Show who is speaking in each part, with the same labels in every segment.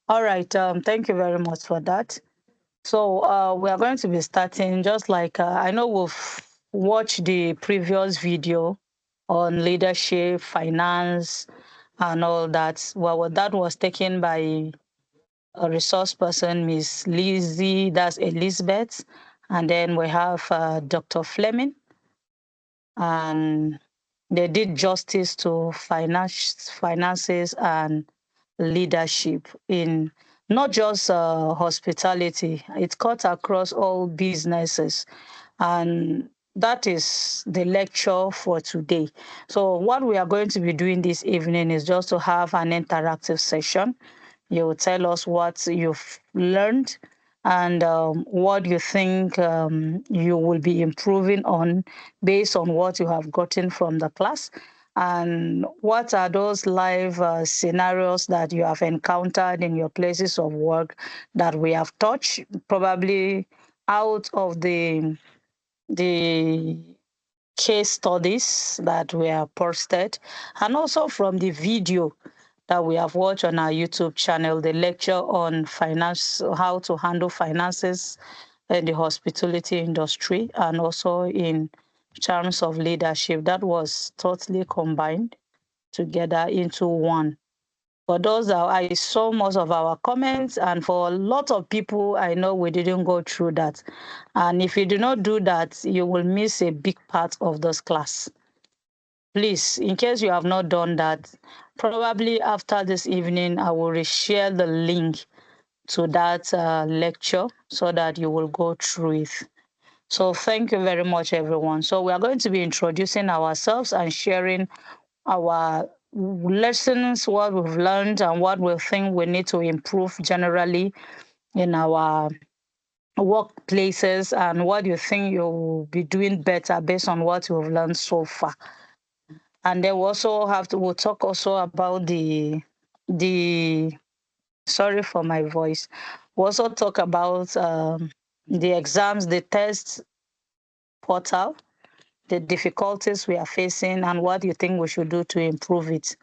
Speaker 1: All right. Thank you very much for that. So we are going to be starting just like I know we've watched the previous video on leadership, finance, and all that. Well, that was taken by a resource person, Miss Lizzie, that's Elizabeth. And then we have Dr. Fleming, and they did justice to finances and leadership in not just hospitality. It cut across all businesses, and that is the lecture for today. So what we are going to be doing this evening is just to have an interactive session. You will tell us what you've learned and what you think you will be improving on based on what you have gotten from the class. And what are those live scenarios that you have encountered in your places of work that we have touched, probably out of the case studies that were posted, and also from the video that we have watched on our YouTube channel, the lecture on finance, how to handle finances in the hospitality industry, and also in terms of leadership. That was totally combined together into one. For those that I saw most of our comments, and for a lot of people, I know we didn't go through that. And if you do not do that, you will miss a big part of this class. Please, in case you have not done that, probably after this evening, I will reshare the link to that lecture so that you will go through it. So thank you very much, everyone. So we are going to be introducing ourselves and sharing our lessons, what we've learned, and what we think we need to improve generally in our workplaces, and what you think you'll be doing better based on what you've learned so far. And then we also we'll talk also about the sorry for my voice. We also talk about the exams, the test portal, the difficulties we are facing, and what you think we should do to improve it.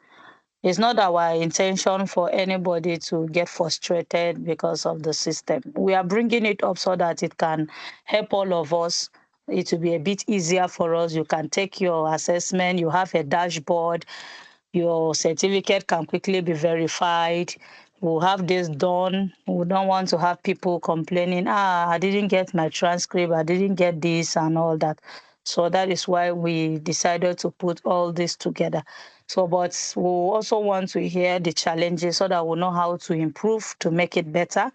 Speaker 1: It's not our intention for anybody to get frustrated because of the system. We are bringing it up so that it can help all of us. It will be a bit easier for us. You can take your assessment, you have a dashboard, your certificate can quickly be verified. We'll have this done. We don't want to have people complaining, I didn't get my transcript, I didn't get this and all that. So that is why we decided to put all this together. So, but we also want to hear the challenges so that we know how to improve to make it better.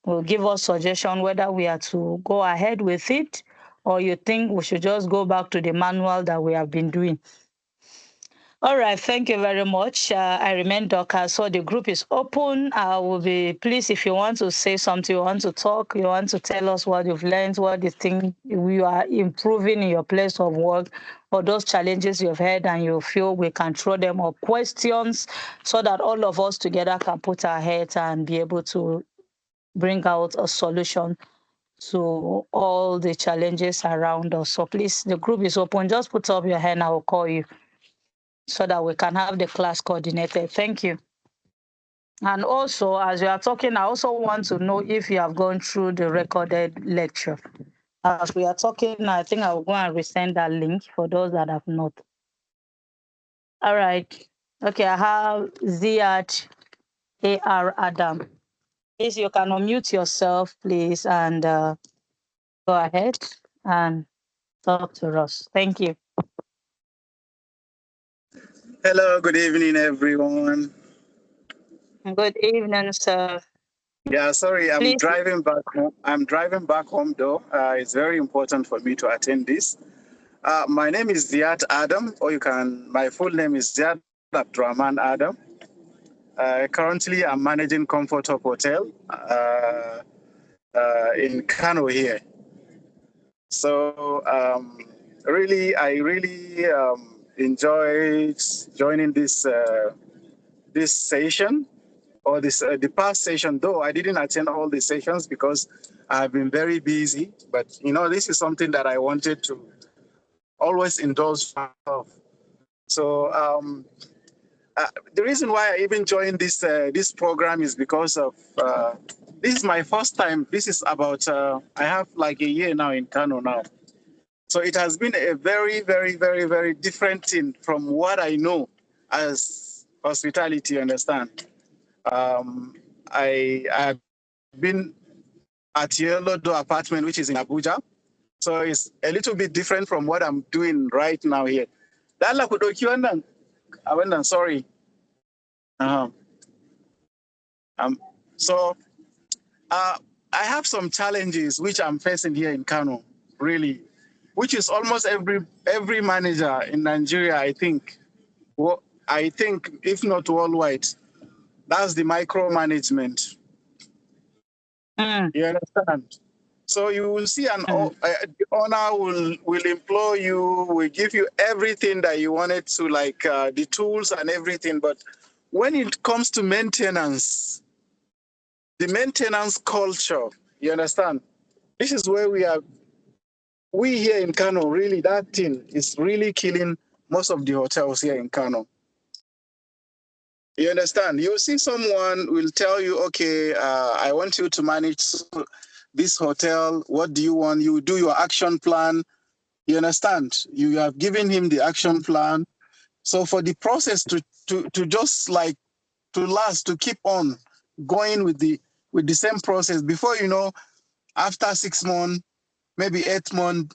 Speaker 1: We'll give us suggestion whether we are to go ahead with it, or you think we should just go back to the manual that we have been doing. All right, thank you very much. I remain Dorcas. So the group is open. I will be pleased if you want to say something, you want to talk, you want to tell us what you've learned, what you think you are improving in your place of work, or those challenges you've had and you feel we can throw them up questions so that all of us together can put our heads and be able to bring out a solution to all the challenges around us. So please, the group is open. Just put up your hand, I will call you so that we can have the class coordinated. Thank you. And also, as you are talking, I also want to know if you have gone through the recorded lecture. As we are talking, I think I will go and resend that link for those that have not. All right. Okay, I have Ziad AR Adam. Please, you can unmute yourself, please, and go ahead and talk to us. Thank you.
Speaker 2: Hello, good evening, everyone.
Speaker 1: Good evening, sir.
Speaker 2: Yeah, sorry, I'm driving back home. I'm driving back home, though. It's very important for me to attend this. My name is Ziad Adam, or my full name is Ziad Abdurrahman Adam. Currently, I'm managing Comfort Hub Hotel in Kano here. So, I really enjoyed joining this session, or the past session, though I didn't attend all the sessions because I've been very busy. But, this is something that I wanted to always indulge myself. So the reason why I even joined this program is because of this is my first time. This is about I have like a year now in Kano now. So it has been a very, very, very, very different thing from what I know as hospitality. Understand? I have been at Yellow Door apartment, which is in Abuja. So it's a little bit different from what I'm doing right now here. Dala kudokiwana, sorry. Um, so I have some challenges which I'm facing here in Kano, really, which is almost every manager in Nigeria, I think. Well, I think, if not worldwide, that's the micromanagement. You understand? So you will see the owner will employ you, will give you everything that you wanted to, like the tools and everything. But when it comes to maintenance, the maintenance culture, you understand? This is where we here in Kano, really, that thing is really killing most of the hotels here in Kano. You understand? You see someone will tell you, okay, I want you to manage this hotel. What do you want? You do your action plan. You understand? You have given him the action plan. So for the process to just like to last, to keep on going with the same process, before you know, after 6 months, maybe 8 months,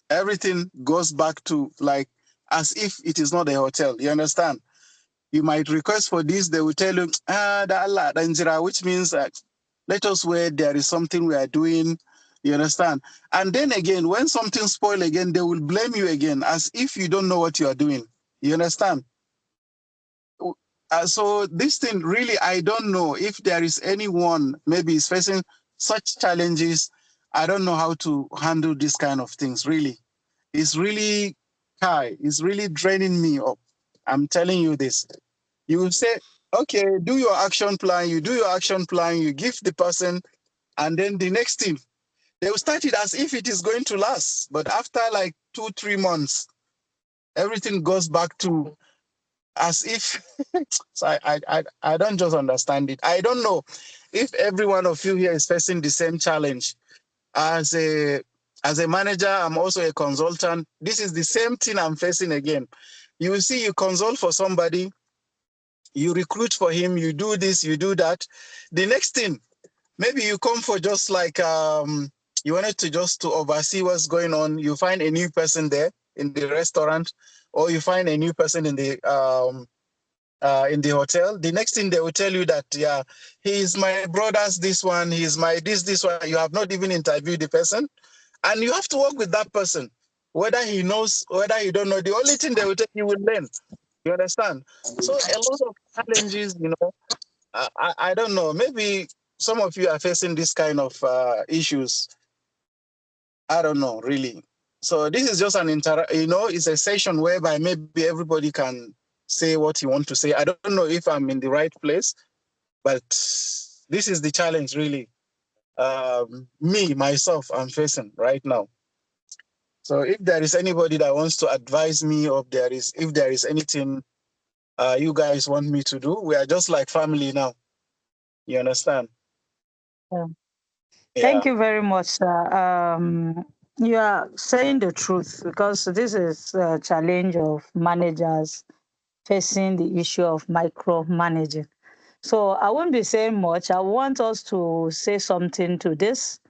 Speaker 2: everything goes back to like as if it is not a hotel. You understand? You might request for this, they will tell you, which means let us wait, there is something we are doing. You understand? And then again, when something spoil again, they will blame you again as if you don't know what you are doing. You understand? So this thing, really, I don't know if there is anyone maybe is facing such challenges. I don't know how to handle this kind of things, really. It's really high. It's really draining me up. I'm telling you this. You will say, okay, do your action plan. You do your action plan. You give the person, and then the next thing, they will start it as if it is going to last. But after like 2-3 months, everything goes back to as if. So I don't just understand it. I don't know if every one of you here is facing the same challenge. As a manager, I'm also a consultant. This is the same thing I'm facing again. You will see, you consult for somebody, you recruit for him, you do this, you do that. The next thing, maybe you come for just like you wanted to just to oversee what's going on. You find a new person there in the restaurant, or you find a new person in the hotel. The next thing they will tell you that, yeah, he's my brother's this one, he's my this one. You have not even interviewed the person, and you have to work with that person, whether he knows, whether he don't know. The only thing they will tell you will learn. You understand? So a lot of challenges, I don't know. Maybe some of you are facing this kind of issues. I don't know, really. So this is just it's a session whereby maybe everybody can say what you want to say. I don't know if I'm in the right place, but this is the challenge, really. Myself, I'm facing right now. So if there is anybody that wants to advise me, or if there is anything you guys want me to do, we are just like family now. You understand?
Speaker 1: Yeah.
Speaker 2: Yeah.
Speaker 1: Thank you very much, sir. You are saying the truth, because this is a challenge of managers facing the issue of micromanaging. So I won't be saying much. I want us to say something to this.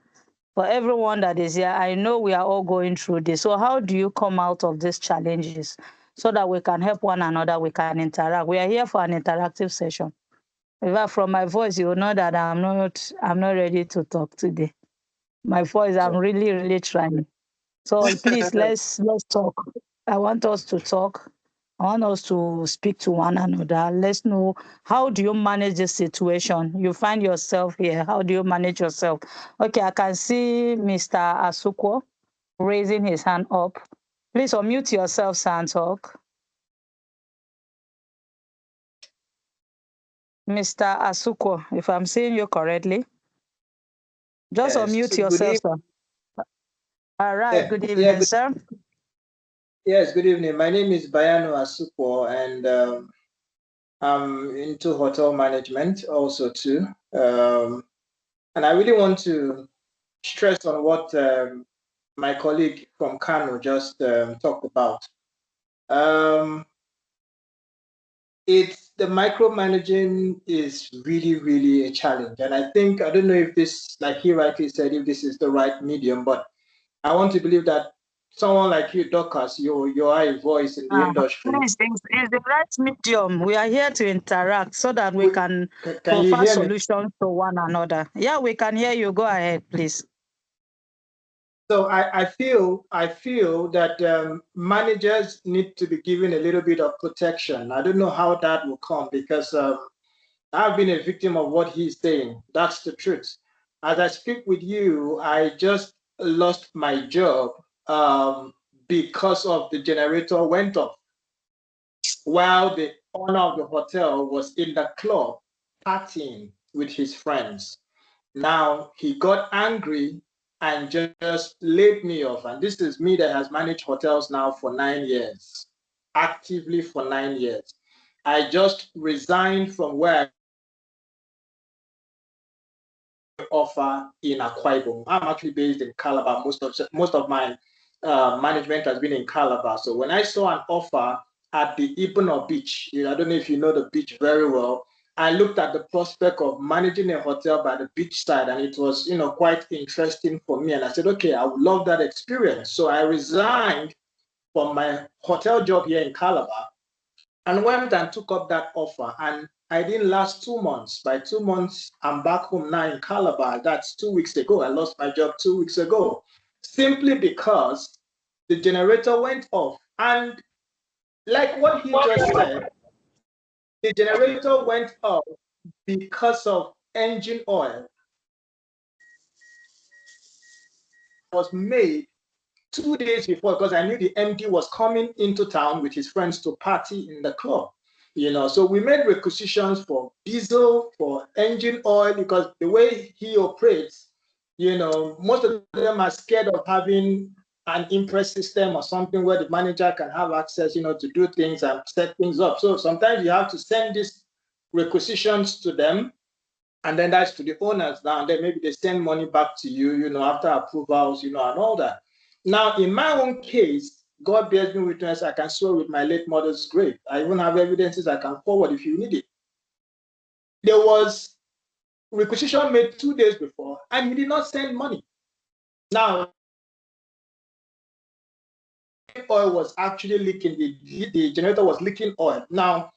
Speaker 1: For everyone that is here, I know we are all going through this. So how do you come out of these challenges so that we can help one another, we can interact? We are here for an interactive session. In fact, from my voice, you will know that I'm not ready to talk today. My voice, I'm really, really trying. So please, let's talk. I want us to talk. I want us to speak to one another. Let's know, how do you manage this situation? You find yourself here. How do you manage yourself? Okay, I can see Mr. Asuko raising his hand up. Please unmute yourself, sir, and talk. Mr. Asuko, if I'm saying you correctly, just
Speaker 3: Yes.
Speaker 1: unmute
Speaker 3: So good
Speaker 1: yourself,
Speaker 3: evening.
Speaker 1: sir. All right.
Speaker 3: Yeah,
Speaker 1: Good
Speaker 3: yeah,
Speaker 1: evening, sir.
Speaker 3: Yes, good evening. My name is Bayano Asupo, and I'm into hotel management also too. And I really want to stress on what my colleague from Kano just talked about. It's the micromanaging is really, really a challenge. And I think, I don't know if this, like he rightly said, if this is the right medium, but I want to believe that someone like you, Dorcas, you are a voice in the industry.
Speaker 1: Please, it's the right medium. We are here to interact so that we can
Speaker 3: Can you
Speaker 1: provide
Speaker 3: hear me?
Speaker 1: solutions to one another. Yeah, we can hear you. Go ahead, please.
Speaker 3: So I feel that managers need to be given a little bit of protection. I don't know how that will come because I've been a victim of what he's saying. That's the truth. As I speak with you, I just lost my job because of the generator went off while the owner of the hotel was in the club partying with his friends. Now he got angry and just laid me off. And this is me that has managed hotels now for 9 years, actively for 9 years. I just resigned from where offer in Akwa Ibom. I'm actually based in Calabar. Most of my management has been in Calabar. So when I saw an offer at the Ibono Beach, I don't know if you know the beach very well. I looked at the prospect of managing a hotel by the beach side, and it was, quite interesting for me. And I said, okay, I would love that experience. So I resigned from my hotel job here in Calabar and went and took up that offer. And I didn't last 2 months. By 2 months, I'm back home now in Calabar. That's 2 weeks ago. I lost my job 2 weeks ago, simply because the generator went off. And like what he just said, the generator went off because of engine oil was made 2 days before, because I knew the MD was coming into town with his friends to party in the club. So we made requisitions for diesel, for engine oil, because the way he operates, most of them are scared of having an impress system or something where the manager can have access, to do things and set things up. So sometimes you have to send these requisitions to them, and then that's to the owners now, and then maybe they send money back to you, after approvals, and all that. Now, in my own case, God bears me witness, I can swear with my late mother's grave. I even have evidences I can forward if you need it. There was requisition made 2 days before, and he did not send money. Now, oil was actually leaking. The generator was leaking oil. Now,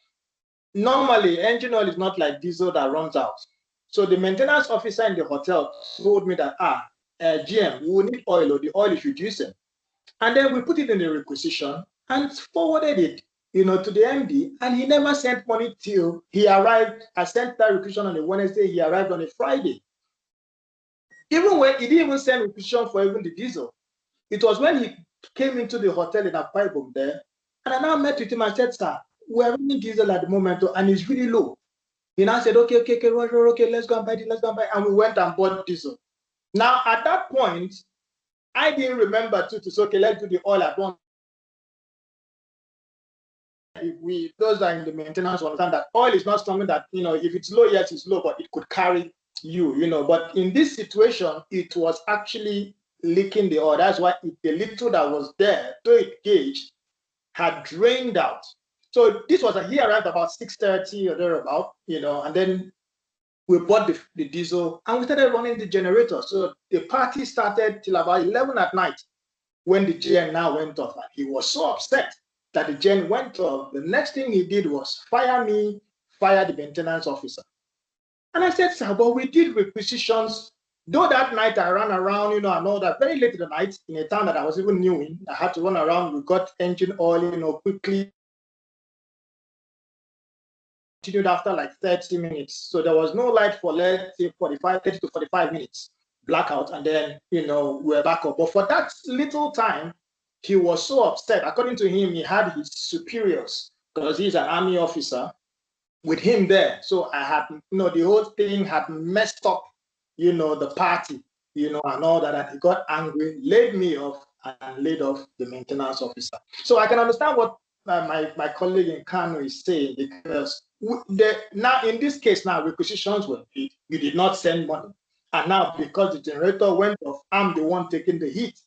Speaker 3: normally, engine oil is not like diesel that runs out. So the maintenance officer in the hotel told me that, GM, we will need oil, or the oil is reducing. And then we put it in the requisition and forwarded it, to the MD, and he never sent money till he arrived. I sent that requisition on a Wednesday, he arrived on a Friday. Even when he didn't even send requisition for even the diesel. It was when he came into the hotel in Akwa Ibom there, and I now met with him and said, sir, we're running diesel at the moment, and it's really low. He now said, okay, let's go and buy it, and we went and bought diesel. Now, at that point, I didn't remember to say, okay, let's do the oil at once. Those are in the maintenance understand that oil is not something that, if it's low, yes, it's low, but it could carry you, But in this situation, it was actually leaking the oil. That's why the little that was there, though it gauged, had drained out. So this was he arrived about 6:30 or thereabout, and then we bought the diesel and we started running the generator. So the party started till about 11 at night when the gen now went off. And he was so upset that the gen went off. The next thing he did was fire me, fire the maintenance officer. And I said, sir, but we did requisitions. Though that night I ran around, and all that, very late in the night in a town that I was even new in. I had to run around. We got engine oil, quickly. Continued after like 30 minutes. So there was no light for, let's say, 30 to 45 minutes blackout. And then, we're back up. But for that little time, he was so upset. According to him, he had his superiors, because he's an army officer, with him there. So I had, the whole thing had messed up, the party, and all that. And he got angry, laid me off, and laid off the maintenance officer. So I can understand what my colleague in Kano is saying, because now in this case, now requisitions were paid. You did not send money. And now because the generator went off, I'm the one taking the hit.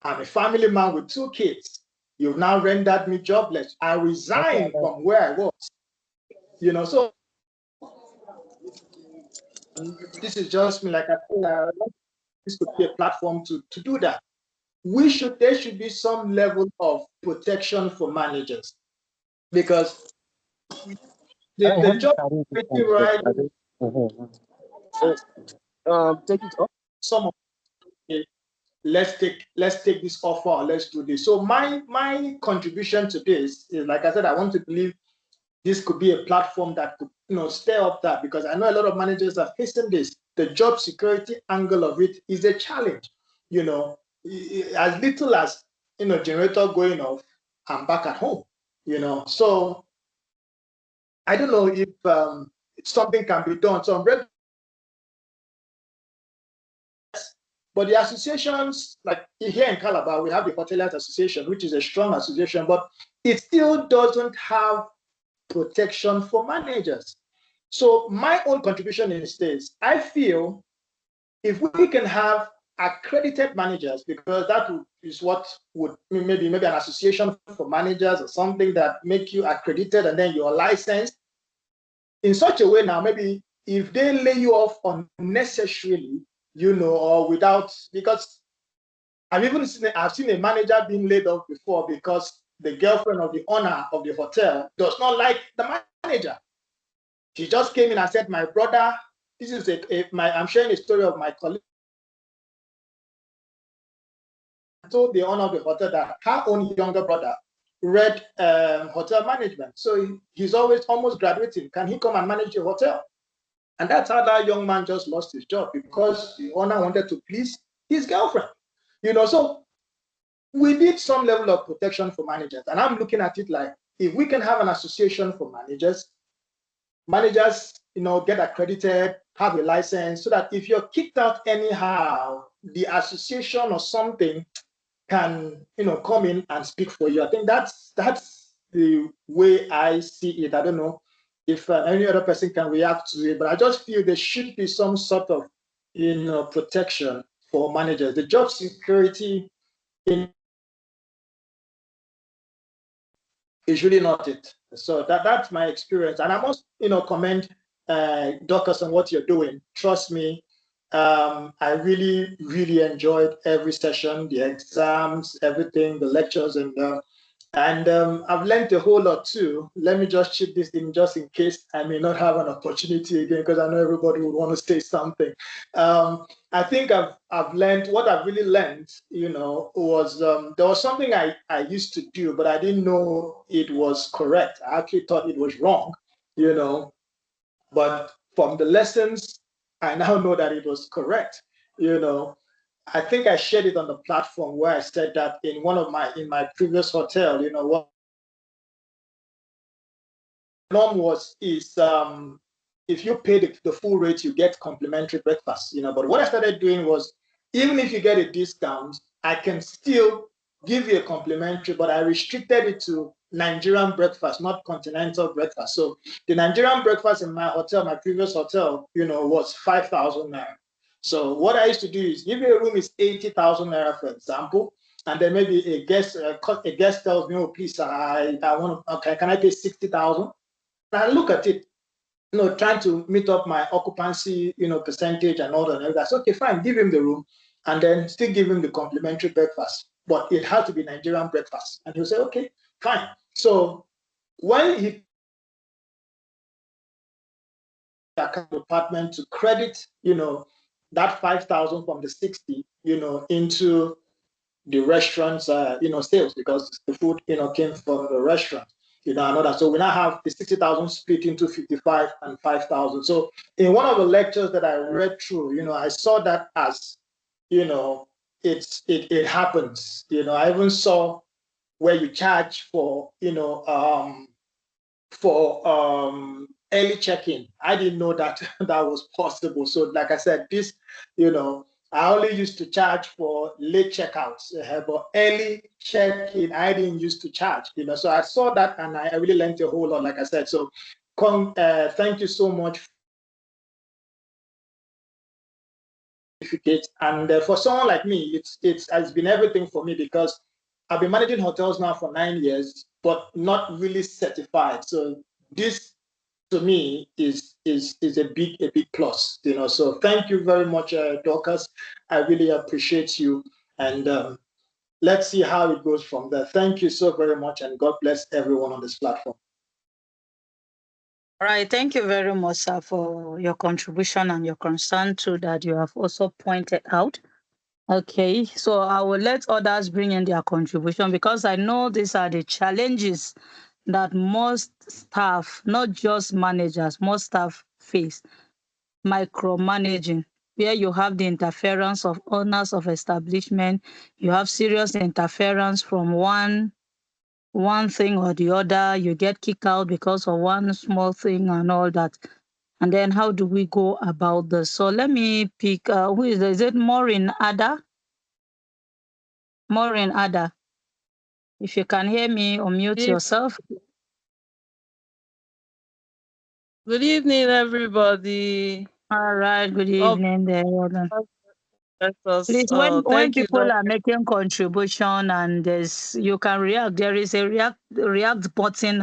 Speaker 3: I'm a family man with 2 kids. You've now rendered me jobless. I resigned from where I was. So this is just me, like I said, this could be a platform to do that. There should be some level of protection for managers, because the job right,
Speaker 2: take it off.
Speaker 3: some of it, let's take this offer, or let's do this. So my contribution to this is, like I said, I want to believe this could be a platform that could stir up that, because I know a lot of managers are facing this. The job security angle of it is a challenge. As little as generator going off, I'm back at home. So I don't know if something can be done. So but the associations, like here in Calabar, we have the Hoteliers Association, which is a strong association, but it still doesn't have protection for managers. So my own contribution is this: I feel if we can have accredited managers, because that is what would maybe an association for managers or something that make you accredited and then you're licensed in such a way. Now maybe if they lay you off unnecessarily, or without, because I've seen a manager being laid off before because the girlfriend of the owner of the hotel does not like the manager. She just came in and said, "My brother," this is I'm sharing a story of my colleague. I told the owner of the hotel that her own younger brother read hotel management. So he's almost graduating. Can he come and manage the hotel? And that's how that young man just lost his job, because the owner wanted to please his girlfriend. So we need some level of protection for managers. And I'm looking at it like, if we can have an association for managers, get accredited, have a license, so that if you're kicked out anyhow, the association or something can, come in and speak for you. I think that's the way I see it. I don't know if any other person can react to it, but I just feel there should be some sort of, protection for managers. The job security is really not it. So that's my experience, and I must, commend Dorcas on what you're doing. Trust me, I really, really enjoyed every session, the exams, everything, the lectures, and I've learned a whole lot too. Let me just chip this in just in case I may not have an opportunity again, because I know everybody would want to say something. I think I've learned, what I've really learned, was there was something I used to do, but I didn't know it was correct. I actually thought it was wrong, but from the lessons, I now know that it was correct. I think I shared it on the platform where I said that in my previous hotel, what the norm is if you pay the full rate, you get complimentary breakfast, but what I started doing was, even if you get a discount, I can still give you a complimentary, but I restricted it to Nigerian breakfast, not continental breakfast. So the Nigerian breakfast in my previous hotel, was 5,000 naira. So what I used to do is, if a room is 80,000 naira, for example, and then maybe a guest tells me, "Oh, please, I want to, okay, can I pay 60,000?" And I look at it, trying to meet up my occupancy, percentage and all that. And that's okay, fine, give him the room, and then still give him the complimentary breakfast, but it has to be Nigerian breakfast. And he'll say, "Okay, fine." So when he account department to credit, that 5,000 from the 60, into the restaurant's, sales, because the food, came from the restaurant, and all that. So we now have the 60,000 split into 55 and 5,000. So in one of the lectures that I read through, I saw that as, it happens. I even saw where you charge for, early check-in. I didn't know that that was possible. So like I said, this, I only used to charge for late checkouts, but early check-in, I didn't used to charge, So I saw that and I really learned a whole lot, like I said. So thank you so much. And for someone like me, it's been everything for me because I've been managing hotels now for 9 years, but not really certified. So this to me is a big plus, So thank you very much, Dorcas. I really appreciate you, and let's see how it goes from there. Thank you so very much, and God bless everyone on this platform.
Speaker 1: All right, thank you very much, sir, for your contribution and your concern too that you have also pointed out. Okay, so I will let others bring in their contribution because I know these are the challenges that most staff, not just managers, most staff face. Micromanaging, where you have the interference of owners of establishment, you have serious interference from one thing or the other, you get kicked out because of one small thing and all that. And then how do we go about this? So let me pick, who is it Maureen Ada? Maureen Ada. If you can hear me, unmute yourself.
Speaker 4: Good evening, everybody.
Speaker 1: All right, good evening there. Please, when
Speaker 4: Thank you,
Speaker 1: people
Speaker 4: Doc.
Speaker 1: are making contribution and you can react, there is a react button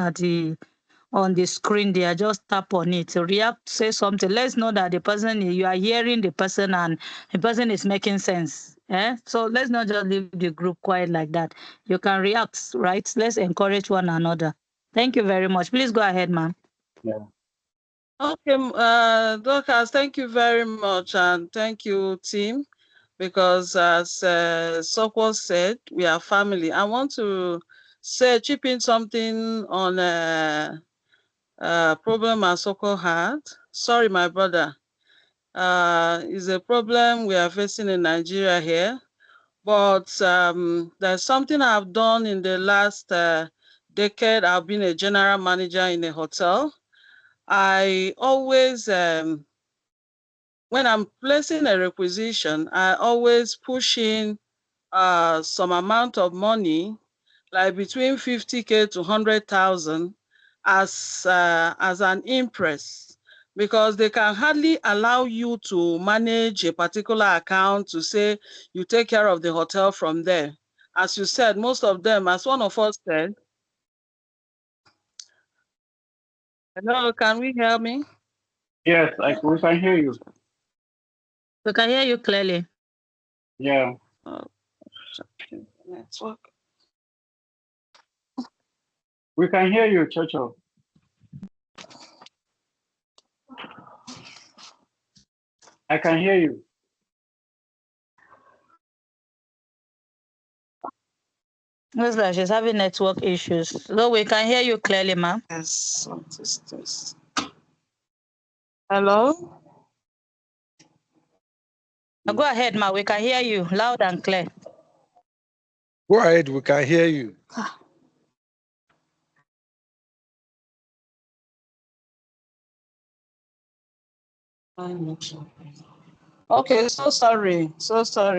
Speaker 1: on the screen there. Just tap on it. React, say something. Let's know that the person, you are hearing the person and the person is making sense. So let's not just leave the group quiet like that. You can react, right? Let's encourage one another. Thank you very much. Please go ahead, ma'am.
Speaker 2: Yeah.
Speaker 4: Okay, Dorcas, thank you very much, and thank you, team, because as Sokwo said, we are family. I want to chip in something on a problem Sokwo had. Sorry, my brother. Is a problem we are facing in Nigeria here. But there's something I've done in the last decade. I've been a general manager in a hotel. I always, when I'm placing a requisition, I always push in some amount of money, like between 50K to 100,000 as an impress, because they can hardly allow you to manage a particular account to say you take care of the hotel from there. As you said, most of them, as one of us said, hello, can we hear me?
Speaker 2: Yes, we can hear you.
Speaker 1: We can hear you clearly.
Speaker 2: Yeah.
Speaker 4: Network.
Speaker 2: We can hear you, Chocho. I can hear you.
Speaker 1: Looks like she's having network issues. So we can hear you clearly, ma'am.
Speaker 4: Yes, what is this? Hello?
Speaker 1: Go ahead, ma. We can hear you loud and clear.
Speaker 5: Go ahead, we can hear you.
Speaker 4: Okay, so sorry.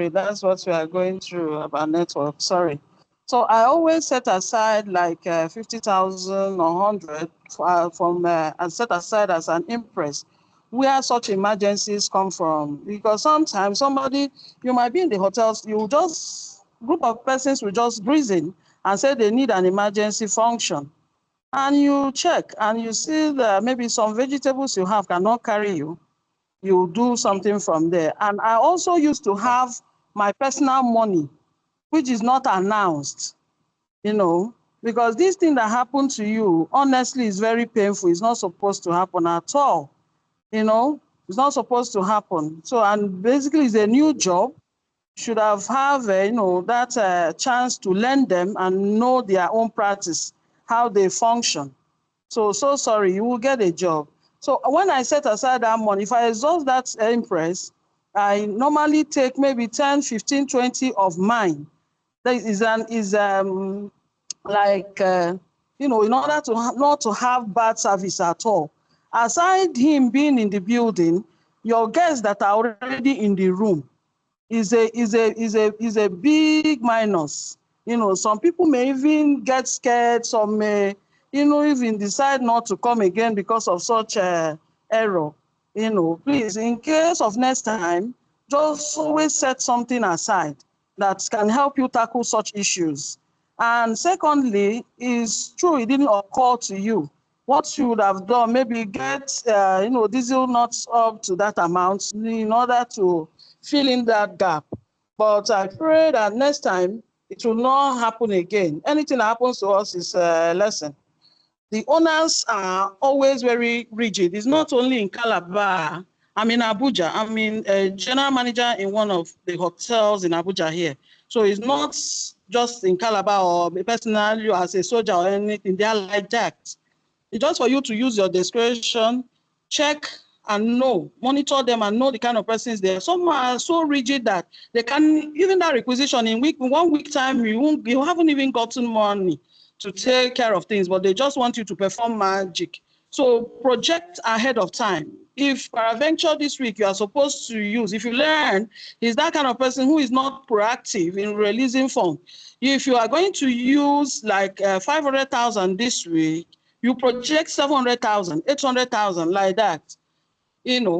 Speaker 4: That's what we are going through about network. Sorry. So I always set aside like 50,000 or 100 from and set aside as an impress where such emergencies come from. Because sometimes you might be in the hotels, group of persons will just breeze in and say they need an emergency function. And you check and you see that maybe some vegetables you have cannot carry you. You do something from there. And I also used to have my personal money, which is not announced, because this thing that happened to you, honestly, is very painful. It's not supposed to happen at all. It's not supposed to happen. So, and basically it's a new job. Should have that chance to learn them and know their own practice, how they function. So sorry, you will get a job. So when I set aside that money, if I exhaust that impress, I normally take maybe 10, 15, 20 of mine. That is in order to not to have bad service at all. Aside him being in the building, your guests that are already in the room, is a big minus. Some people may even get scared. Some may, even decide not to come again because of such error. Please, in case of next time, just always set something aside that can help you tackle such issues. And secondly, it's true it didn't occur to you. What you would have done, maybe get, diesel not up to that amount in order to fill in that gap. But I pray that next time it will not happen again. Anything that happens to us is a lesson. The owners are always very rigid. It's not only in Calabar. I'm in Abuja. I'm a general manager in one of the hotels in Abuja here. So it's not just in Calabar or personally as a soldier or anything. They are like that. It's just for you to use your discretion, check and know, monitor them and know the kind of persons they are. Some are so rigid that they can, even that requisition in 1 week time, you haven't even gotten money to take care of things, but they just want you to perform magic. So project ahead of time. If peradventure this week you are supposed to use, if you learn, is that kind of person who is not proactive in releasing funds. If you are going to use like 500,000 this week, you project 700,000, 800,000 like that,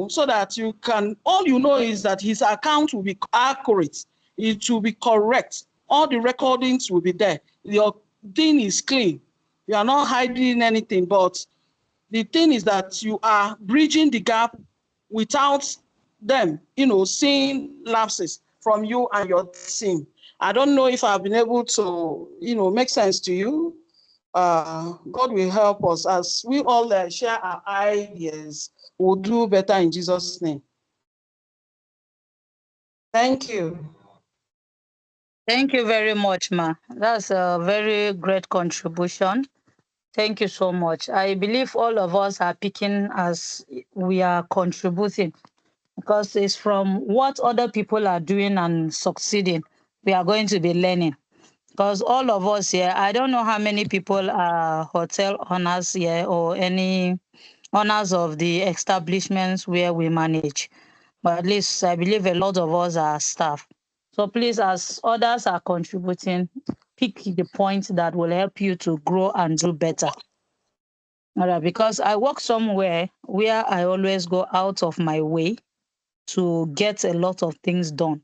Speaker 4: so that you can, all you know is that his account will be accurate. It will be correct. All the recordings will be there. Your thing is clean. You are not hiding anything, but the thing is that you are bridging the gap without them, seeing lapses from you and your team. I don't know if I've been able to, make sense to you. God will help us as we all share our ideas. We'll do better in Jesus' name. Thank you.
Speaker 1: Thank you very much, Ma. That's a very great contribution. Thank you so much. I believe all of us are picking as we are contributing because it's from what other people are doing and succeeding we are going to be learning. Because all of us here, I don't know how many people are hotel owners here or any owners of the establishments where we manage. But at least I believe a lot of us are staff. So please, as others are contributing, pick the points that will help you to grow and do better. All right, because I work somewhere where I always go out of my way to get a lot of things done.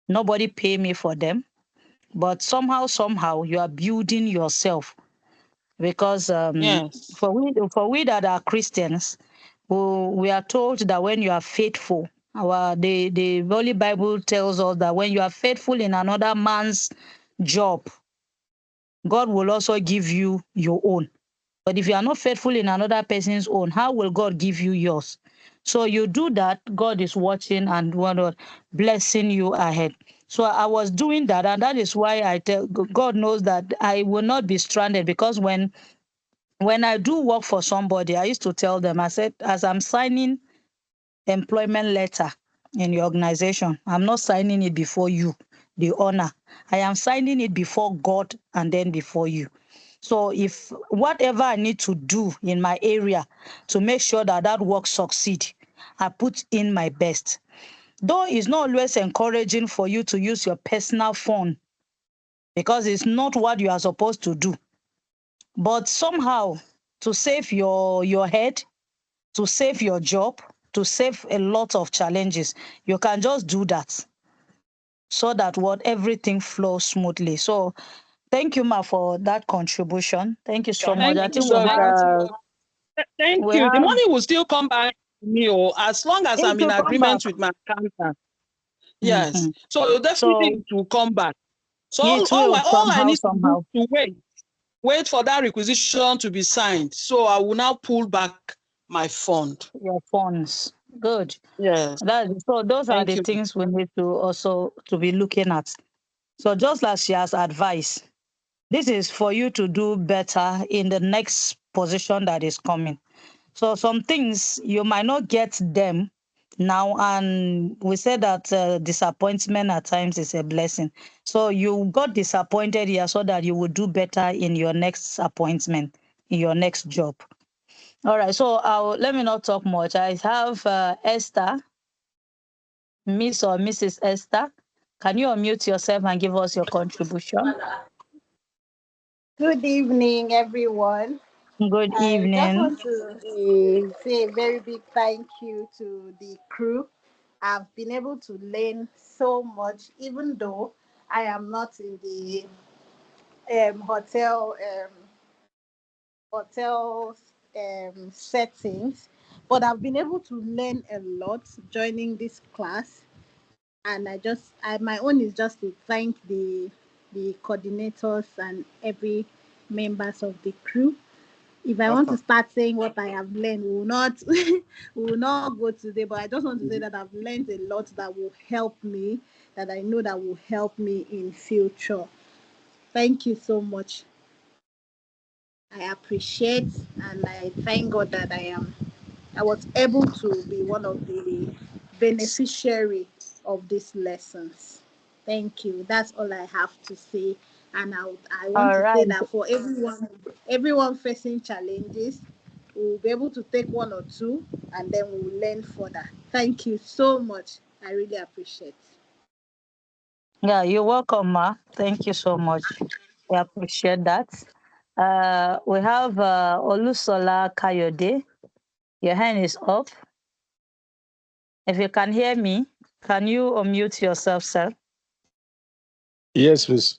Speaker 1: Nobody pay me for them, but somehow you are building yourself because
Speaker 4: Yes.
Speaker 1: for we that are Christians, we are told that when you are faithful, the Holy Bible tells us that when you are faithful in another man's job, God will also give you your own. But if you are not faithful in another person's own, how will God give you yours? So you do that, God is watching and blessing you ahead. So I was doing that, and that is why I tell God knows that I will not be stranded because when I do work for somebody, I used to tell them, I said, as I'm signing employment letter in your organization, I'm not signing it before you, the owner. I am signing it before God and then before you. So if whatever I need to do in my area to make sure that that work succeed, I put in my best. Though it's not always encouraging for you to use your personal phone because it's not what you are supposed to do. But somehow to save your head, to save your job, to save a lot of challenges, you can just do that so that everything flows smoothly. So thank you, Ma, for that contribution. Thank you so much.
Speaker 4: Thank
Speaker 1: I
Speaker 4: you,
Speaker 1: think
Speaker 4: Doga. Thank
Speaker 1: we
Speaker 4: you. The
Speaker 1: have
Speaker 4: money will still come back to me, as long as
Speaker 1: it
Speaker 4: I'm in
Speaker 1: will come back.
Speaker 4: agreement with my accountant. Yes.
Speaker 1: Mhm.
Speaker 4: So definitely
Speaker 1: So
Speaker 4: it will come back. So
Speaker 1: it will
Speaker 4: all I need to do
Speaker 1: somehow.
Speaker 4: is to wait for that requisition to be signed. So I will now pull back my fund.
Speaker 1: Your phones. Good.
Speaker 4: Yes.
Speaker 1: So those are
Speaker 4: Thank
Speaker 1: the
Speaker 4: you.
Speaker 1: things we need to also to be looking at. So just as she has advised, this is for you to do better in the next position that is coming. So some things you might not get them now, and we said that disappointment at times is a blessing. So you got disappointed here so that you will do better in your next appointment, in your next job. All right. So let me not talk much. I have Esther, Miss or Mrs. Esther. Can you unmute yourself and give us your contribution?
Speaker 6: Good evening, everyone.
Speaker 1: Good
Speaker 6: I just
Speaker 1: evening.
Speaker 6: want to say a very big thank you to the crew. I've been able to learn so much, even though I am not in the hotel settings, but I've been able to learn a lot joining this class. And my own is just to thank the coordinators and every members of the crew. If I want to start saying what I have learned, we will not we will not go today. But I just want to say that I've learned a lot that will help me, that I know that will help me in future. Thank you so much. I appreciate and I thank God that I was able to be one of the beneficiary of these lessons. Thank you. That's all I have to say. And I want
Speaker 1: All
Speaker 6: to
Speaker 1: right.
Speaker 6: say that for everyone facing challenges, we'll be able to take one or two and then we'll learn further. Thank you so much. I really appreciate.
Speaker 1: Yeah, you're welcome, Ma. Thank you so much. We appreciate that. We have Olusola Kayode. Your hand is up. If you can hear me, can you unmute yourself, sir?
Speaker 5: Yes, please.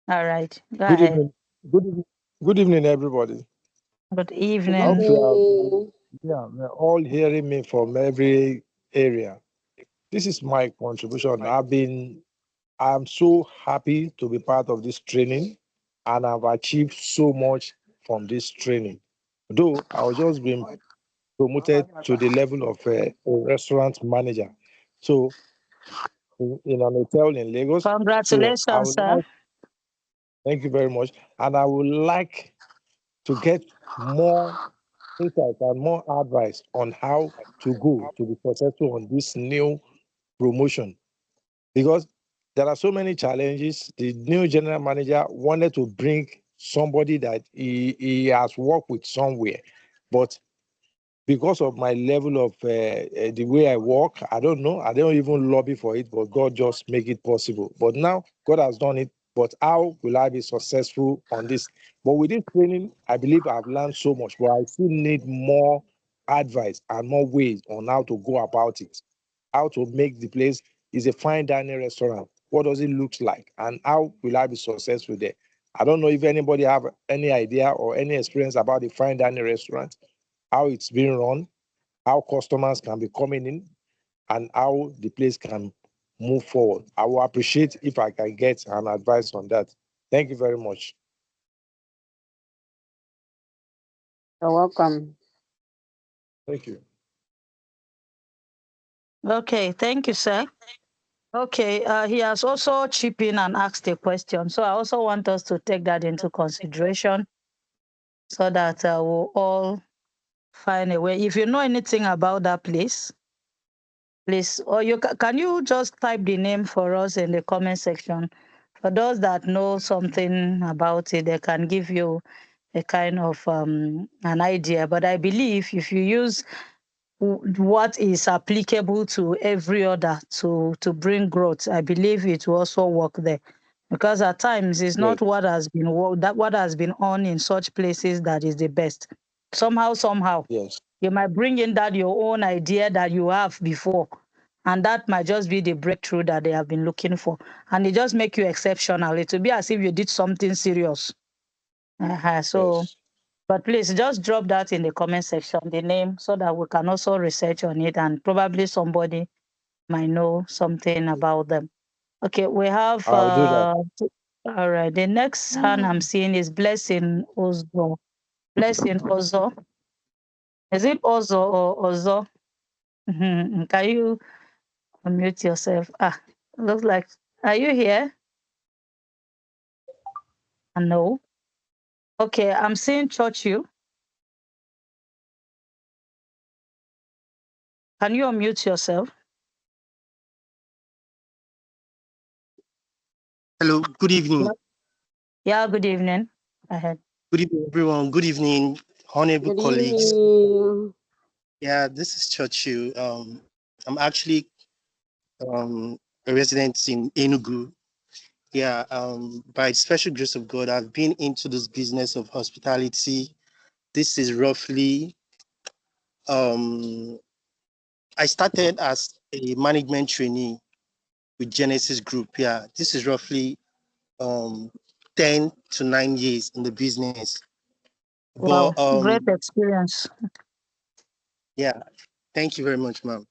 Speaker 1: All right. Go
Speaker 5: Good
Speaker 1: ahead.
Speaker 5: evening. Good evening. Good evening, everybody.
Speaker 1: Good
Speaker 6: Good
Speaker 5: I hope
Speaker 1: evening.
Speaker 5: you are,
Speaker 6: evening.
Speaker 5: yeah, we're all hearing me from every area. This is my contribution. I'm so happy to be part of this training, and I've achieved so much from this training. Though I was just being promoted to the level of a restaurant manager. So in an hotel in Lagos. So I
Speaker 1: Congratulations,
Speaker 5: would
Speaker 1: sir.
Speaker 5: like, thank you very much. And I would like to get more insight and more advice on how to go to be successful on this new promotion. Because there are so many challenges. The new general manager wanted to bring somebody that he has worked with somewhere, but because of my level of the way I work, I don't know. I don't even lobby for it, but God just make it possible. But now God has done it. But how will I be successful on this? But with this training, I believe I've learned so much, but I still need more advice and more ways on how to go about it. How to make the place is a fine dining restaurant. What does it look like? And how will I be successful there? I don't know if anybody have any idea or any experience about the fine dining restaurant, how it's being run, how customers can be coming in, and how the place can move forward. I will appreciate if I can get an advice on that. Thank you very much.
Speaker 7: You're welcome.
Speaker 5: Thank you.
Speaker 1: Okay, thank you, sir. Okay, he has also chipped in and asked a question. So I also want us to take that into consideration so that we'll all find a way. If you know anything about that place, please, or can you just type the name for us in the comment section? For those that know something about it, they can give you a kind of an idea. But I believe if you use what is applicable to every other to bring growth, I believe it will also work there. Because at times it's
Speaker 5: Yes,
Speaker 1: not what has been that what has been on in such places that is the best. Somehow,
Speaker 5: yes,
Speaker 1: you might bring in that your own idea that you have before, and that might just be the breakthrough that they have been looking for, and it just make you exceptional. It will be as if you did something serious. So
Speaker 5: yes.
Speaker 1: but please just drop that in the comment section, the name, so that we can also research on it and probably somebody might know something about them. Okay, we have
Speaker 5: I'll do that.
Speaker 1: all right. The next hand I'm seeing is Blessing Ozo. Blessing Ozo. Is it Ozo or Ozo? Can you unmute yourself? Looks like, are you here? No. Okay, I'm seeing Churchill. Can you unmute yourself?
Speaker 8: Hello, good evening.
Speaker 1: Yeah, good evening. Ahead.
Speaker 8: Good evening, everyone. Good evening, honorable
Speaker 7: Good
Speaker 8: colleagues.
Speaker 7: evening.
Speaker 8: Yeah, this is Churchill. I'm actually a resident in Enugu. Yeah, by special grace of God, I've been into this business of hospitality. This is roughly, I started as a management trainee with Genesis Group. Yeah, this is roughly 10 to 9 years in the business.
Speaker 1: Wow,
Speaker 8: But
Speaker 1: great experience.
Speaker 8: yeah, thank you very much, ma'am.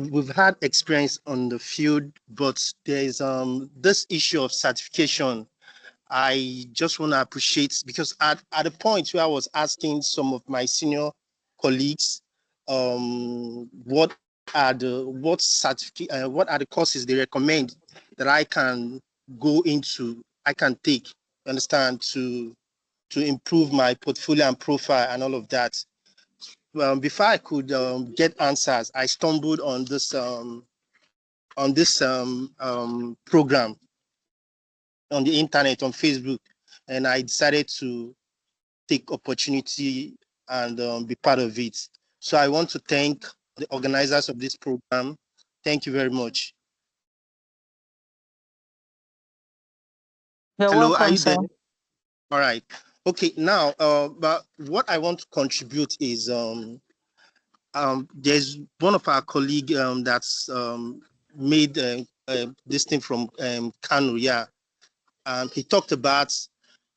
Speaker 8: We've had experience on the field, but there's this issue of certification. I just want to appreciate, because at the point where I was asking some of my senior colleagues, what are the courses they recommend that I can go into, I can take, understand, to improve my portfolio and profile and all of that. Before I could get answers, I stumbled on this program on the internet, on Facebook, and I decided to take opportunity and be part of it. So I want to thank the organizers of this program. Thank you very much.
Speaker 1: You're
Speaker 8: Hello, are
Speaker 1: welcome,
Speaker 8: you
Speaker 1: sir.
Speaker 8: there? All right. Okay, now, but what I want to contribute is there's one of our colleague that's made this thing from Kanu, yeah. He talked about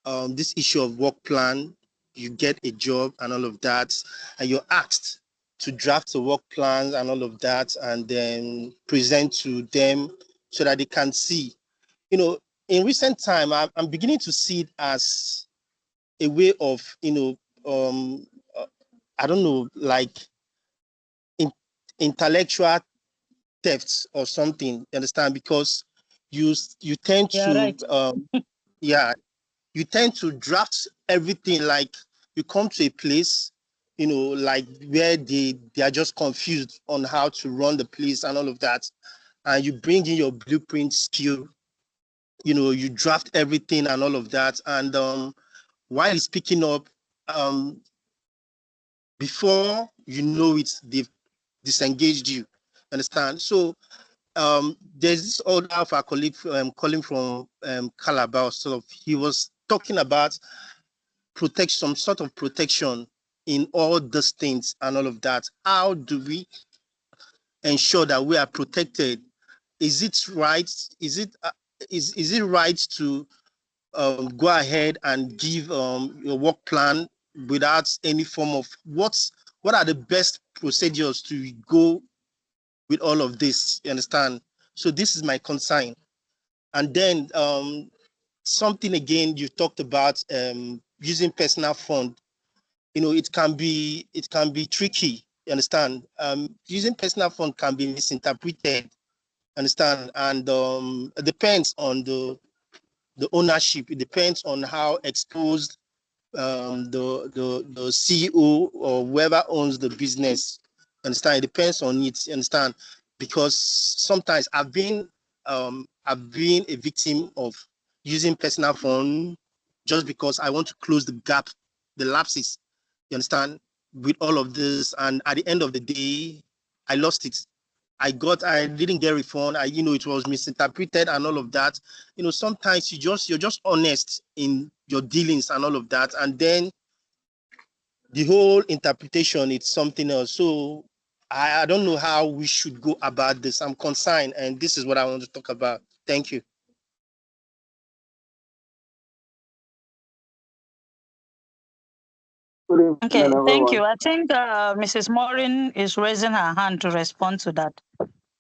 Speaker 8: this issue of work plan. You get a job and all of that, and you're asked to draft a work plan and all of that, and then present to them so that they can see. You know, in recent time, I'm beginning to see it as a way of, I don't know, like in, intellectual thefts or something. You understand? Because you tend
Speaker 1: You're
Speaker 8: to
Speaker 1: right.
Speaker 8: yeah, you tend to draft everything, like you come to a place, like where they are just confused on how to run the place and all of that, and you bring in your blueprint skill, you draft everything and all of that, and while it's picking up, before you know it, they've disengaged you. Understand? So there's this other of our colleague calling from Calabar. Sort of, he was talking about some sort of protection in all these things and all of that. How do we ensure that we are protected? Is it right? Is it right to go ahead and give your work plan without any form of what are the best procedures to go with all of this? You understand? So this is my concern. And then something again you talked about using personal fund. It can be tricky. You understand? Using personal fund can be misinterpreted. Understand? And it depends on the ownership. It depends on how exposed the CEO or whoever owns the business. Understand? It depends on it. Understand? Because sometimes I've been a victim of using personal phone just because I want to close the gap, the lapses. You understand? With all of this, and at the end of the day, I lost it. I didn't get refund. It was misinterpreted and all of that. Sometimes you're just honest in your dealings and all of that, and then the whole interpretation it's something else. So I don't know how we should go about this. I'm concerned, and this is what I want to talk about. Thank you.
Speaker 2: Good
Speaker 1: Okay,
Speaker 2: evening,
Speaker 1: thank
Speaker 2: everyone.
Speaker 1: you. I think Mrs. Maureen is raising her hand to respond to that.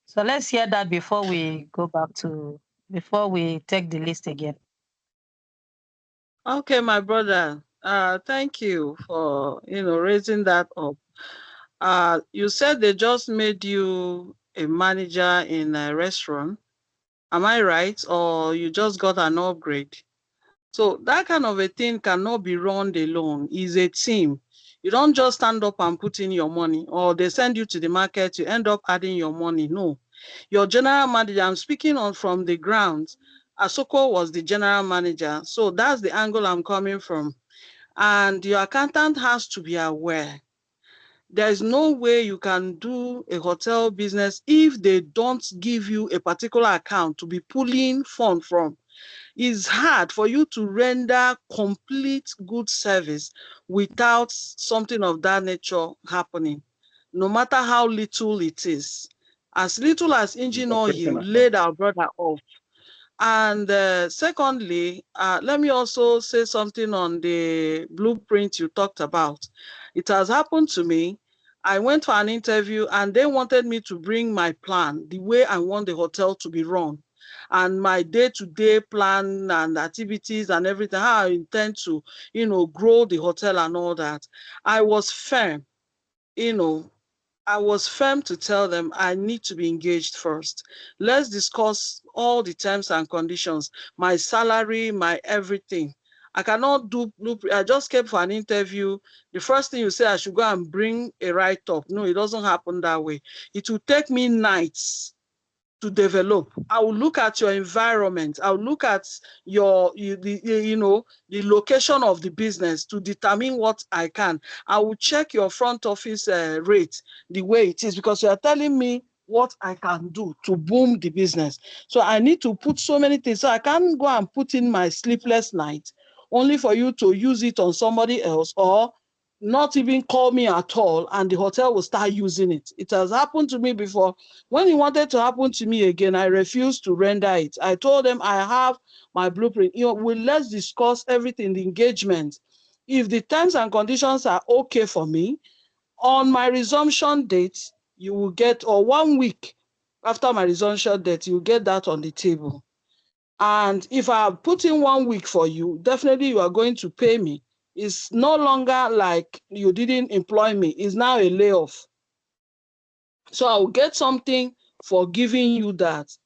Speaker 1: So let's hear that before we take the list again.
Speaker 4: Okay, my brother. Thank you for raising that up. You said they just made you a manager in a restaurant. Am I right? Or you just got an upgrade? So that kind of a thing cannot be run alone. It's a team. You don't just stand up and put in your money, or they send you to the market, you end up adding your money. No. Your general manager, I'm speaking on from the ground. Asoko was the general manager. So that's the angle I'm coming from. And your accountant has to be aware There is no way you can do a hotel business if they don't give you a particular account to be pulling funds from. It's hard for you to render complete good service without something of that nature happening, no matter how little it is. As little as engine oil laid our brother off. And secondly, let me also say something on the blueprint you talked about. It has happened to me. I went for an interview and they wanted me to bring my plan, the way I want the hotel to be run, and my day-to-day plan and activities and everything, how I intend to, grow the hotel and all that. I was firm, I was firm to tell them I need to be engaged first. Let's discuss all the terms and conditions, my salary, my everything. I cannot do blueprint. I just came for an interview. The first thing you say, I should go and bring a write-up. No, it doesn't happen that way. It will take me nights to develop. I will look at your environment. I will look at the location of the business to determine what I can. I will check your front office rate the way it is, because you are telling me what I can do to boom the business. So I need to put so many things. So I can't go and put in my sleepless night only for you to use it on somebody else, or not even call me at all, and the hotel will start using it. It has happened to me before. When it wanted to happen to me again, I refused to render it. I told them I have my blueprint. Let's discuss everything, the engagement. If the terms and conditions are okay for me, on my resumption date, you will get, or 1 week after my resumption date, you get that on the table. And if I put in 1 week for you, definitely you are going to pay me. It's no longer like you didn't employ me. It's now a layoff. So I'll get something for giving you that,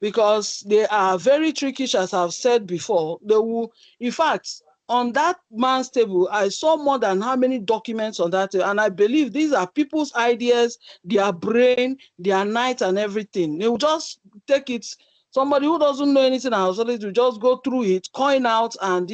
Speaker 4: because they are very trickish, as I've said before. They will, in fact, on that man's table, I saw more than how many documents on that table, and I believe these are people's ideas, their brain, their night and everything. They will just take it. Somebody who doesn't know anything about it will just go through it, coin out, and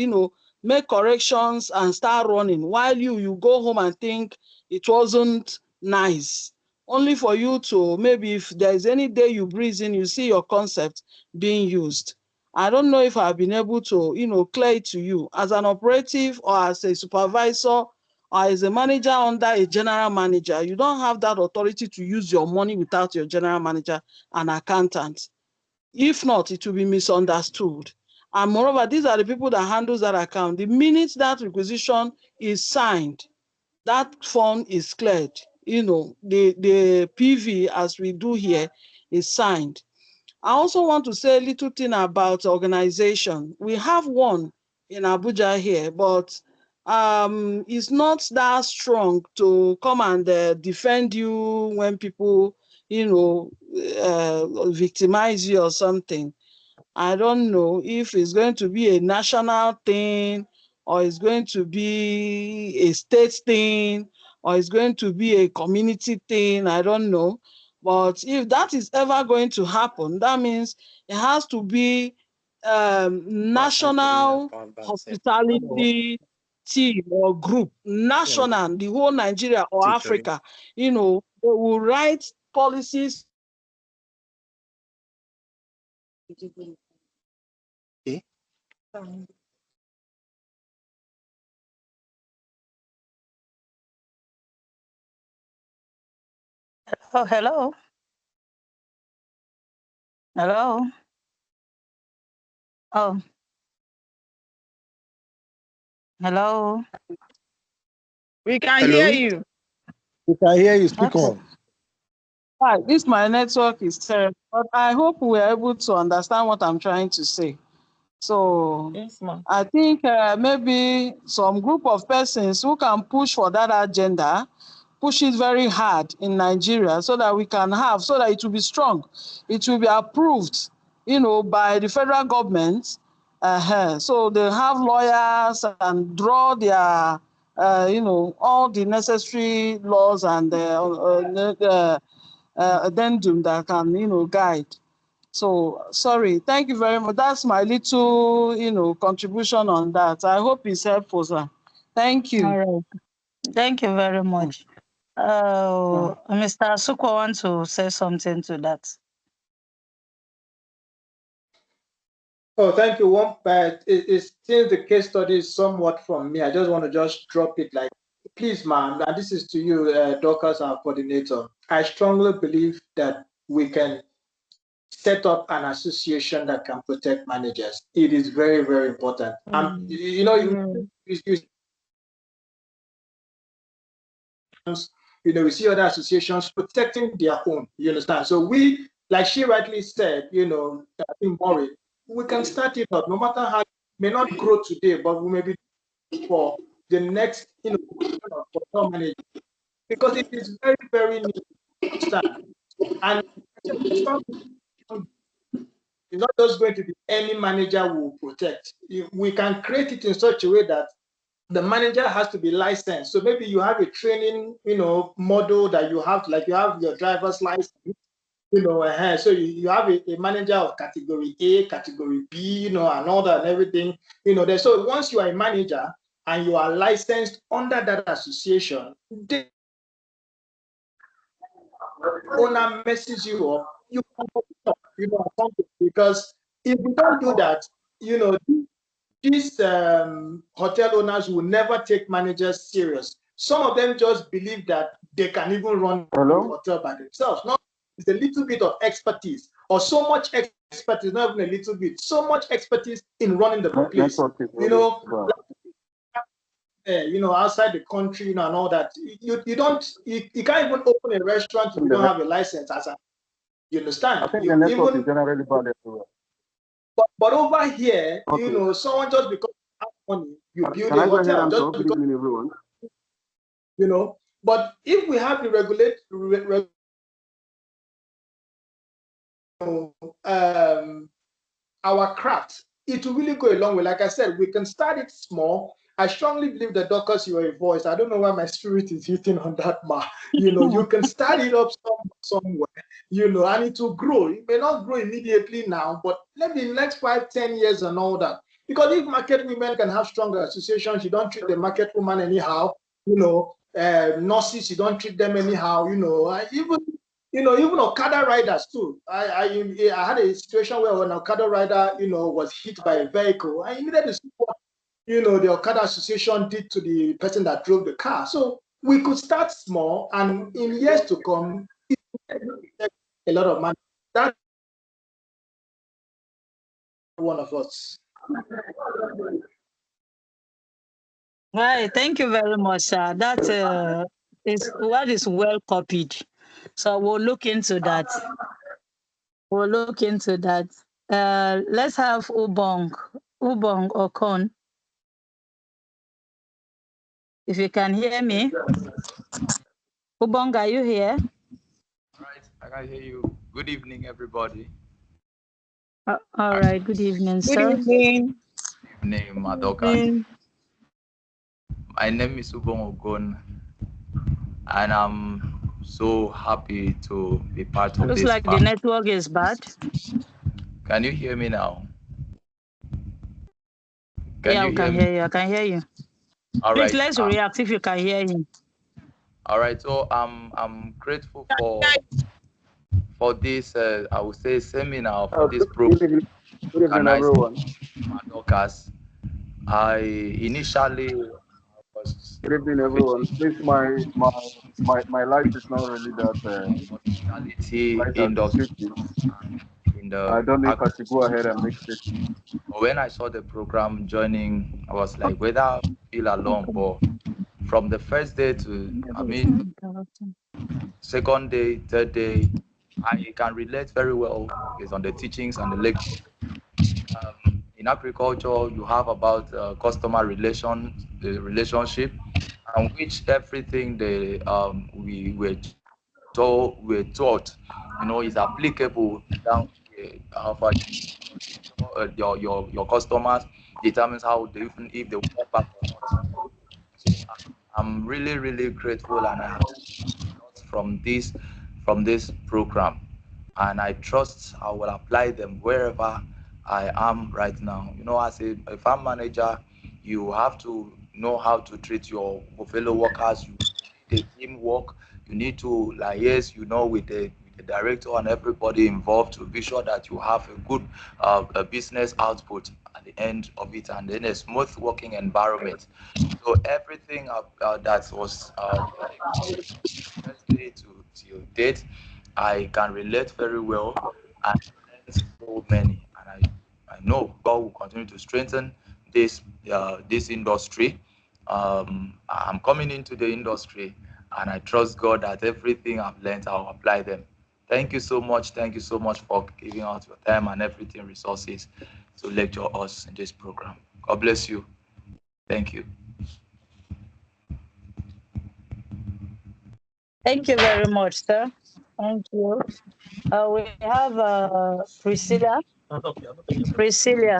Speaker 4: make corrections and start running, while you go home and think it wasn't nice. Only for you to, maybe if there's any day you breathe in, you see your concept being used. I don't know if I've been able to, clear it to you as an operative or as a supervisor or as a manager under a general manager. You don't have that authority to use your money without your general manager and accountant. If not, it will be misunderstood. And moreover, these are the people that handles that account. The minute that requisition is signed, that form is cleared. The PV, as we do here, is signed. I also want to say a little thing about organization. We have one in Abuja here, but it's not that strong to come and defend you when people, victimize you or something. I don't know if it's going to be a national thing, or it's going to be a state thing, or it's going to be a community thing. I don't know. But if that is ever going to happen, that means it has to be national hospitality team or group, national, the whole Nigeria or Africa. They will write policies.
Speaker 8: Okay.
Speaker 1: Oh, hello. Hello. Oh, hello.
Speaker 4: We can
Speaker 8: Hello?
Speaker 4: hear you.
Speaker 5: We can hear you. Speak
Speaker 1: Okay.
Speaker 5: on.
Speaker 4: Hi, this my network is terrible, but I hope we're able to understand what I'm trying to say. So
Speaker 1: Yes, ma'am.
Speaker 4: I think maybe some group of persons who can push for that agenda, push it very hard in Nigeria, so that we can have, so that it will be strong. It will be approved, by the federal government. So they have lawyers and draw their, all the necessary laws and addendum that can, guide. So sorry, thank you very much. That's my little, contribution on that. I hope it's helpful, sir. Thank you.
Speaker 1: All right. Thank you very much. Mr. Asukwa wants to say something to that.
Speaker 3: Oh, thank you. One, but since the case study is somewhat from me, I just want to just drop it like, please, ma'am, and this is to you, Dorcas, our coordinator. I strongly believe that we can set up an association that can protect managers. It is very, very important. You know, we see other associations protecting their own. You understand? So we, like she rightly said, I think Maureen, we can start it up, no matter how it may not grow today, but we may be for the next, for some managers, because it is very, very new. Understand? And it's not just going to be any manager will protect. We can create it in such a way that the manager has to be licensed. So maybe you have a training, model that you have, like you have your driver's license, so you have a manager of category A, category B, and all that and everything, So once you are a manager and you are licensed under that association, the owner messes you up, you can, because if you don't do that, these hotel owners will never take managers serious. Some of them just believe that they can even run the hotel by themselves. Not it's a little bit of expertise, or so much expertise, not even a little bit, so much expertise in running the place. Outside the country, and all that. You can't even open a restaurant if you don't have a license. You understand?
Speaker 9: I think the network is generally bad everywhere.
Speaker 3: But over here, someone just because you have money, you build a hotel. Just because,
Speaker 9: good evening, everyone.
Speaker 3: But if we have the our craft, it will really go a long way. Like I said, we can start it small. I strongly believe that Dorcas, you are a voice. I don't know why my spirit is hitting on that mark. You can start it up somewhere, and it will grow. It may not grow immediately now, but maybe in the next 5-10 years and all that. Because if market women can have stronger associations, you don't treat the market woman anyhow. Nurses, you don't treat them anyhow. Even Okada riders too. I had a situation where an Okada rider, was hit by a vehicle. I needed to see what, the Okada Association did to the person that drove the car. So we could start small, and in years to come, a lot of money. That's one of us.
Speaker 1: Right. Thank you very much, sir. That is well copied. So we'll look into that. We'll look into that. Let's have Ubong Okon. If you can hear me. Ubong, are you here?
Speaker 10: All right, I can hear you. Good evening, everybody.
Speaker 1: All right. Good evening, sir.
Speaker 11: Good evening.
Speaker 10: Good evening, Madoka. My name is Ubong Ogon, and I'm so happy to be part of
Speaker 1: Looks
Speaker 10: this.
Speaker 1: Looks like the network is bad.
Speaker 10: Can you hear me now?
Speaker 1: Yeah, I can hear you. I can hear you.
Speaker 10: All
Speaker 1: Please,
Speaker 10: right.
Speaker 1: let's react if you can hear him.
Speaker 10: All right. So I'm grateful for this. I would say seminar for this program.
Speaker 9: Good evening, everyone.
Speaker 10: Madokas. I initially was.
Speaker 9: Good evening, everyone. Please, my light is not really that.
Speaker 10: Hospitality industry.
Speaker 9: I don't know if I should go ahead and make this.
Speaker 10: When I saw the program joining, I was like, whether I feel alone, but from the first day to, second day, third day, I can relate very well based on the teachings and the lecture. In agriculture, you have about customer relations, the relationship, and which everything we were taught, is applicable down to your customers determines how they even if they will come back or not. So I'm really, really grateful, and I have lots from this program, and I trust I will apply them wherever I am right now. As a farm manager, you have to know how to treat your fellow workers. You a teamwork. You need to liaise, with the director and everybody involved to be sure that you have a good a business output at the end of it, and then a smooth working environment. So everything that was first day to date, I can relate very well and learned so many. And I know God will continue to strengthen this industry. I'm coming into the industry, and I trust God that everything I've learned, I'll apply them. Thank you so much. Thank you so much for giving out your time and everything, resources to lecture us in this program. God bless you. Thank you.
Speaker 1: Thank you very much, sir. Thank you. We have Priscilla. Priscilla.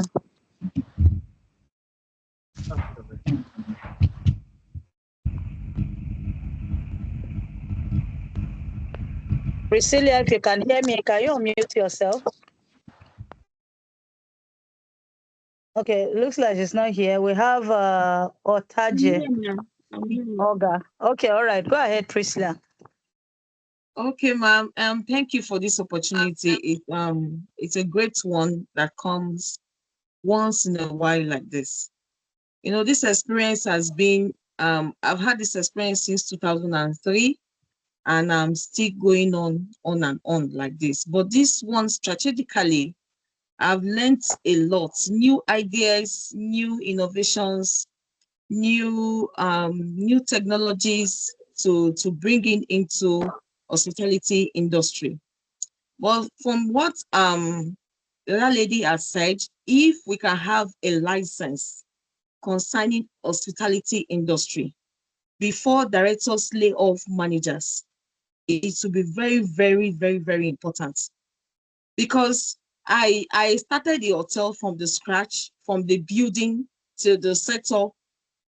Speaker 1: Priscilla, if you can hear me, can you unmute yourself? Okay, looks like she's not here. We have Otaje. Olga. Okay, all right. Go ahead, Priscilla.
Speaker 11: Okay, ma'am. Thank you for this opportunity. It's a great one that comes once in a while like this. This experience has been, I've had this experience since 2003, and I'm still going on and on like this. But this one strategically, I've learned a lot, new ideas, new innovations, new technologies to bring into hospitality industry. Well, from what the other lady has said, if we can have a license concerning hospitality industry before directors lay off managers, it will be very, very, very, very important. Because I started the hotel from the scratch, from the building to the setup,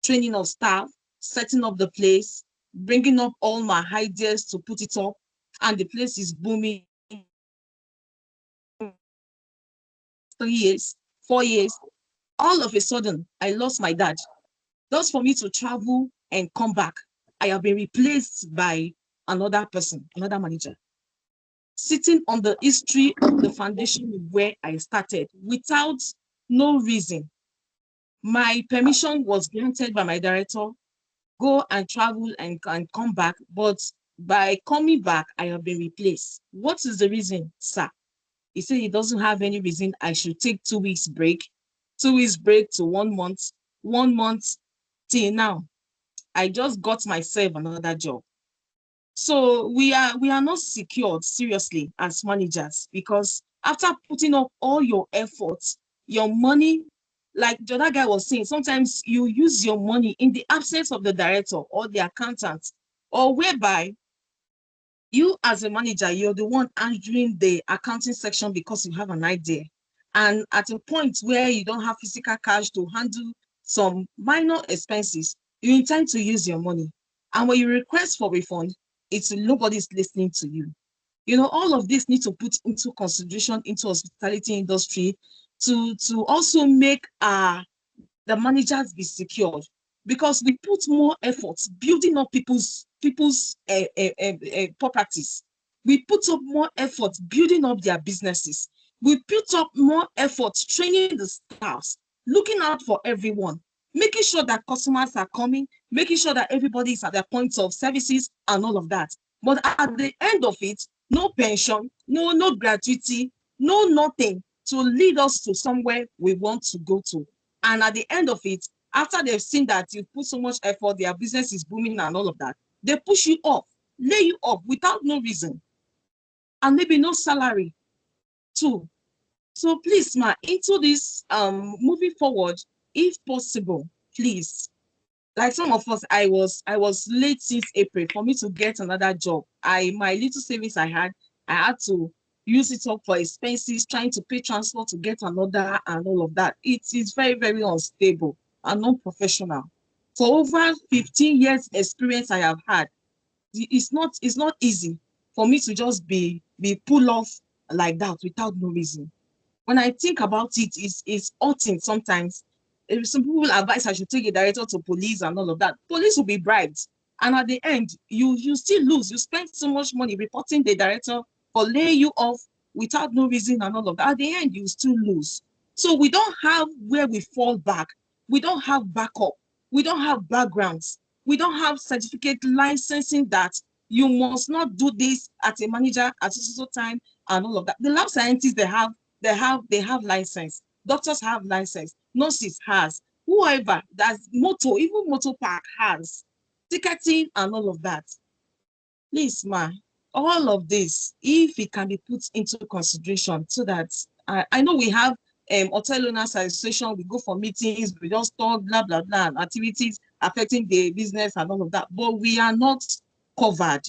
Speaker 11: training of staff, setting up the place, bringing up all my ideas to put it up, and the place is booming. 3 years, 4 years, all of a sudden, I lost my dad. Just for me to travel and come back, I have been replaced by another person, another manager, sitting on the history of the foundation where I started without no reason. My permission was granted by my director, go and travel and come back, but by coming back, I have been replaced. What is the reason, sir? He said he doesn't have any reason I should take 2 weeks break, 2 weeks break to 1 month, 1 month till now. I just got myself another job. So we are not secured seriously as managers, because after putting up all your efforts, your money, like the other guy was saying, sometimes you use your money in the absence of the director or the accountant, or whereby you as a manager, you're the one handling the accounting section because you have an idea. And at a point where you don't have physical cash to handle some minor expenses, you intend to use your money. And when you request for refund, it's nobody's listening to you. All of this need to put into consideration into hospitality industry to also make the managers be secured, because we put more efforts building up people's properties. We put up more efforts building up their businesses. We put up more efforts training the staffs, looking out for everyone, making sure that customers are coming, making sure that everybody is at their points of services and all of that. But at the end of it, no pension, no gratuity, no nothing to lead us to somewhere we want to go to. And at the end of it, after they've seen that you put so much effort, their business is booming and all of that, they push you off, lay you off without no reason, and maybe no salary too. So please, into this moving forward, if possible, please. Like some of us, I was late since April for me to get another job. My little savings I had to use it up for expenses, trying to pay transport to get another and all of that. It is very, very unstable and non-professional. For over 15 years experience I have had, it's not easy for me to just be pulled off like that without no reason. When I think about it, it's hurting sometimes. Some people advise I should take a director to police and all of that. Police will be bribed. And at the end, you still lose. You spend so much money reporting the director for laying you off without no reason and all of that. At the end, you still lose. So we don't have where we fall back. We don't have backup. We don't have backgrounds. We don't have certificate licensing that you must not do this at a manager at a time and all of that. The lab scientists, they have license. Doctors have license. Nurses has. Whoever, that's motor, even motor park has ticketing and all of that. Please, ma, all of this, if it can be put into consideration so that I know we have hotel owners association, we go for meetings, we just talk blah blah blah, activities affecting the business and all of that, but we are not covered.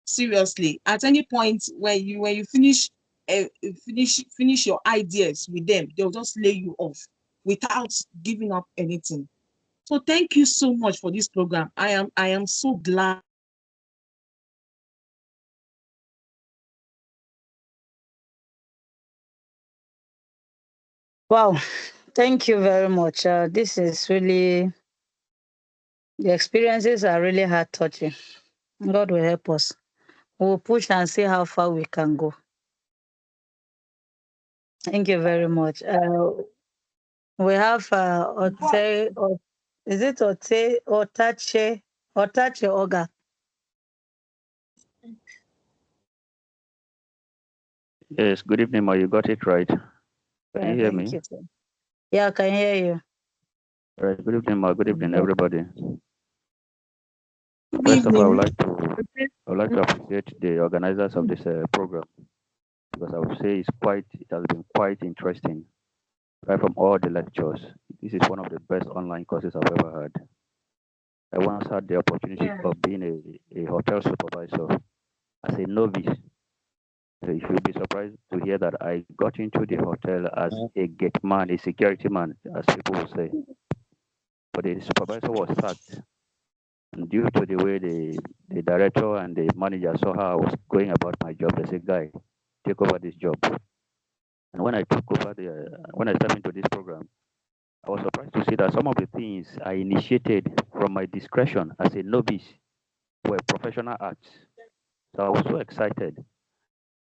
Speaker 11: Seriously, at any point when you finish your ideas with them, they'll just lay you off without giving up anything. So thank you so much for this program. I am so glad.
Speaker 1: Wow, thank you very much. This is really, the experiences are really heart touching. God will help us. We'll push and see how far we can go. Thank you very much. We have is it Otache Oga?
Speaker 12: Yes, good evening, Ma. You got it right. Can you hear
Speaker 1: Thank
Speaker 12: me?
Speaker 1: you, sir. Yeah, I can hear you.
Speaker 12: All right, good evening, Ma. Good evening, everybody.
Speaker 11: Good
Speaker 12: First of all,
Speaker 11: evening.
Speaker 12: I would like to appreciate the organizers of this program, because I would say it has been quite interesting, right from all the lectures. This is one of the best online courses I've ever had. I once had the opportunity of being a hotel supervisor as a novice. So you should be surprised to hear that I got into the hotel as a gate man, a security man, as people would say. But the supervisor was sacked. And due to the way the director and the manager saw how I was going about my job, they said, "Guy, take over this job." And when I took over when I stepped into this program, I was surprised to see that some of the things I initiated from my discretion as a novice were professional acts. So I was so excited.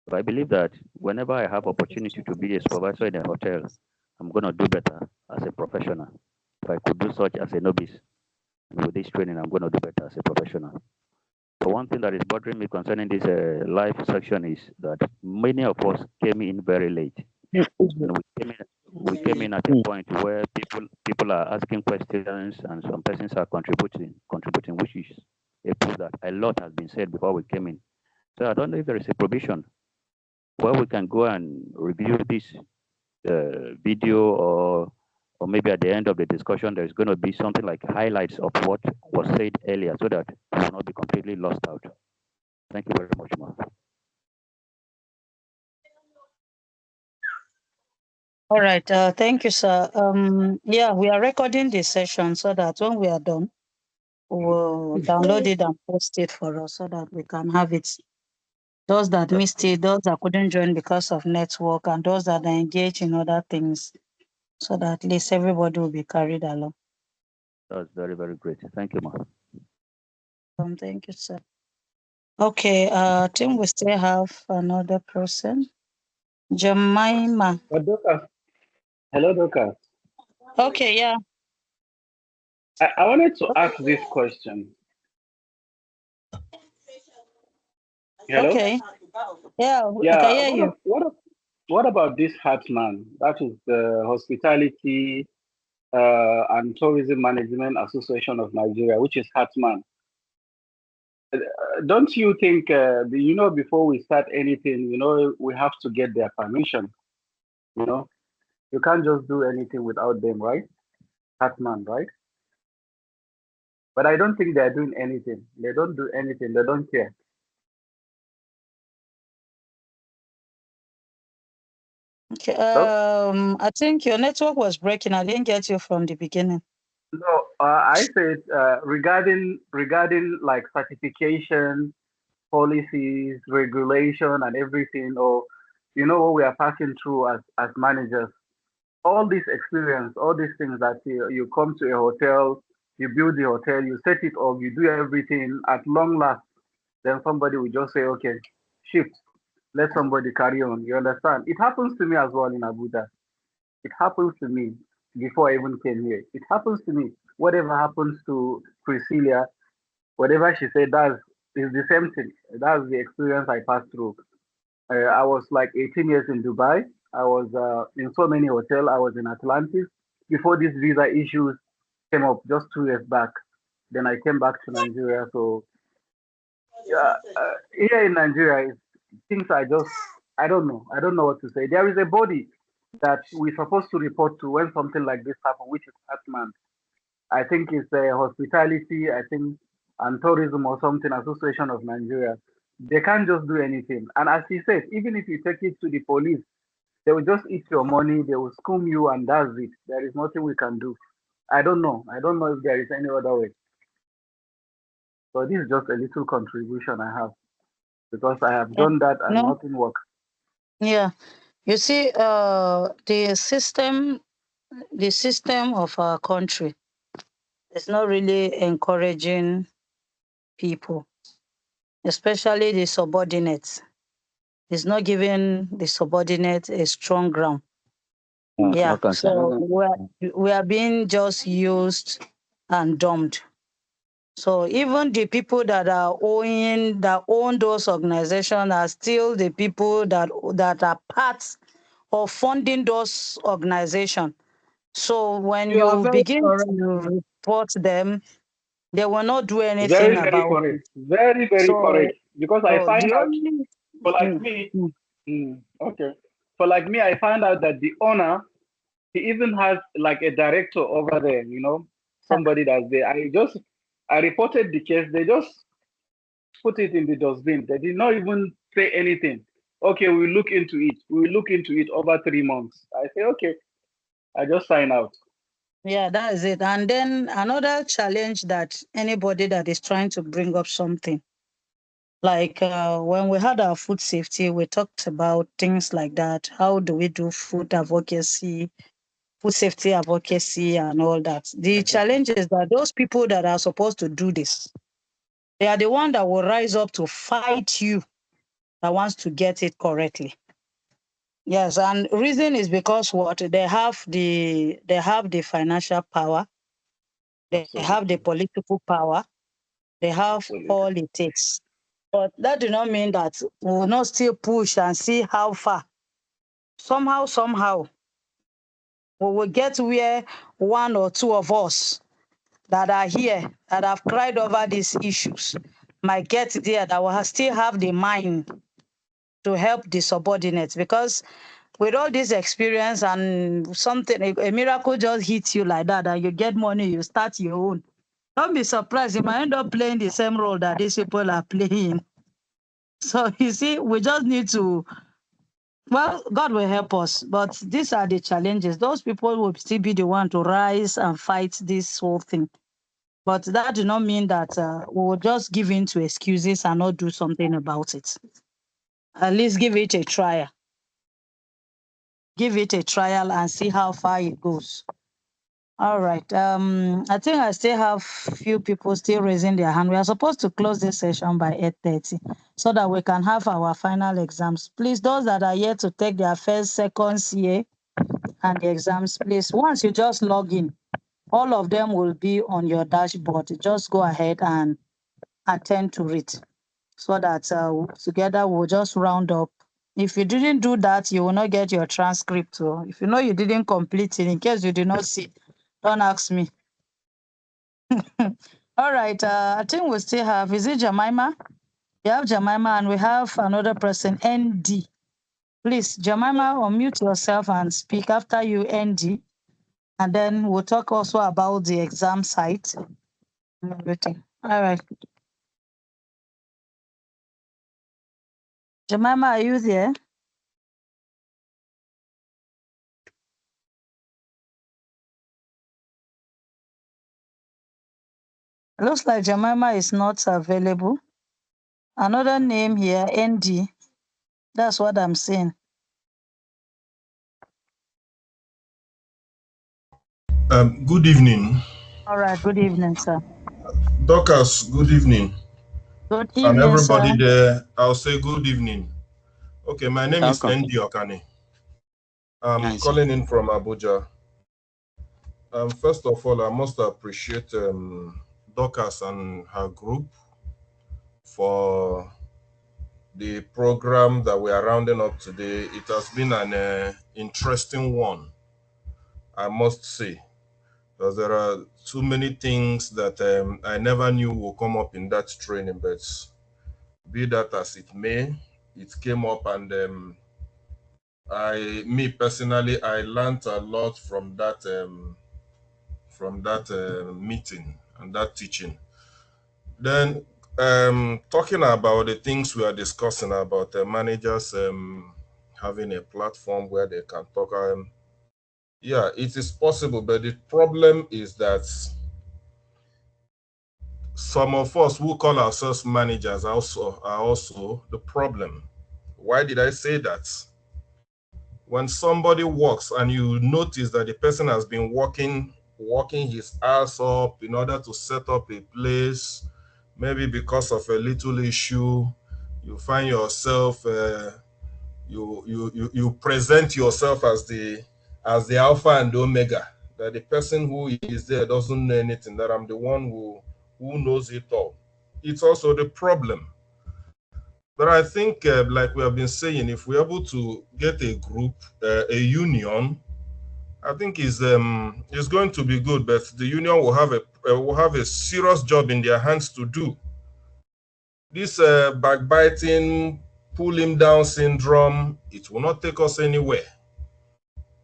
Speaker 12: So I believe that whenever I have opportunity to be a supervisor in a hotel, I'm going to do better as a professional. If I could do such as a novice, and with this training, I'm going to do better as a professional. So one thing that is bothering me concerning this live section is that many of us came in very late. And we came in at a point where people are asking questions and some persons are contributing, which is a proof that a lot has been said before we came in. So I don't know if there is a provision where we can go and review this video, or maybe at the end of the discussion there's going to be something like highlights of what was said earlier, so that we will not be completely lost out. Thank you very much, Ma.
Speaker 1: All right. Thank you, sir. Yeah, we are recording this session so that when we are done, we'll download it and post it for us so that we can have it. Those that missed it, those that couldn't join because of network, and those that are engaged in other things, so that at least everybody will be carried along.
Speaker 12: That's very, very great. Thank you, Ma.
Speaker 1: Thank you, sir. Okay, I think we still have another person. Jemima.
Speaker 13: Hello, Doka.
Speaker 1: Okay, yeah.
Speaker 13: I wanted to ask this question. Hello?
Speaker 1: Okay. Yeah, I
Speaker 13: Yeah,
Speaker 1: can hear you.
Speaker 13: what about this Hartman? That is the Hospitality and Tourism Management Association of Nigeria, which is Hartman. Don't you think, before we start anything, we have to get their permission? You can't just do anything without them, right? Hartman, right? But I don't think they're doing anything. They don't do anything. They don't care.
Speaker 1: Okay.
Speaker 13: So,
Speaker 1: I think your network was breaking. I didn't get you from the beginning.
Speaker 13: no, I said regarding like certification, policies, regulation, and everything, or what we are passing through as managers. All this experience, all these things that you come to a hotel, You build the hotel, you set it up, you do everything at long last. Then somebody will just say, okay, shift, let somebody carry on. You understand? It happens to me as well in Abuja. It happens to me before I even came here. It happens to me. Whatever happens to Priscilla, whatever she said, that's is the same thing. That's the experience I passed through. I was like 18 years in Dubai. I was in so many hotels. I was in Atlantis before these visa issues came up just 2 years back. Then I came back to Nigeria. So yeah, here in Nigeria, things are just I don't know. I don't know what to say. There is a body that we're supposed to report to when something like this happens, which is Atman. I think it's hospitality. I think and tourism or something association of Nigeria. They can't just do anything. And as he said, even if you take it to the police, they will just eat your money. They will scum you, and that's it. There is nothing we can do. I don't know. I don't know if there is any other way. So this is just a little contribution I have because I have
Speaker 1: Yeah.
Speaker 13: done that and
Speaker 1: No,
Speaker 13: nothing works.
Speaker 1: yeah. You see, the system of our country is not really encouraging people, especially the subordinates. It's not giving the subordinate a strong ground.
Speaker 12: No
Speaker 1: Yeah.
Speaker 12: concern.
Speaker 1: So we are being just used and dumped. So even the people that own those organizations are still the people that are part of funding those organizations. So when
Speaker 4: You are
Speaker 1: you
Speaker 4: very
Speaker 1: begin
Speaker 4: correct.
Speaker 1: to report them, they will not do anything
Speaker 13: Very, very
Speaker 1: about
Speaker 13: correct.
Speaker 1: it.
Speaker 13: Very, very
Speaker 1: So,
Speaker 13: correct. Because I
Speaker 1: so
Speaker 13: find
Speaker 1: the
Speaker 13: out,
Speaker 1: only
Speaker 13: for like
Speaker 1: mm,
Speaker 13: me,
Speaker 1: mm,
Speaker 13: okay. For like me, I find out that the owner, he even has like a director over there,
Speaker 1: yeah,
Speaker 13: somebody that's there. I reported the case. They just put it in the dustbin. They did not even say anything. Okay, we'll look into it. We'll look into it over 3 months. I say, okay, I just sign out.
Speaker 1: yeah, that is it. And then another challenge that anybody that is trying to bring up something like when we had our food safety, we talked about things like that. How do we do food advocacy, food safety advocacy, and all that? The challenge is that those people that are supposed to do this, they are the one that will rise up to fight you that wants to get it correctly. Yes, and reason is because what they have the financial power, they have the
Speaker 13: Absolutely.
Speaker 1: political power, they have
Speaker 13: Absolutely.
Speaker 1: all it takes. But that do not mean that we will not still push and see how far. Somehow, we will get where one or two of us that are here that have cried over these issues might get there that will still have the mind to help the subordinates because with all this experience and something a miracle just hits you like that and you get money, you start your own. Don't be surprised, you might end up playing the same role that these people are playing. So you see, we just need to well, God will help us, but these are the challenges. Those people will still be the one to rise and fight this whole thing. But that do not mean that we will just give in to excuses and not do something about it. At least give it a trial. Give it a trial and see how far it goes. All right. I think I still have few people still raising their hand. We are supposed to close this session by 8:30 so that we can have our final exams. Please, those that are yet to take their first, second CA and the exams, please, once you just log in, all of them will be on your dashboard. Just go ahead and attend to it so that together we'll just round up. If you didn't do that, you will not get your transcript. So if you know you didn't complete it, in case you did not see, don't ask me. All right. I think we still have, is it Jemima? We have Jemima and we have another person, ND. Please, Jemima, unmute yourself and speak after you, ND. And then we'll talk also about the exam site and everything. All right. Jemima, are you there? It looks like Jemima is not available. Another name here, ND. That's what I'm saying.
Speaker 14: Good evening.
Speaker 1: All right. Good evening, sir.
Speaker 14: Dorcas, good evening.
Speaker 1: Good
Speaker 14: And
Speaker 1: evening, sir.
Speaker 14: everybody there, I'll say good evening. Okay, my name is
Speaker 15: Welcome.
Speaker 14: Andy Okane. I'm
Speaker 15: Nice.
Speaker 14: calling in from Abuja. First of all, I must appreciate Dorcas and her group for the program that we are rounding up today. It has been an interesting one, I must say, because there are too many things that I never knew will come up in that training, but be that as it may, it came up and me personally, I learned a lot from that meeting and that teaching. Then, talking about the things we are discussing about managers having a platform where they can talk. Yeah, it is possible, but the problem is that some of us who call ourselves managers are also the problem. Why did I say that? When somebody works and you notice that the person has been working his ass up in order to set up a place, maybe because of a little issue, you find yourself you present yourself as the alpha and omega, that the person who is there doesn't know anything, that I'm the one who knows it all. It's also the problem. But I think, like we have been saying, if we're able to get a group, a union, I think is going to be good. But the union will have a serious job in their hands to do. This backbiting, pull him down syndrome, it will not take us anywhere.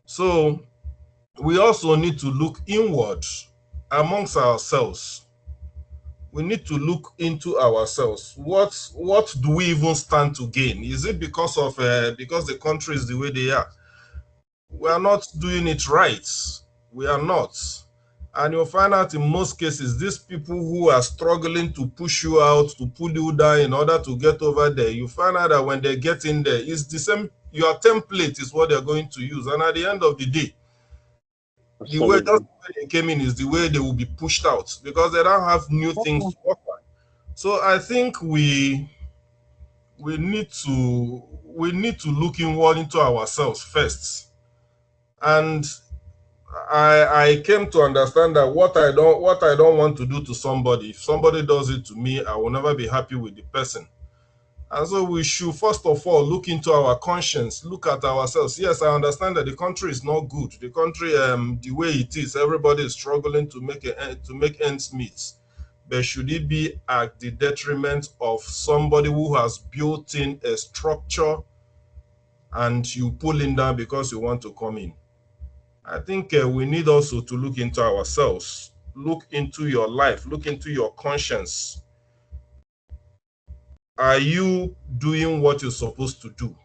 Speaker 14: So we also need to look inward amongst ourselves. We need to look into ourselves. What do we even stand to gain? Is it because of because the country is the way they are? We are not doing it right. We are not. And you'll find out in most cases, these people who are struggling to push you out, to pull you down in order to get over there, you find out that when they get in there, it's the same, your template is what they're going to use. And at the end of the day, the way just the way they came in is the way they will be pushed out because they don't have new things to offer. So I think we need to look inward into ourselves first. And I came to understand that what I don't want to do to somebody, if somebody does it to me, I will never be happy with the person. And so we should first of all look into our conscience, look at ourselves. Yes, I understand that the country is not good. The country, the way it is, everybody is struggling to make ends meet. But should it be at the detriment of somebody who has built in a structure and you pull him down because you want to come in? I think we need also to look into ourselves, look into your life, look into your conscience. Are you doing what you're supposed to do?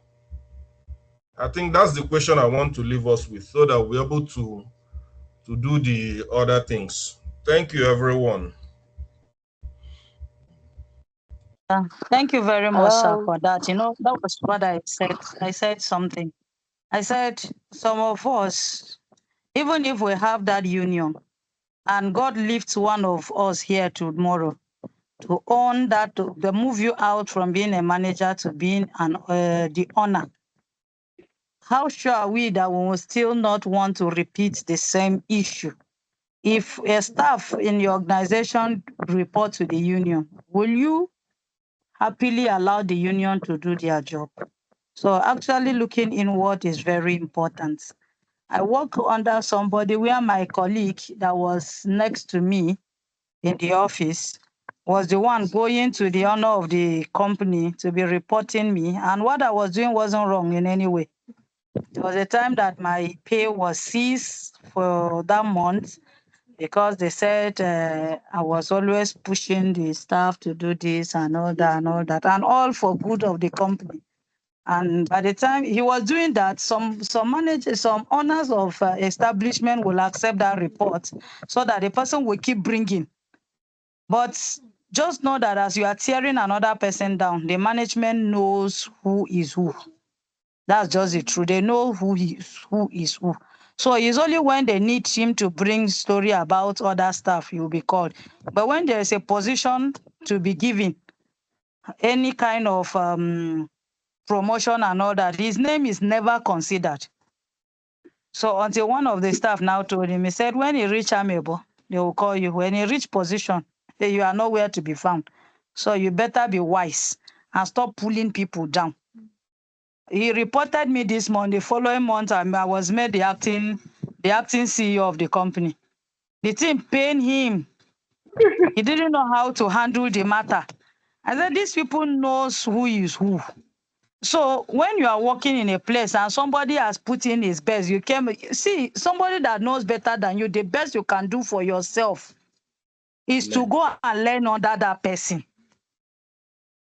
Speaker 14: I think that's the question I want to leave us with so that we're able to do the other things. Thank you, everyone.
Speaker 1: Thank you very much, sir,
Speaker 7: Hello.
Speaker 1: for that. You know, that was what I said. I said something. I said some of us, even if we have that union, and God lifts one of us here tomorrow to own that, to move you out from being a manager to being the owner, how sure are we that we will still not want to repeat the same issue? If a staff in your organization report to the union, will you happily allow the union to do their job? So actually looking inward is very important. I work under somebody where my colleague that was next to me in the office was the one going to the owner of the company to be reporting me. And what I was doing wasn't wrong in any way. There was a time that my pay was seized for that month because they said I was always pushing the staff to do this and all that and all that, and all for good of the company. And by the time he was doing that, some managers, some owners of establishment will accept that report so that the person will keep bringing. But just know that as you are tearing another person down, the management knows who is who. That's just the truth. They know who is who. So it's only when they need him to bring story about other stuff he will be called. But when there is a position to be given, any kind of promotion and all that, his name is never considered. So until one of the staff now told him, he said, when he reach Amiable, they will call you. When he reach position, you are nowhere to be found. So you better be wise and stop pulling people down. He reported me this month. The following month, I was made the acting CEO of the company. The thing pained him. He didn't know how to handle the matter. I said, these people knows who is who. So when you are working in a place and somebody has put in his best, you can see somebody that knows better than you. The best you can do for yourself is to go and learn under that person.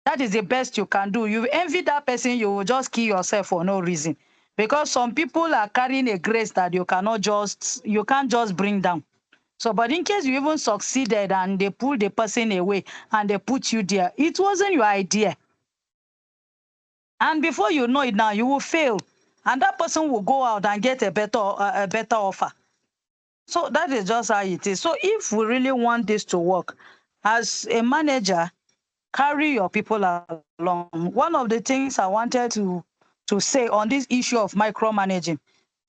Speaker 1: That is the best you can do. You envy that person, you will just kill yourself for no reason. Because some people are carrying a grace that you can't just bring down. So, but in case you even succeeded and they pull the person away and they put you there, it wasn't your idea. And before you know it now, you will fail. And that person will go out and get a better offer. So that is just how it is. So if we really want this to work, as a manager, carry your people along. One of the things I wanted to say on this issue of micromanaging,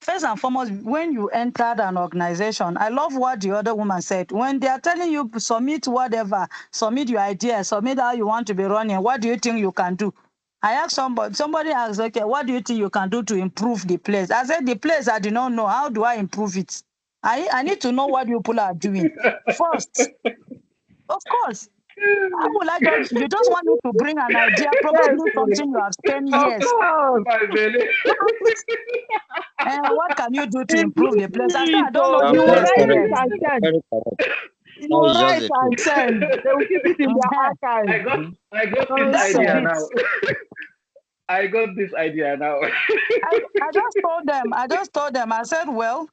Speaker 1: first and foremost, when you entered an organization, I love what the other woman said. When they are telling you submit whatever, submit your idea, submit how you want to be running, what do you think you can do? I asked somebody asked, okay, what do you think you can do to improve the place? I said, the place I do not know. How do I improve it? I need to know what people are doing first. Of course. How will I you just want me to bring an idea,
Speaker 13: Yes,
Speaker 1: probably something you have spent
Speaker 13: of
Speaker 1: years.
Speaker 13: course, my baby.
Speaker 1: And what can you do to improve the place? I said,
Speaker 13: Improve
Speaker 1: I don't know
Speaker 13: it.
Speaker 1: the
Speaker 13: You will
Speaker 1: place
Speaker 13: write
Speaker 1: yet.
Speaker 13: it and send.
Speaker 12: Very correct.
Speaker 13: You
Speaker 12: That
Speaker 13: will
Speaker 12: is just
Speaker 13: write
Speaker 12: the truth.
Speaker 13: and send. They will keep it in their
Speaker 1: Uh-huh.
Speaker 13: archive.
Speaker 3: I got this
Speaker 1: That is
Speaker 3: idea
Speaker 1: it.
Speaker 3: now. I got this idea now.
Speaker 1: I just told them, I said, well,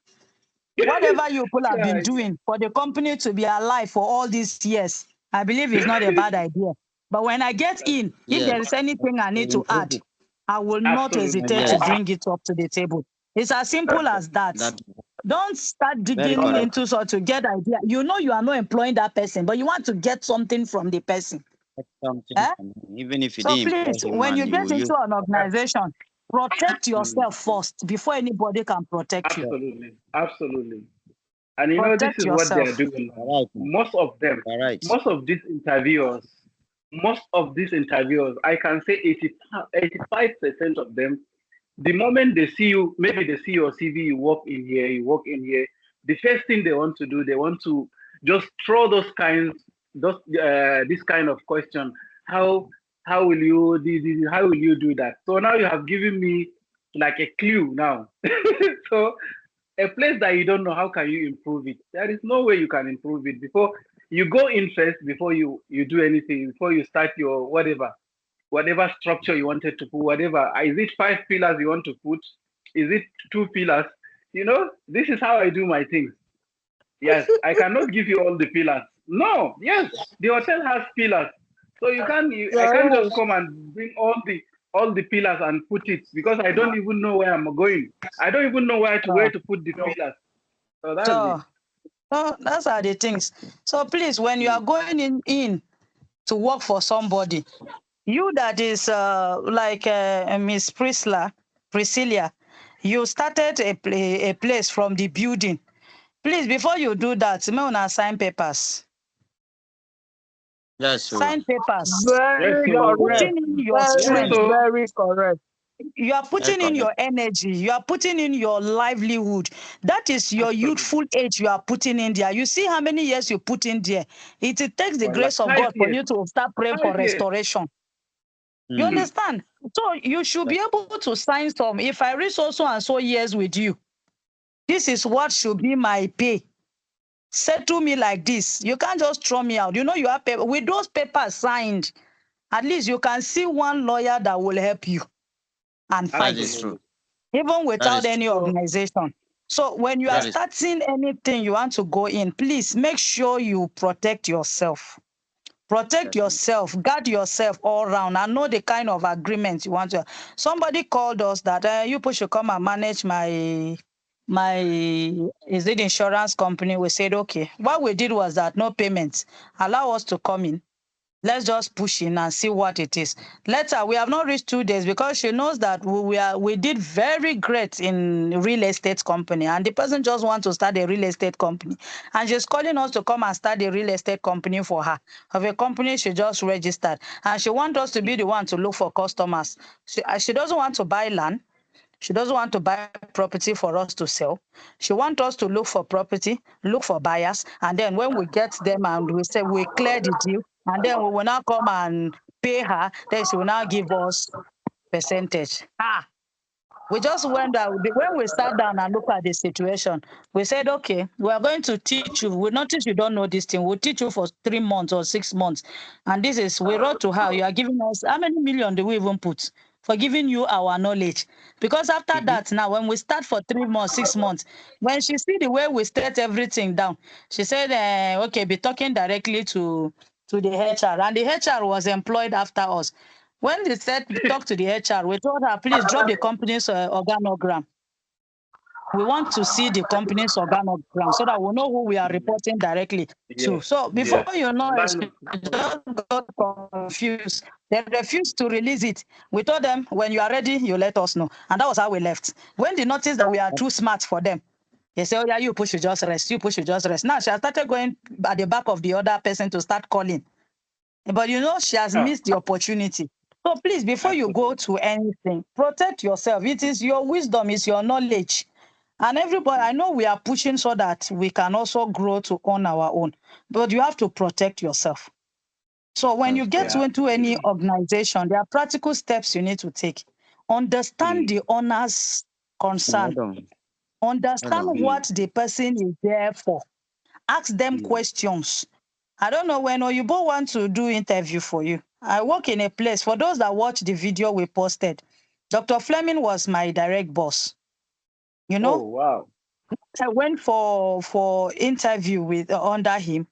Speaker 1: whatever you people have been doing for the company to be alive for all these years, I believe it's not a bad idea. But when I get in, if
Speaker 12: Yes.
Speaker 1: there is anything I need to
Speaker 12: Improve
Speaker 1: add,
Speaker 12: it.
Speaker 1: I will not
Speaker 3: Absolutely.
Speaker 1: hesitate to
Speaker 12: Yes.
Speaker 1: bring it up to the table. It's as simple as that.
Speaker 12: That
Speaker 1: Don't start
Speaker 12: very
Speaker 1: digging
Speaker 12: correct.
Speaker 1: into so to get idea. You know you are not employing that person, but you want to get something from the person.
Speaker 12: That's something
Speaker 1: Eh?
Speaker 12: from him. Even if you
Speaker 1: So
Speaker 12: didn't employ
Speaker 1: please,
Speaker 12: him
Speaker 1: when
Speaker 12: and
Speaker 1: you
Speaker 12: you
Speaker 1: get
Speaker 12: will use
Speaker 1: into an organization, protect yourself first before anybody can protect you.
Speaker 3: Absolutely. Absolutely. And this
Speaker 1: Protect
Speaker 3: is what they are
Speaker 1: yourself.
Speaker 3: doing now.
Speaker 12: right now.
Speaker 3: Most of them,
Speaker 12: All right.
Speaker 3: most of these interviewers, I can say 85% of them, the moment they see you, maybe they see your CV, you walk in here, the first thing they want to do, they want to just throw this kind of question. How will you how will you do that? So now you have given me like a clue now. So a place that you don't know, how can you improve it? There is no way you can improve it before you go in first, before you do anything, before you start your whatever structure you wanted to put, whatever. Is it 5 pillars you want to put? Is it 2 pillars? This is how I do my things. Yes, I cannot give you all the pillars. No, yes, the hotel has pillars. So I
Speaker 13: You're
Speaker 3: can't
Speaker 13: right.
Speaker 3: just come and bring all the pillars and put it because I don't even know where I'm going. I don't even know where to put the pillars. So that's it.
Speaker 1: So those are the things. So please, when you are going in to work for somebody, you that is like Miss Priscilla, you started a place from the building. Please, before you do that, may una sign papers.
Speaker 12: That's true.
Speaker 1: Sign papers.
Speaker 3: Yes,
Speaker 13: Very
Speaker 1: You are
Speaker 3: so
Speaker 13: correct.
Speaker 1: putting in your
Speaker 3: yes,
Speaker 13: Very,
Speaker 1: strength.
Speaker 3: so
Speaker 13: very correct.
Speaker 1: You are
Speaker 12: Very
Speaker 1: putting in
Speaker 12: correct.
Speaker 1: your energy. You are putting in your livelihood. That is your
Speaker 3: absolutely.
Speaker 1: youthful age you are putting in there. You see how many years you put in there. It takes the
Speaker 3: Like
Speaker 1: grace of
Speaker 3: 5
Speaker 1: God for
Speaker 3: years.
Speaker 1: you to start praying for
Speaker 3: 5 years.
Speaker 1: restoration. You
Speaker 12: Mm.
Speaker 1: understand? So you should be able to sign some. If I reach so and so years with you, this is what should be my pay. Settle me like this. You can't just throw me out. You have paper. With those papers signed, at least you can see one lawyer that will help you and
Speaker 12: That
Speaker 1: fight,
Speaker 12: is true.
Speaker 3: Absolutely.
Speaker 1: even
Speaker 12: That
Speaker 1: without
Speaker 12: is true.
Speaker 1: any
Speaker 3: So
Speaker 1: organization. So when you are
Speaker 12: That is
Speaker 1: starting anything you want to go in, please make sure you protect yourself. Protect
Speaker 12: definitely.
Speaker 1: yourself, guard yourself all around, and know the kind of agreements you want to. Somebody called us that you people should come and manage is it insurance company, we said, okay, what we did was that no payments, allow us to come in. Let's just push in and see what it is. Later, we have not reached 2 days because she knows that we did very great in real estate company, and the person just wants to start a real estate company, and she's calling us to come and start a real estate company for her, of a company she just registered, and she wants us to be the one to look for customers. She doesn't want to buy land. She doesn't want to buy property for us to sell. She wants us to look for property, look for buyers, and then when we get them and we say we clear the deal, and then we will now come and pay her, then she will now give us percentage. We just went out. When we sat down and looked at the situation, we said, okay, we are going to teach you. We notice you don't know this thing. We'll teach you for 3 months or 6 months. And this is, we wrote to her, you are giving us, how many million do we even put for giving you our knowledge? Because after that, now, when we start for 3 months, 6 months, when she see the way we set everything down, she said, okay, be talking directly to the HR. And the HR was employed after us. When they said talk to the HR, we told her, please drop the company's organogram. We want to see the company's organogram so that we know who we are reporting directly to. So before you know it, she just got confused. They refused to release it. We told them, when you are ready, you let us know. And that was how we left. When they noticed that we are too smart for them, they say, oh yeah, you push, you just rest. You push, you just rest. Now she has started going at the back of the other person to start calling. But you know, she has missed the opportunity. So please, before you go to anything, protect yourself. It is your wisdom, it's your knowledge. And everybody, I know we are pushing so that we can also grow to own our own, but you have to protect yourself. So when you get into any organization, there are practical steps you need to take. Understand the owner's concern. Understand what the person is there for. Ask them questions. I don't know when Oyibo want to do interview for you. I work in a place, for those that watch the video we posted, Dr. Fleming was my direct boss. You know?
Speaker 13: Oh, wow.
Speaker 1: I went for interview with under him.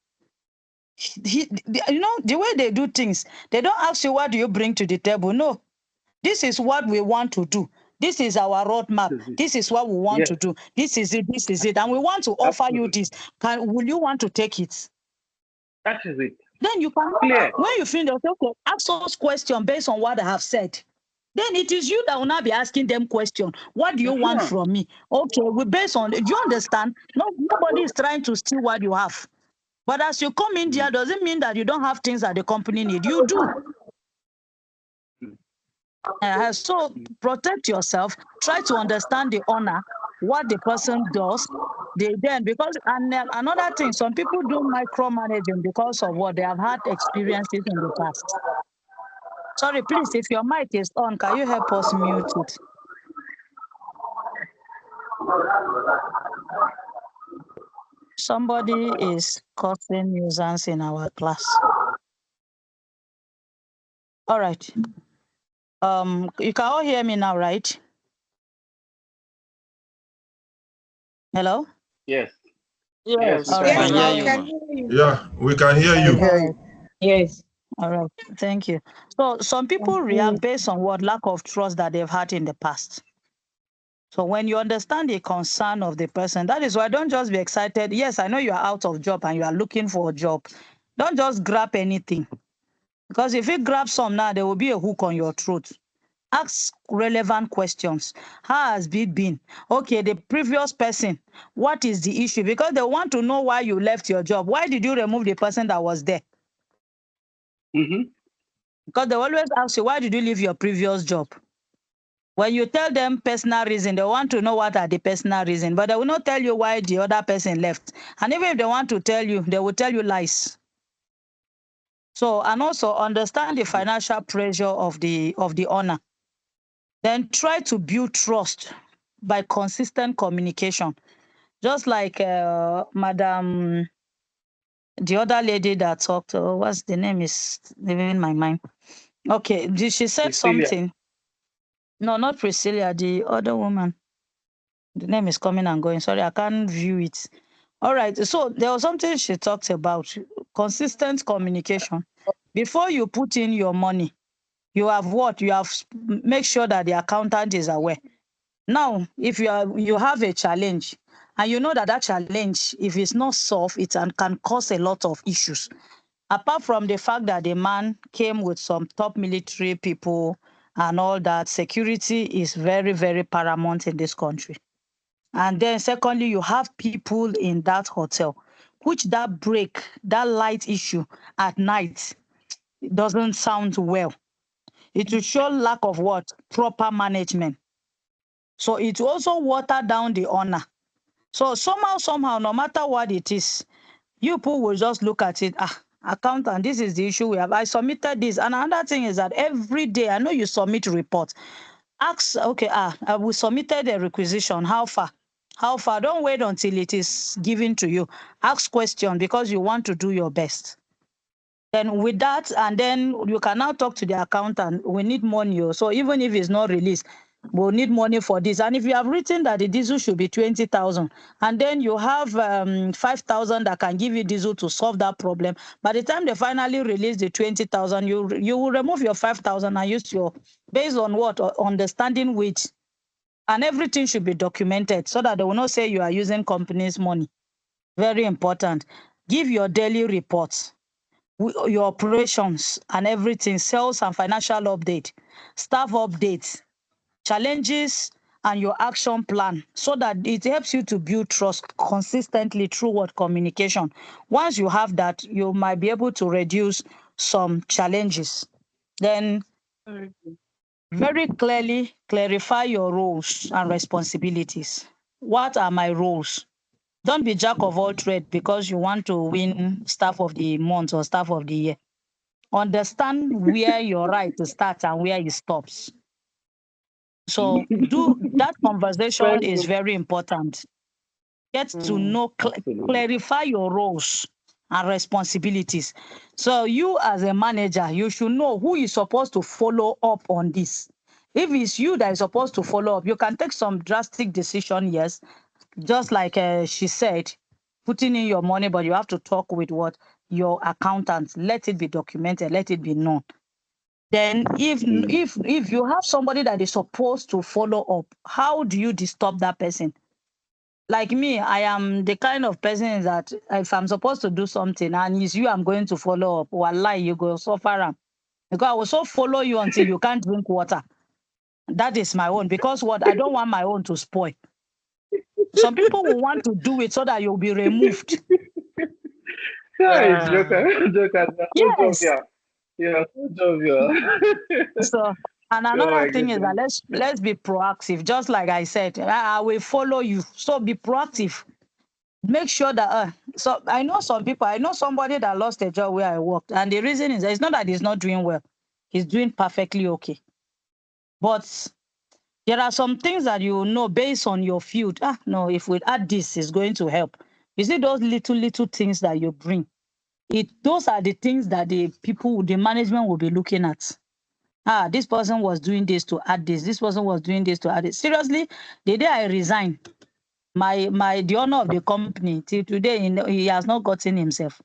Speaker 1: You know, the way they do things, they don't ask you what do you bring to the table. No, this is what we want to do. This is our roadmap. This is what we want to do. This is it. This is it. And we want to offer you this. Will you want to take it?
Speaker 13: That is it.
Speaker 1: Then you can, when you finish, okay, ask those questions based on what I have said. Then it is you that will now be asking them questions. What do you want from me? Okay, we based on, do you understand? Nobody is trying to steal what you have. But as you come in there, doesn't mean that you don't have things that the company need. You do. So protect yourself. Try to understand the owner, what the person does. Because another thing, some people do micromanaging because of what they have had experiences in the past. Sorry, please, if your mic is on, can you help us mute it? Somebody is causing nuisance in our class. All right. You can all hear me now, right? Hello?
Speaker 13: Yes.
Speaker 1: Yes.
Speaker 13: All
Speaker 1: right.
Speaker 14: We can hear you. Yeah, we can hear you.
Speaker 1: Yes. All right. Thank you. So some people react based on what lack of trust that they've had in the past. So when you understand the concern of the person, that is why don't just be excited. Yes, I know you are out of job and you are looking for a job. Don't just grab anything. Because if you grab some now, there will be a hook on your throat. Ask relevant questions. How has it been? Okay, the previous person, what is the issue? Because they want to know why you left your job. Why did you remove the person that was there? Because they always ask you, why did you leave your previous job? When you tell them personal reason, they want to know what are the personal reason, but they will not tell you why the other person left. And even if they want to tell you, they will tell you lies. So, and also understand the financial pressure of the owner. Then try to build trust by consistent communication. Just like Madam, the other lady that talked, what's the name is leaving my mind. Okay, she said Priscilla. Something. No, not Priscilla, the other woman. The name is coming and going. Sorry, I can't view it. All right. So there was something she talked about, consistent communication. Before you put in your money, you have what? You have make sure that the accountant is aware. Now, if you have a challenge and you know that challenge, if it's not solved, it can cause a lot of issues. Apart from the fact that the man came with some top military people and all that, security is very, very paramount in this country. And then secondly, you have people in that hotel, which that light issue at night doesn't sound well. It will show lack of what? Proper management. So it will also water down the honor. So somehow, no matter what it is, you people will just look at it. Accountant, this is the issue we have. I submitted this. And another thing is that every day, I know you submit report. Ask, okay, we submitted a requisition. How far? How far? Don't wait until it is given to you. Ask question because you want to do your best. Then with that, and then you can now talk to the accountant. We need money. So even if it's not released, we'll need money for this. And if you have written that the diesel should be 20,000, and then you have 5,000 that can give you diesel to solve that problem, by the time they finally release the 20,000, you will remove your 5,000 and use your, based on what? Understanding which, and everything should be documented so that they will not say you are using company's money. Very important. Give your daily reports, your operations and everything, sales and financial update, staff updates, challenges, and your action plan, so that it helps you to build trust consistently through what? Communication. Once you have that, you might be able to reduce some challenges. Then very clearly clarify your roles and responsibilities. What are my roles? Don't be jack of all trades because you want to win staff of the month or staff of the year. Understand where your right to start and where it stops. So that conversation is very important. Get to know, clarify your roles and responsibilities. So you as a manager, you should know who is supposed to follow up on this. If it's you that is supposed to follow up, you can take some drastic decision, yes, just like she said, putting in your money, but you have to talk with what? Your accountant. Let it be documented, let it be known. Then if you have somebody that is supposed to follow up, how do you disturb that person? Like me, I am the kind of person that if I'm supposed to do something and it's you I'm going to follow up, wallahi, you go suffer. Because I will so follow you until you can't drink water. That is my own. Because what? I don't want my own to spoil. Some people will want to do it so that you'll be removed.
Speaker 13: Hey, Joker, Joker, so
Speaker 1: Yes.
Speaker 13: jovial. Yeah, so jovial.
Speaker 1: So, and
Speaker 13: Oh my
Speaker 1: another thing is that
Speaker 13: goodness.
Speaker 1: let's be proactive. Just like I said, I will follow you. So be proactive. Make sure that so I know some people, I know somebody that lost a job where I worked, and the reason is that it's not that he's not doing well, he's doing perfectly okay. But there are some things that you know based on your field. No, if we add this, it's going to help. You see those little things that you bring. Those are the things that the management will be looking at. This person was doing this to add this. This person was doing this to add it. Seriously, the day I resigned, the owner of the company till today, he has not gotten himself.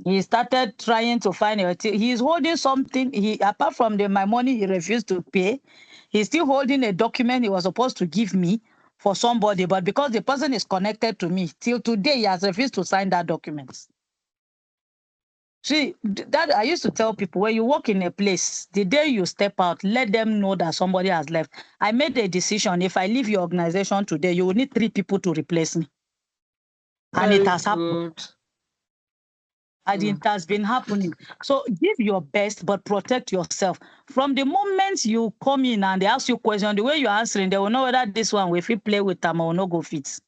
Speaker 1: He started trying to find it. He's holding something. Apart from my money, he refused to pay. He's still holding a document he was supposed to give me for somebody, but because the person is connected to me, till today he has refused to sign that document. See, that I used to tell people, when you work in a place, the day you step out, let them know that somebody has left. I made a decision. If I leave your organization today, you will need 3 people to replace me. And it has happened. And it has been happening. So give your best, but protect yourself. From the moment you come in and they ask you questions, the way you're answering, they will know whether this one, if you play with them or no go fit.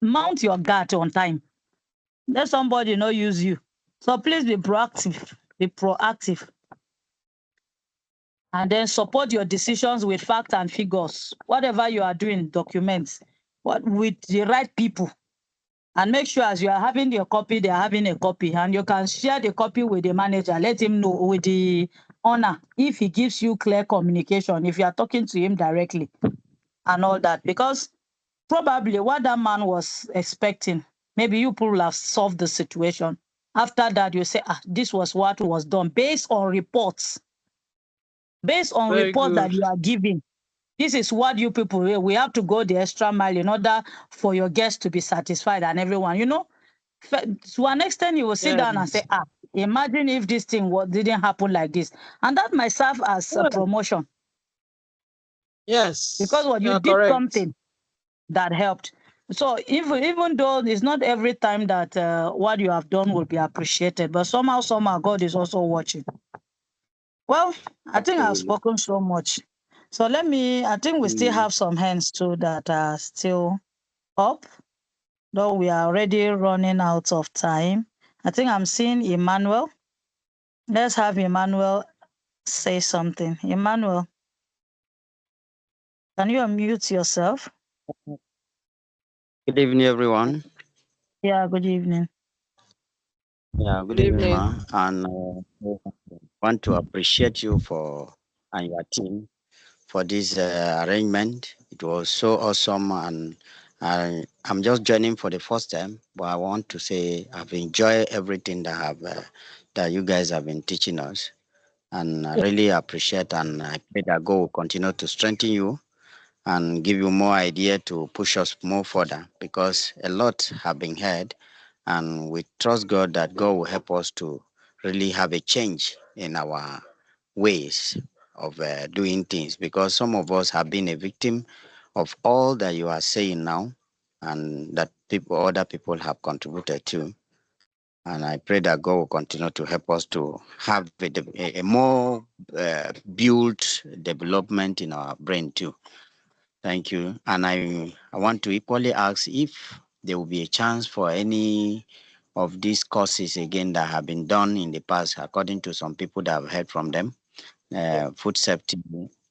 Speaker 1: Mount your guard on time. Let somebody not use you. So please be proactive. Be proactive. And then support your decisions with facts and figures. Whatever you are doing, documents with the right people. And make sure as you are having your copy, they are having a copy. And you can share the copy with the manager. Let him know, with the owner, if he gives you clear communication, if you are talking to him directly and all that. Because probably what that man was expecting, maybe you people have solved the situation. After that, you say, this was what was done based on reports. Based on reports that you are giving. This is what you people, we have to go the extra mile in order for your guests to be satisfied and everyone, to an extent, you will sit down and say, imagine if this thing didn't happen like this. And that might serve as a promotion.
Speaker 4: Yes.
Speaker 1: Because what you did something that helped. So even though it's not every time that what you have done will be appreciated, but somehow God is also watching. Well, I think I've spoken so much. So I think we still have some hands too that are still up, though we are already running out of time. I think I'm seeing Emmanuel. Let's have Emmanuel say something. Emmanuel, can you unmute yourself?
Speaker 15: Good evening, everyone.
Speaker 1: Yeah, good evening.
Speaker 15: Yeah, good evening, ma. And want to appreciate you and your team for this arrangement. It was so awesome, and I'm just joining for the first time, but I want to say I've enjoyed everything that you guys have been teaching us, and I really appreciate, and I pray that God will continue to strengthen you and give you more idea to push us more further, because a lot have been heard, and we trust God that God will help us to really have a change in our ways of doing things, because some of us have been a victim of all that you are saying now, and that other people have contributed to. And I pray that God will continue to help us to have a more built development in our brain too. Thank you. And I want to equally ask if there will be a chance for any of these courses again that have been done in the past, according to some people that I've heard from them, food safety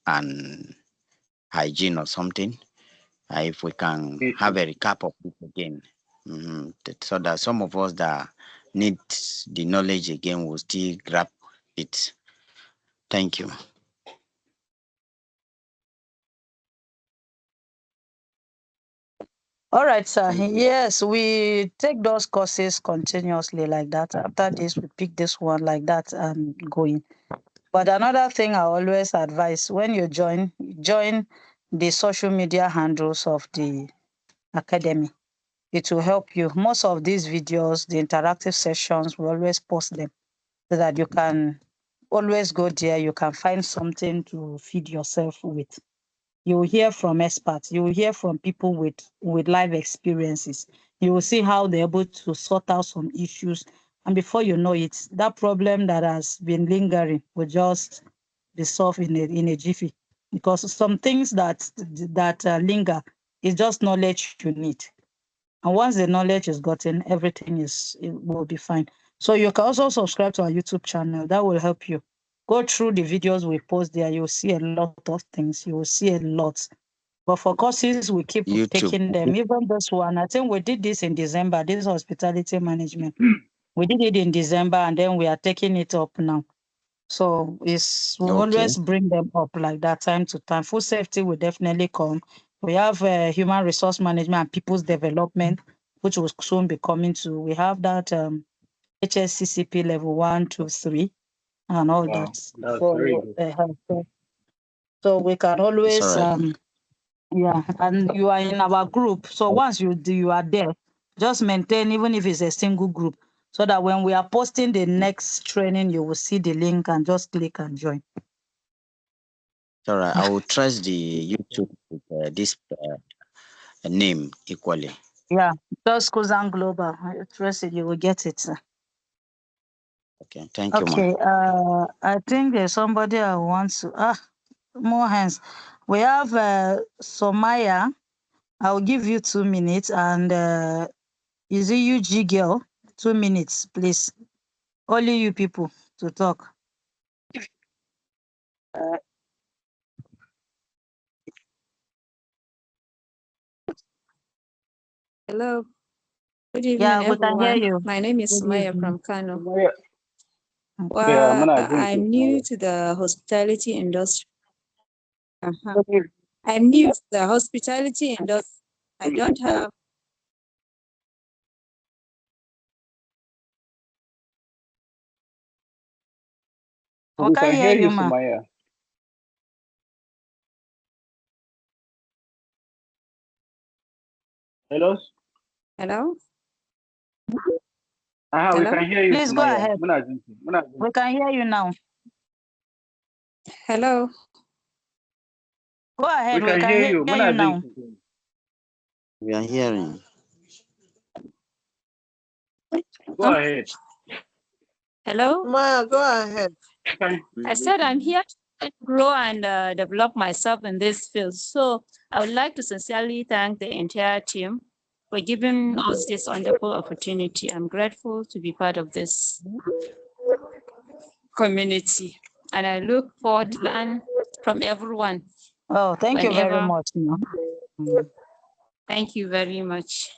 Speaker 15: and hygiene or something. If we can have a recap of it again, so that some of us that need the knowledge again will still grab it. Thank you.
Speaker 1: All right, sir. Yes, we take those courses continuously like that. After this, we pick this one like that and going. But another thing I always advise, when you join the social media handles of the academy. It will help you. Most of these videos, the interactive sessions, we always post them so that you can always go there. You can find something to feed yourself with. You will hear from experts. You will hear from people with life experiences. You will see how they're able to sort out some issues. And before you know it, that problem that has been lingering will just be solved in a jiffy. Because some things that linger is just knowledge you need. And once the knowledge is gotten, it will be fine. So you can also subscribe to our YouTube channel. That will help you. Go through the videos we post there. You'll see a lot of things. You will see a lot. But for courses, we keep taking them. Even this one, I think we did this in December. This is hospitality management. We did it in December, and then we are taking it up now. So we always bring them up like that time to time. Food safety will definitely come. We have human resource management and people's development, which will soon be coming to. We have that HSCCP level 1, 2, 3, and all that.
Speaker 13: That's very good.
Speaker 1: So we can always, and you are in our group. So once you are there, just maintain, even if it's a single group, so that when we are posting the next training, you will see the link and just click and join.
Speaker 15: All right, I will trust the YouTube with this name equally.
Speaker 1: Yeah, just Kuzan Global. I trust it, you will get it.
Speaker 15: Okay, thank you,
Speaker 1: Okay,
Speaker 15: ma.
Speaker 1: I think there's somebody I want to. More hands. We have Somaya. I'll give you 2 minutes. And is it you, G girl? 2 minutes, please. Only you people to talk.
Speaker 16: Hello. Good evening,
Speaker 1: Yeah, we can hear
Speaker 16: everyone.
Speaker 1: you.
Speaker 16: My name is
Speaker 1: Good
Speaker 16: Maya
Speaker 1: evening.
Speaker 16: from Kano.
Speaker 13: Yeah,
Speaker 16: Well, I'm new to the hospitality industry. I'm new to the hospitality industry. I don't have.
Speaker 1: We can hear you, ma.
Speaker 13: Sumaya. Hello?
Speaker 16: Hello?
Speaker 13: We
Speaker 16: Hello?
Speaker 13: can hear you,
Speaker 1: Please go
Speaker 13: Sumaya.
Speaker 1: ahead. We can hear you now.
Speaker 16: Hello?
Speaker 1: Go ahead.
Speaker 13: We can hear you.
Speaker 1: You now.
Speaker 15: We are hearing.
Speaker 13: Go ahead.
Speaker 16: Hello?
Speaker 4: Maya, go ahead.
Speaker 16: I said I'm here to grow and develop myself in this field. So I would like to sincerely thank the entire team for giving us this wonderful opportunity. I'm grateful to be part of this community, and I look forward to learn from everyone.
Speaker 1: Oh, thank you very much.
Speaker 16: Thank you very much.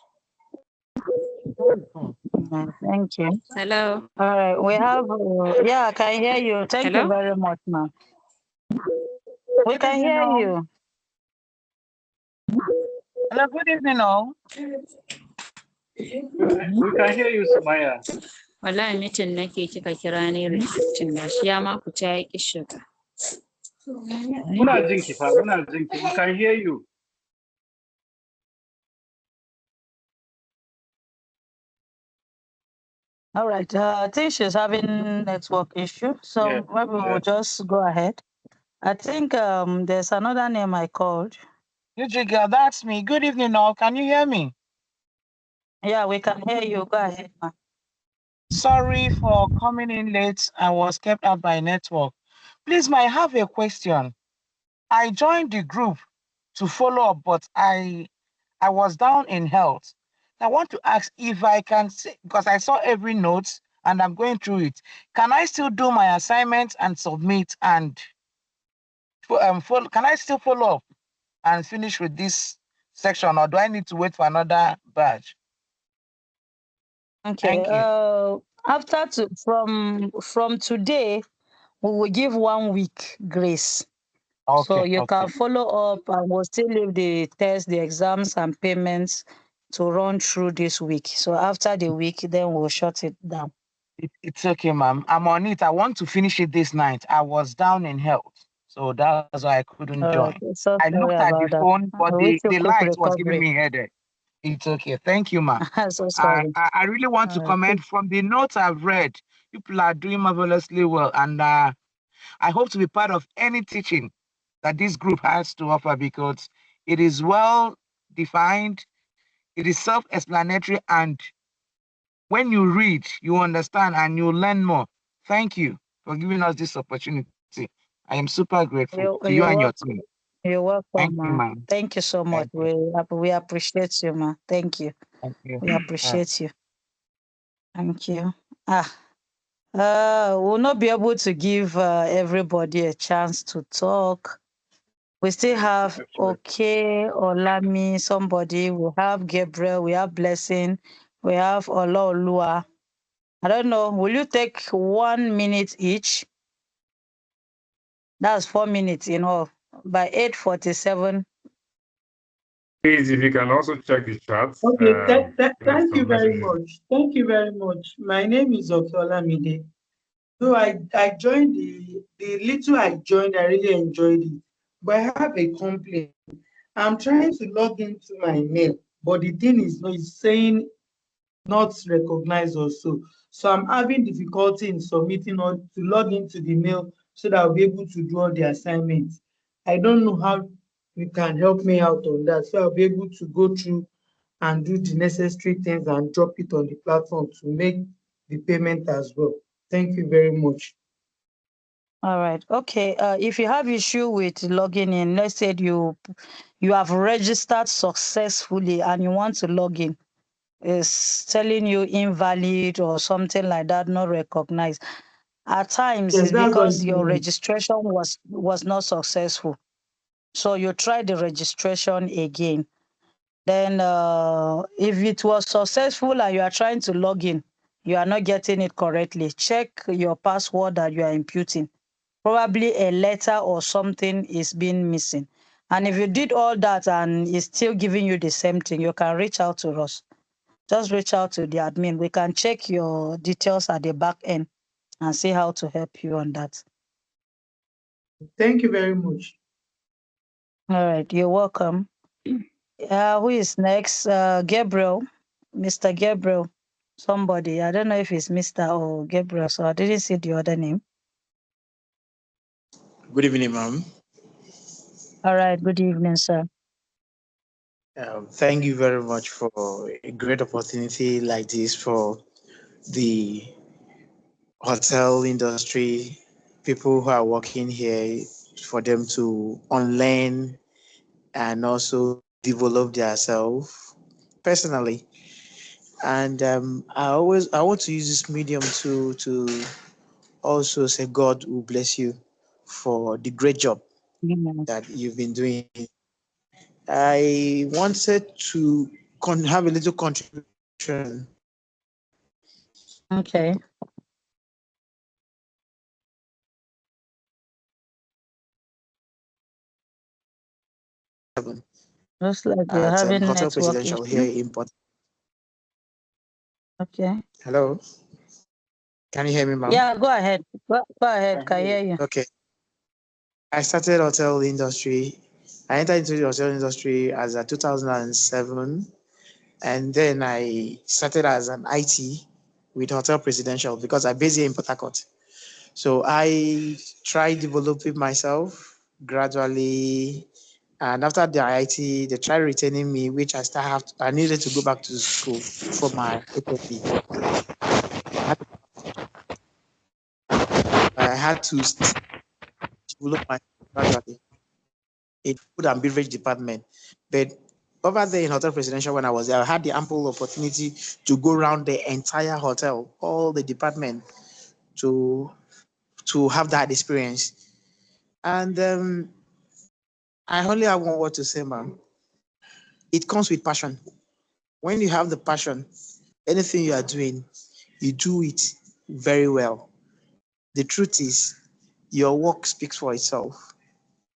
Speaker 1: Thank you.
Speaker 16: Hello.
Speaker 1: All right. We have, yeah, I can hear you. Thank you
Speaker 16: Hello?
Speaker 1: very much, ma'am. We can hear you.
Speaker 4: Hello, good evening, all.
Speaker 13: We can hear you, Sumaya.
Speaker 16: Wallahi mitin nake kika kira ni rejectin da shi ya ma ku ta yaki shiga.
Speaker 13: Muna jinki fa, muna jinki. We can hear you.
Speaker 1: All right. I think she's having network issue, so maybe we'll just go ahead. I think there's another name I called.
Speaker 4: Girl, that's me. Good evening, all. Can you hear me?
Speaker 1: Yeah, we can hear you. Go ahead, ma'am.
Speaker 4: Sorry for coming in late. I was kept out by network. Please, I have a question. I joined the group to follow up, but I was down in health. I want to ask if I can see, because I saw every note and I'm going through it. Can I still do my assignments and submit and can I still follow up and finish with this section, or do I need to wait for another batch?
Speaker 1: Okay.
Speaker 4: Thank you.
Speaker 1: From today, we will give 1 week grace.
Speaker 4: Okay,
Speaker 1: so you can follow up and we'll still leave the tests, the exams and payments to run through this week. So after the week, then we'll shut it down.
Speaker 4: It's okay, ma'am. I'm on it. I want to finish it this night. I was down in health, so that's why I couldn't join.
Speaker 1: So
Speaker 4: I looked at the phone, but the light was giving me headache. It's okay. Thank you, ma'am.
Speaker 1: So sorry.
Speaker 4: I really want to comment from the notes I've read. People are doing marvelously well, and I hope to be part of any teaching that this group has to offer because it is well defined, it is self-explanatory, and when you read, you understand and you learn more. Thank you for giving us this opportunity. I am super grateful to you and your team.
Speaker 1: You're welcome,
Speaker 4: Thank you, ma'am.
Speaker 1: Thank you so much. We appreciate you, ma. Thank you.
Speaker 4: Thank you.
Speaker 1: We appreciate you. Thank you. We'll not be able to give everybody a chance to talk. We still have Okay, Olami, somebody. We have Gabriel. We have Blessing. We have Olaolua. I don't know. Will you take 1 minute each? That's 4 minutes in all. By 8:47.
Speaker 17: Please, if you can also check the chat.
Speaker 18: Okay, thank you very much. Thank you very much. My name is Olamide. So I joined the little I joined, I really enjoyed it. But I have a complaint. I'm trying to log into my mail, but the thing is, it's saying not recognized also. So I'm having difficulty in submitting or to log into the mail so that I'll be able to do all the assignments. I don't know how you can help me out on that. So I'll be able to go through and do the necessary things and drop it on the platform to make the payment as well. Thank you very much.
Speaker 1: All right. Okay. If you have issue with logging in, let's say you have registered successfully and you want to log in, it's telling you invalid or something like that, not recognized. At times,
Speaker 18: Yes,
Speaker 1: it's
Speaker 18: that's what
Speaker 1: because
Speaker 18: it
Speaker 1: your
Speaker 18: means.
Speaker 1: registration was not successful. So you try the registration again. Then if it was successful and you are trying to log in, you are not getting it correctly, check your password that you are imputing. Probably a letter or something is being missing. And if you did all that and it's still giving you the same thing, you can reach out to us. Just reach out to the admin. We can check your details at the back end and see how to help you on that.
Speaker 18: Thank you very much.
Speaker 1: All right, you're welcome. Who is next? Gabriel, Mr. Gabriel. Somebody. I don't know if it's Mr. or Gabriel, so I didn't see the other name.
Speaker 19: Good evening, ma'am.
Speaker 1: All right. Good evening, sir.
Speaker 19: Thank you very much for a great opportunity like this for the hotel industry, people who are working here, for them to unlearn and also develop themselves personally. And I want to use this medium to also say God will bless you for the great job that you've been doing. I wanted to have a little contribution.
Speaker 1: Okay. Looks like you're
Speaker 19: At
Speaker 1: having
Speaker 19: Hotel
Speaker 1: network
Speaker 19: Presidential here
Speaker 1: issue.
Speaker 19: in Port.
Speaker 1: Okay.
Speaker 19: Hello, can you hear me, ma'am?
Speaker 1: Yeah, go ahead. Go ahead. Can hear you.
Speaker 19: Okay. I started hotel industry. I entered into the hotel industry as a 2007, and then I started as an IT with Hotel Presidential because I'm based here in Port Harcourt. So I tried developing myself gradually, and after the IT, they tried retaining me, which I needed to go back to school for my HSC. I had to develop myself gradually in food and beverage department. But over there in Hotel Presidential, when I was there, I had the ample opportunity to go around the entire hotel, all the department, to have that experience. And I only have one word to say, ma'am. It comes with passion. When you have the passion, anything you are doing, you do it very well. The truth is, your work speaks for itself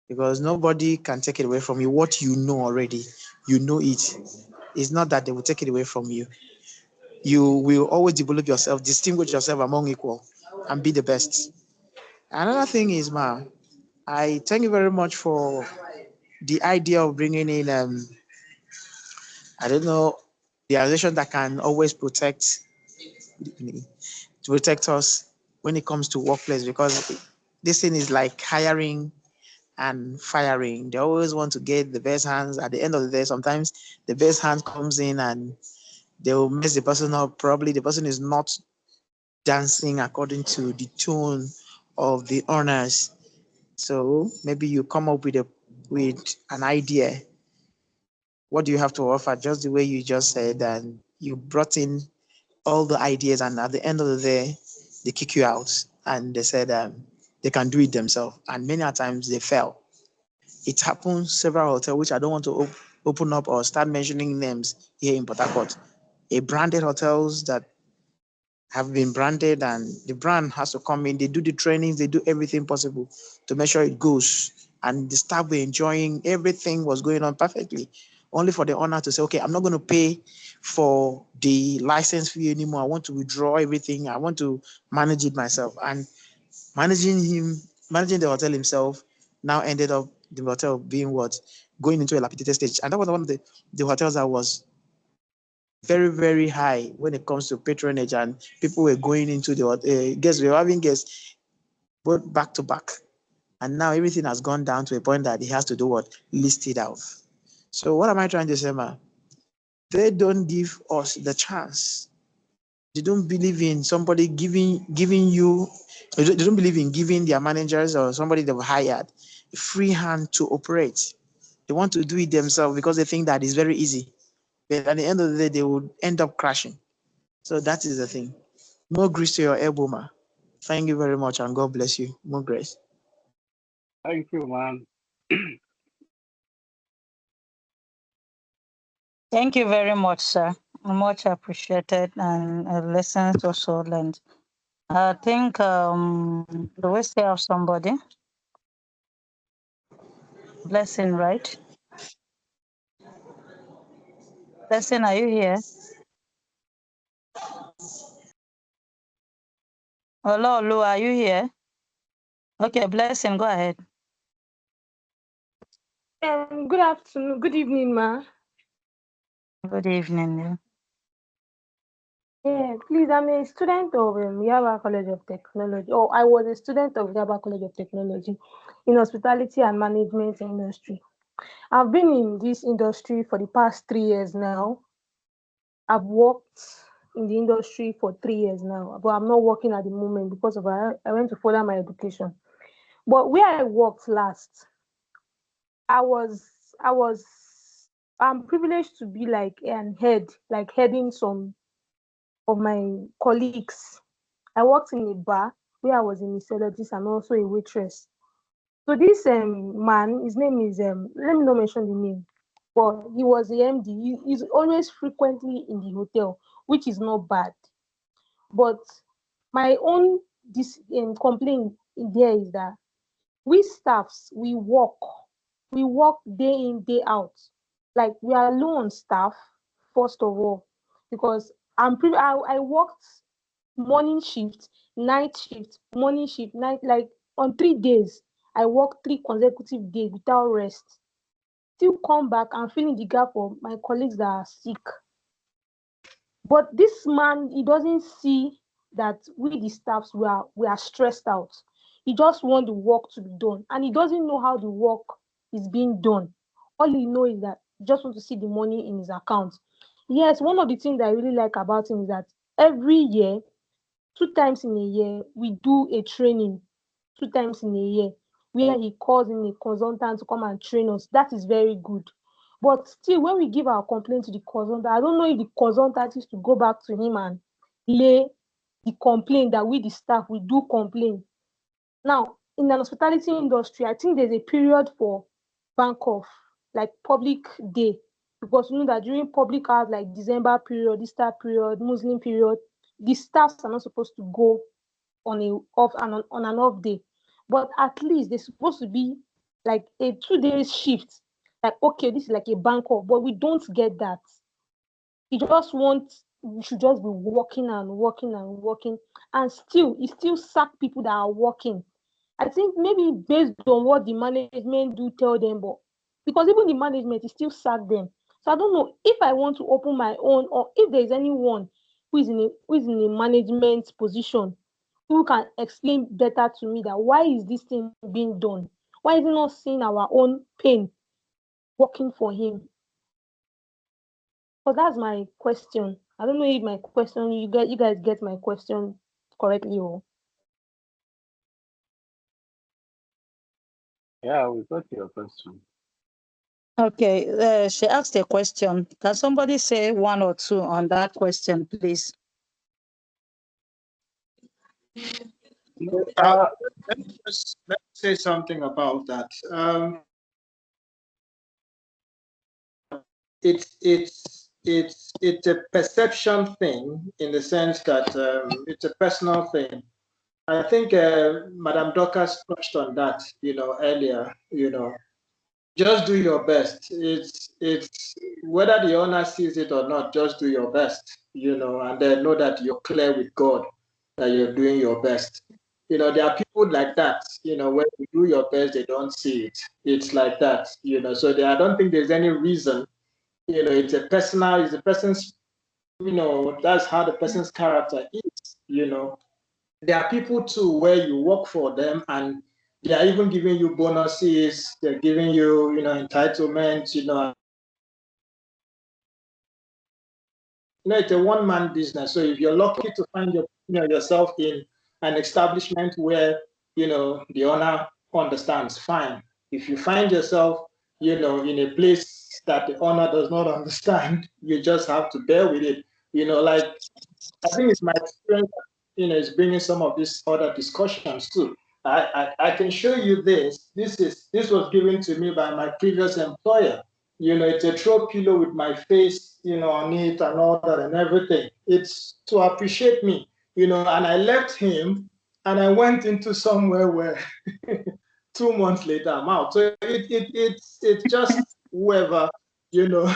Speaker 19: because nobody can take it away from you. What you know already, you know it. It's not that they will take it away from you. You will always develop yourself, distinguish yourself among equal, and be the best. Another thing is, ma'am, I thank you very much for the idea of bringing in, I don't know, the organization that can always protect us when it comes to workplace, because this thing is like hiring and firing. They always want to get the best hands. At the end of the day, sometimes the best hand comes in and they will mess the person up. Probably the person is not dancing according to the tune of the owners. So maybe you come up with an idea. What do you have to offer? Just the way you just said, and you brought in all the ideas, and at the end of the day, they kick you out, and they said they can do it themselves. And many a times they fail. It happens several hotels, which I don't want to open up or start mentioning names here in Port Harcourt. A branded hotels that have been branded, and the brand has to come in. They do the trainings, they do everything possible to make sure it goes. And the staff were enjoying everything was going on perfectly. Only for the owner to say, okay, I'm not going to pay for the license fee anymore. I want to withdraw everything. I want to manage it myself. And managing the hotel himself now ended up the hotel being what? Going into a lapidated stage. And that was one of the hotels that was very, very high when it comes to patronage, and people were going into the guests, we were having guests both back to back. And now everything has gone down to a point that he has to do what? List it out. So what am I trying to say, man? They don't give us the chance. They don't believe in somebody giving you, they don't believe in giving their managers or somebody they've hired free hand to operate. They want to do it themselves because they think that it's very easy. But at the end of the day, they would end up crashing. So that is the thing. More grace to your elbow, ma. Thank you very much, and God bless you. More grace.
Speaker 13: Thank you, man.
Speaker 1: Thank you very much, sir. Much appreciated, and lessons also learned. I think do we still have somebody? Blessing, right? Blessing, are you here? Hello, Lu, are you here? Okay, Blessing, go ahead.
Speaker 20: Good afternoon. Good evening, ma.
Speaker 1: Good evening.
Speaker 20: Yeah, please, I'm a student of Yaba College of Technology. Oh, I was a student of Yaba College of Technology in hospitality and management industry. I've been in this industry for the past 3 years now. I've worked in the industry for 3 years now, but I'm not working at the moment because of I went to further my education. But where I worked last, I was I was I'm privileged to be like an head, like heading some of my colleagues. I worked in a bar where I was a mixologist and also a waitress. So this man, his name is let me not mention the name, but he was the MD. He's always frequently in the hotel, which is not bad. But my own this complaint there is that we staffs we work day in day out, like we are low on staff first of all, because I worked morning shift, night shift, morning shift, night, like on 3 days I worked 3 consecutive days without rest, still come back and fill in the gap for my colleagues that are sick. But this man, he doesn't see that we the staffs we are stressed out. He just want the work to be done, and he doesn't know how the work is being done. All he know is that he just want to see the money in his account. Yes, one of the things that I really like about him is that every year, 2 times in a year, we do a training. 2 times in a year, where he calls in a consultant to come and train us. That is very good. But still, when we give our complaint to the consultant, I don't know if the consultant is to go back to him and lay the complaint that we, the staff, we do complain. Now, in the hospitality industry, I think there's a period for bank off, like public day, because you know that during public hours like December period, Easter period, Muslim period, the staffs are not supposed to go on an off day. But at least they're supposed to be like a 2 days shift. Like, okay, this is like a bank off, but we don't get that. You just want we should just be working and working and working, and still sack people that are working. I think maybe based on what the management do tell them, but because even the management is still sack them. So I don't know if I want to open my own, or if there is anyone who is in a management position who can explain better to me that why is this thing being done? Why is he not seeing our own pain working for him? So that's my question. I don't know if my question you guys get my question correctly or
Speaker 13: Yeah, we got your question.
Speaker 1: Okay, she asked a question. Can somebody say one or two on that question, please?
Speaker 3: Let me say something about that. It's a perception thing in the sense that it's a personal thing. I think Madam Dorcas touched on that, earlier. Just do your best. It's whether the owner sees it or not. Just do your best, and then know that you're clear with God that you're doing your best. There are people like that. When you do your best, they don't see it. It's like that. So I don't think there's any reason. It's a person's. That's how the person's character is. There are people too where you work for them and they are even giving you bonuses, they're giving you, entitlements, it's a one-man business. So if you're lucky to find yourself in an establishment where, the owner understands, fine. If you find yourself, in a place that the owner does not understand, you just have to bear with it. Like I think it's my experience, is bringing some of these other discussions too. I can show you this. This was given to me by my previous employer. It's a throw pillow with my face, on it and all that and everything. It's to appreciate me, and I left him and I went into somewhere where 2 months later I'm out. So it's just whoever,
Speaker 13: Guy.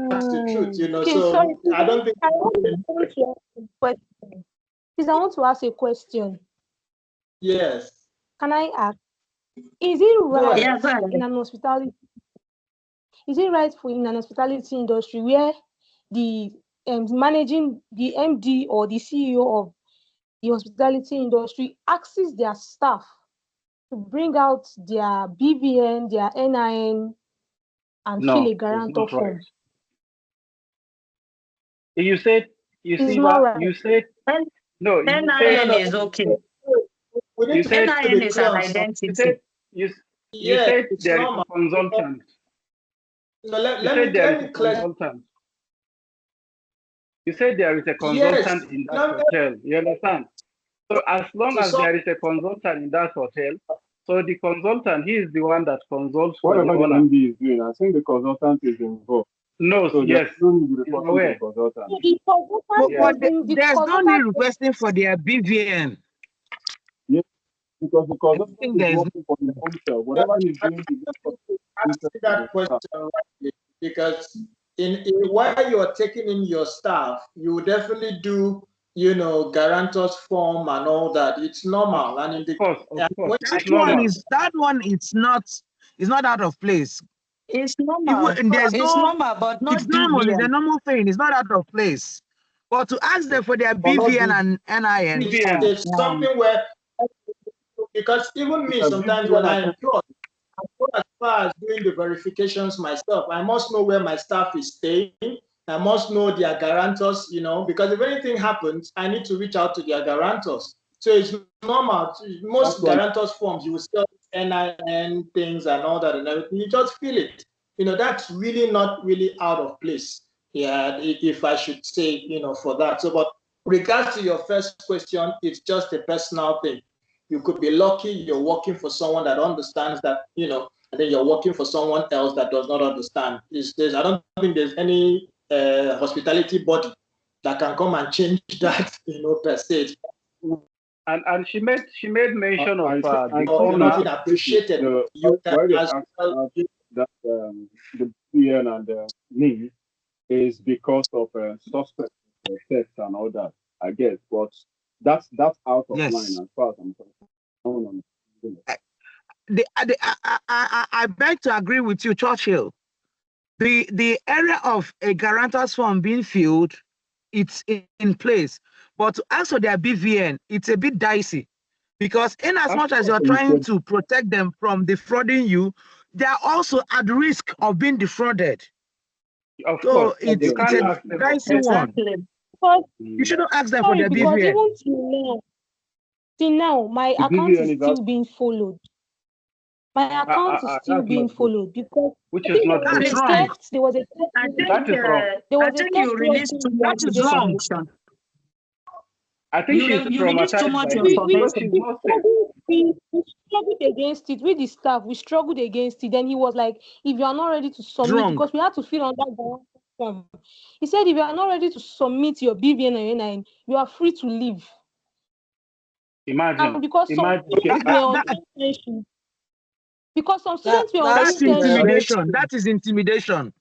Speaker 3: That's the truth,
Speaker 20: okay,
Speaker 3: so
Speaker 20: sorry,
Speaker 3: I don't think
Speaker 20: I want to ask a question. Please, I want to ask a question.
Speaker 3: yes.
Speaker 20: Can I ask? Is it
Speaker 3: Go
Speaker 20: right
Speaker 3: ahead.
Speaker 1: Yeah, go
Speaker 20: in
Speaker 1: ahead.
Speaker 20: an hospitality? Is it right for in an hospitality industry where the managing the MD or the CEO of the hospitality industry asks their staff to bring out their BVN, their NIN, and fill a
Speaker 13: No, it's
Speaker 20: guarantor
Speaker 13: not right.
Speaker 20: form?
Speaker 13: You said, you
Speaker 20: It's
Speaker 13: see,
Speaker 20: not
Speaker 13: but
Speaker 20: right.
Speaker 13: you said, no, you said,
Speaker 3: No,
Speaker 1: NIN
Speaker 3: no,
Speaker 1: is okay.
Speaker 3: we
Speaker 13: you
Speaker 3: need
Speaker 13: said,
Speaker 3: to
Speaker 1: NIN
Speaker 3: be
Speaker 1: is
Speaker 3: clear
Speaker 1: an
Speaker 3: on something.
Speaker 13: you
Speaker 1: identity.
Speaker 13: said, you, you
Speaker 3: Yes,
Speaker 13: said
Speaker 3: it's
Speaker 13: there is a
Speaker 3: normal.
Speaker 13: consultant.
Speaker 3: No,
Speaker 13: You said there
Speaker 3: let
Speaker 13: is a
Speaker 3: me clear.
Speaker 13: consultant. You said there is a
Speaker 3: Yes,
Speaker 13: consultant in that
Speaker 3: let me,
Speaker 13: hotel. You understand? So as long
Speaker 3: to
Speaker 13: as
Speaker 3: some,
Speaker 13: there is a consultant in that hotel, so the consultant, he is the one that consults for the
Speaker 9: Whatever the
Speaker 13: owner.
Speaker 9: MD is doing, I think the consultant is involved.
Speaker 13: No,
Speaker 9: So
Speaker 13: yes,
Speaker 9: there's no need to be
Speaker 13: is
Speaker 9: reporting to the
Speaker 13: aware.
Speaker 9: consultant.
Speaker 20: So the
Speaker 21: But,
Speaker 20: consultant
Speaker 13: Yes.
Speaker 21: but
Speaker 20: the
Speaker 21: there's no need
Speaker 20: consultant
Speaker 21: requesting for their BVN.
Speaker 9: Yes, because the
Speaker 21: I
Speaker 9: consultant
Speaker 21: think
Speaker 9: is
Speaker 21: there's
Speaker 9: working for his own self.
Speaker 3: I
Speaker 9: Whatever he's doing, he's just
Speaker 3: ask you that question rightly, because in while you're taking in your staff, you definitely do, guarantors form and all that. It's normal, and in the
Speaker 13: Of course,
Speaker 21: that
Speaker 13: it's
Speaker 21: one
Speaker 13: normal.
Speaker 21: is it's not out of place.
Speaker 1: It's
Speaker 21: Even
Speaker 1: normal.
Speaker 21: there's
Speaker 1: It's
Speaker 21: no
Speaker 1: normal, but
Speaker 21: it's
Speaker 1: not
Speaker 21: normal, it's a
Speaker 1: BVN.
Speaker 21: normal thing, it's not out of place. But to ask them for their
Speaker 13: But not
Speaker 21: BVN and NIN,
Speaker 3: it's something where, because even me, sometimes when I employ, I go as far as doing the verifications myself. I must know where my staff is staying. I must know their guarantors, because if anything happens, I need to reach out to their guarantors. So it's normal. Most guarantors forms, you will still NIN things and all that and everything. You just feel it. That's really not really out of place. Yeah, if I should say, for that. So, but regards to your first question, it's just a personal thing. You could be lucky you're working for someone that understands that, and then you're working for someone else that does not understand. I don't think there's any hospitality body that can come and change that, per se.
Speaker 13: And she made mention of the
Speaker 3: You're not
Speaker 13: owner.
Speaker 3: being appreciated.
Speaker 9: Why they
Speaker 3: As
Speaker 9: ask
Speaker 3: well,
Speaker 9: that the BN and the NIN is because of suspect theft and all that, I guess. But that's out of line
Speaker 21: yes.
Speaker 9: as far as I'm concerned.
Speaker 21: I beg to agree with you, Churchill. The area of a guarantor's form being filled, it's in place. But to ask for their BVN, it's a bit dicey. Because in as much as you're trying to protect them from defrauding you, they are also at risk of being defrauded.
Speaker 13: Of
Speaker 21: so
Speaker 13: course,
Speaker 21: it's
Speaker 13: you can't
Speaker 21: a
Speaker 13: ask them.
Speaker 21: dicey one.
Speaker 20: Because,
Speaker 21: You shouldn't ask them for
Speaker 20: sorry,
Speaker 21: their
Speaker 20: because
Speaker 21: BVN.
Speaker 20: even till now, my
Speaker 9: The
Speaker 20: account
Speaker 9: BVN
Speaker 20: is
Speaker 9: is
Speaker 20: still being followed. My account is still
Speaker 9: that's
Speaker 20: being
Speaker 9: not good.
Speaker 20: followed because
Speaker 13: Which
Speaker 20: I
Speaker 13: is
Speaker 20: think
Speaker 13: not
Speaker 20: there was
Speaker 13: good.
Speaker 20: a theft. There was a
Speaker 1: I
Speaker 20: theft.
Speaker 1: think
Speaker 13: That is wrong.
Speaker 20: There
Speaker 1: I
Speaker 20: was a
Speaker 1: think
Speaker 20: theft
Speaker 1: you released too much
Speaker 21: That is wrong.
Speaker 1: information.
Speaker 13: I think she's
Speaker 1: You released too
Speaker 13: traumatized
Speaker 1: much
Speaker 13: by this because she's
Speaker 1: information.
Speaker 13: not safe.
Speaker 20: We struggled against it with the staff. We struggled against it. Then he was like, if you are not ready to submit,
Speaker 21: Wrong.
Speaker 20: because we had to fill on that form. He said, if you are not ready to submit your BVN and NIN, you are free to leave.
Speaker 13: Imagine.
Speaker 20: And because some students were on tension,
Speaker 21: That's intimidation. That is intimidation.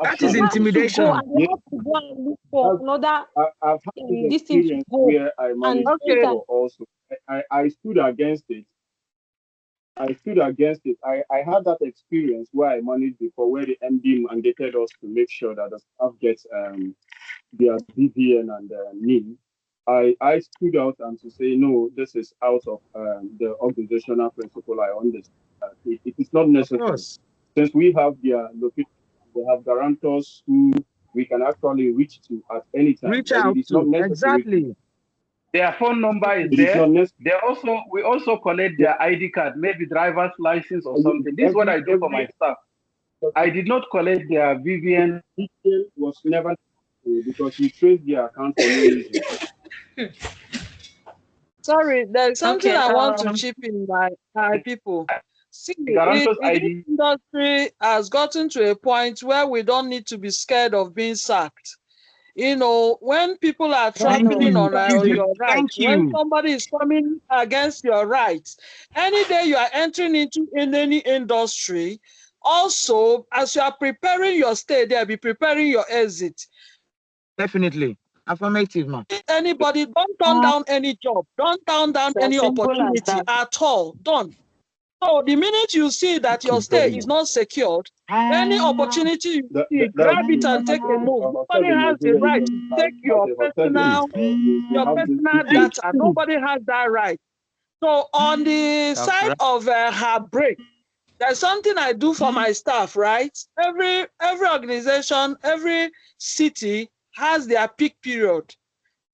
Speaker 21: That is intimidation.
Speaker 20: And they have to go and look for another
Speaker 9: I've had this
Speaker 20: this thing to
Speaker 9: experience
Speaker 20: go.
Speaker 9: where I managed
Speaker 20: Okay.
Speaker 9: also. I stood against it. I had that experience where I managed before, where the MD mandated us to make sure that the staff gets their BVN and NIN. I stood out and to say, no, this is out of the organizational principle. I understand that it is not necessary. Since we have their location, they have guarantors who we can actually reach to at any time.
Speaker 21: Reach out
Speaker 9: it is
Speaker 21: to.
Speaker 9: not necessary.
Speaker 21: Exactly.
Speaker 13: Their phone number is
Speaker 9: It is
Speaker 13: there.
Speaker 9: not
Speaker 13: We also collect their ID card, maybe driver's license or something. This is what I do for my staff. I did not collect their VVN.
Speaker 9: Detail was never necessary because we trace their account for no reason.
Speaker 4: Sorry, there's something
Speaker 1: Okay,
Speaker 4: I want to chip in, my people. See,
Speaker 13: Guarantor's
Speaker 4: this
Speaker 13: ID.
Speaker 4: industry has gotten to a point where we don't need to be scared of being sacked. When people are trampling on your rights, when somebody is coming against your rights, any day you are entering into in any industry, also, as you are preparing your stay there, be preparing your exit.
Speaker 21: Definitely. Affirmative, man.
Speaker 4: Anybody, don't turn down any job. Don't turn down any opportunity at all. Don't. So the minute you see that your stay is not secured, any opportunity you see,
Speaker 9: That's
Speaker 4: grab it
Speaker 9: true.
Speaker 4: and take a move.
Speaker 9: Also,
Speaker 4: Nobody
Speaker 9: the
Speaker 4: has the
Speaker 9: Nigerian
Speaker 4: right to
Speaker 9: government
Speaker 4: take
Speaker 9: has a hotel
Speaker 4: your
Speaker 9: have this
Speaker 4: personal
Speaker 9: secret.
Speaker 4: data. Nobody has that right. So on the
Speaker 15: Dr.
Speaker 4: side of her break, there's something I do for my staff, right? Every organization, every city has their peak period.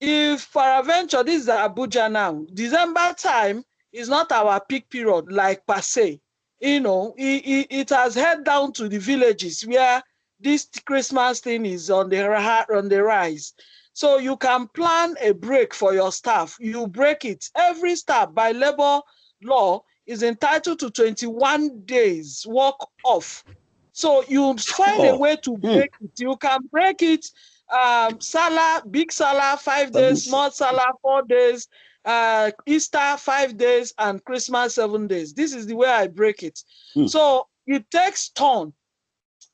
Speaker 4: If peradventure, this is Abuja now, December time is not our peak period like per se. You know, it has head down to the villages where this Christmas thing is on the rise. So you can plan a break for your staff. You break it. Every staff by labor law is entitled to 21 days work off. So you find a way to break it. You can break it. Salah, big Salah, 5 days, small Salah, 4 days, Easter, 5 days, and Christmas, 7 days. This is the way I break it. So it takes turn.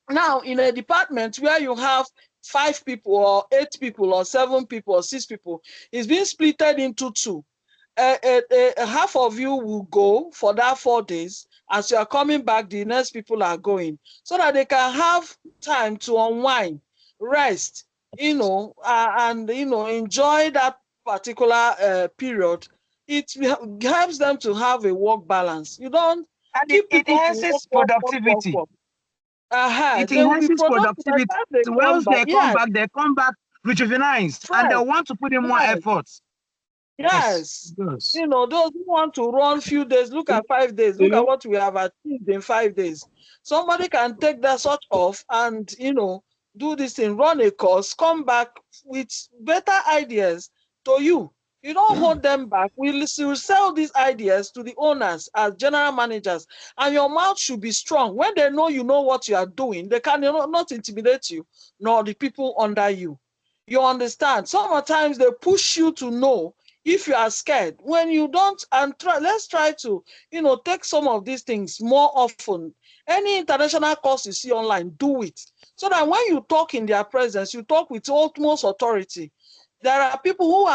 Speaker 4: Now, in a department where you have 5 people or 8 people or 7 people or 6 people, it's being splitted into 2. Half of you will go for that 4 days. As you are coming back, the next people are going, so that they can have time to unwind, rest, and enjoy that particular period. It helps them to have a work balance. You don't
Speaker 21: And
Speaker 4: keep
Speaker 21: it
Speaker 4: people to
Speaker 21: enhances productivity.
Speaker 4: work. It
Speaker 21: It
Speaker 4: They will be
Speaker 21: enhances
Speaker 4: productive by the
Speaker 21: productivity.
Speaker 4: time they come
Speaker 21: Once
Speaker 4: back.
Speaker 21: they
Speaker 4: Yes,
Speaker 21: come back rejuvenized, and they
Speaker 4: fresh.
Speaker 21: want to put in more
Speaker 4: Yes.
Speaker 21: efforts. Yes,
Speaker 4: Yes.
Speaker 21: yes.
Speaker 4: Those who want to run few days, look at 5 days.
Speaker 9: You
Speaker 4: Look at
Speaker 9: know,
Speaker 4: what we have achieved in 5 days. Somebody can take that sort off and, do this thing, run a course, come back with better ideas to you. You don't hold them back. We'll sell these ideas to the owners as general managers, and your mouth should be strong. When they know you know what you are doing, they can not intimidate you, nor the people under you. You understand? Sometimes they push you to know if you are scared. When you don't, and let's try to, take some of these things more often. Any international course you see online, do it. So that when you talk in their presence, you talk with utmost authority. There are people who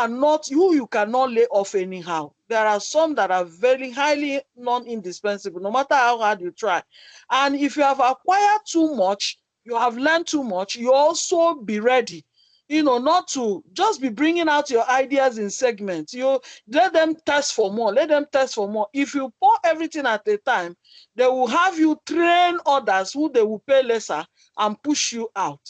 Speaker 4: you cannot lay off anyhow. There are some that are very highly non-indispensable, no matter how hard you try. And if you have acquired too much, you have learned too much, you also be ready, not to just be bringing out your ideas in segments. You let them test for more. Let them test for more. If you pour everything at a time, they will have you train others who they will pay lesser and push you out.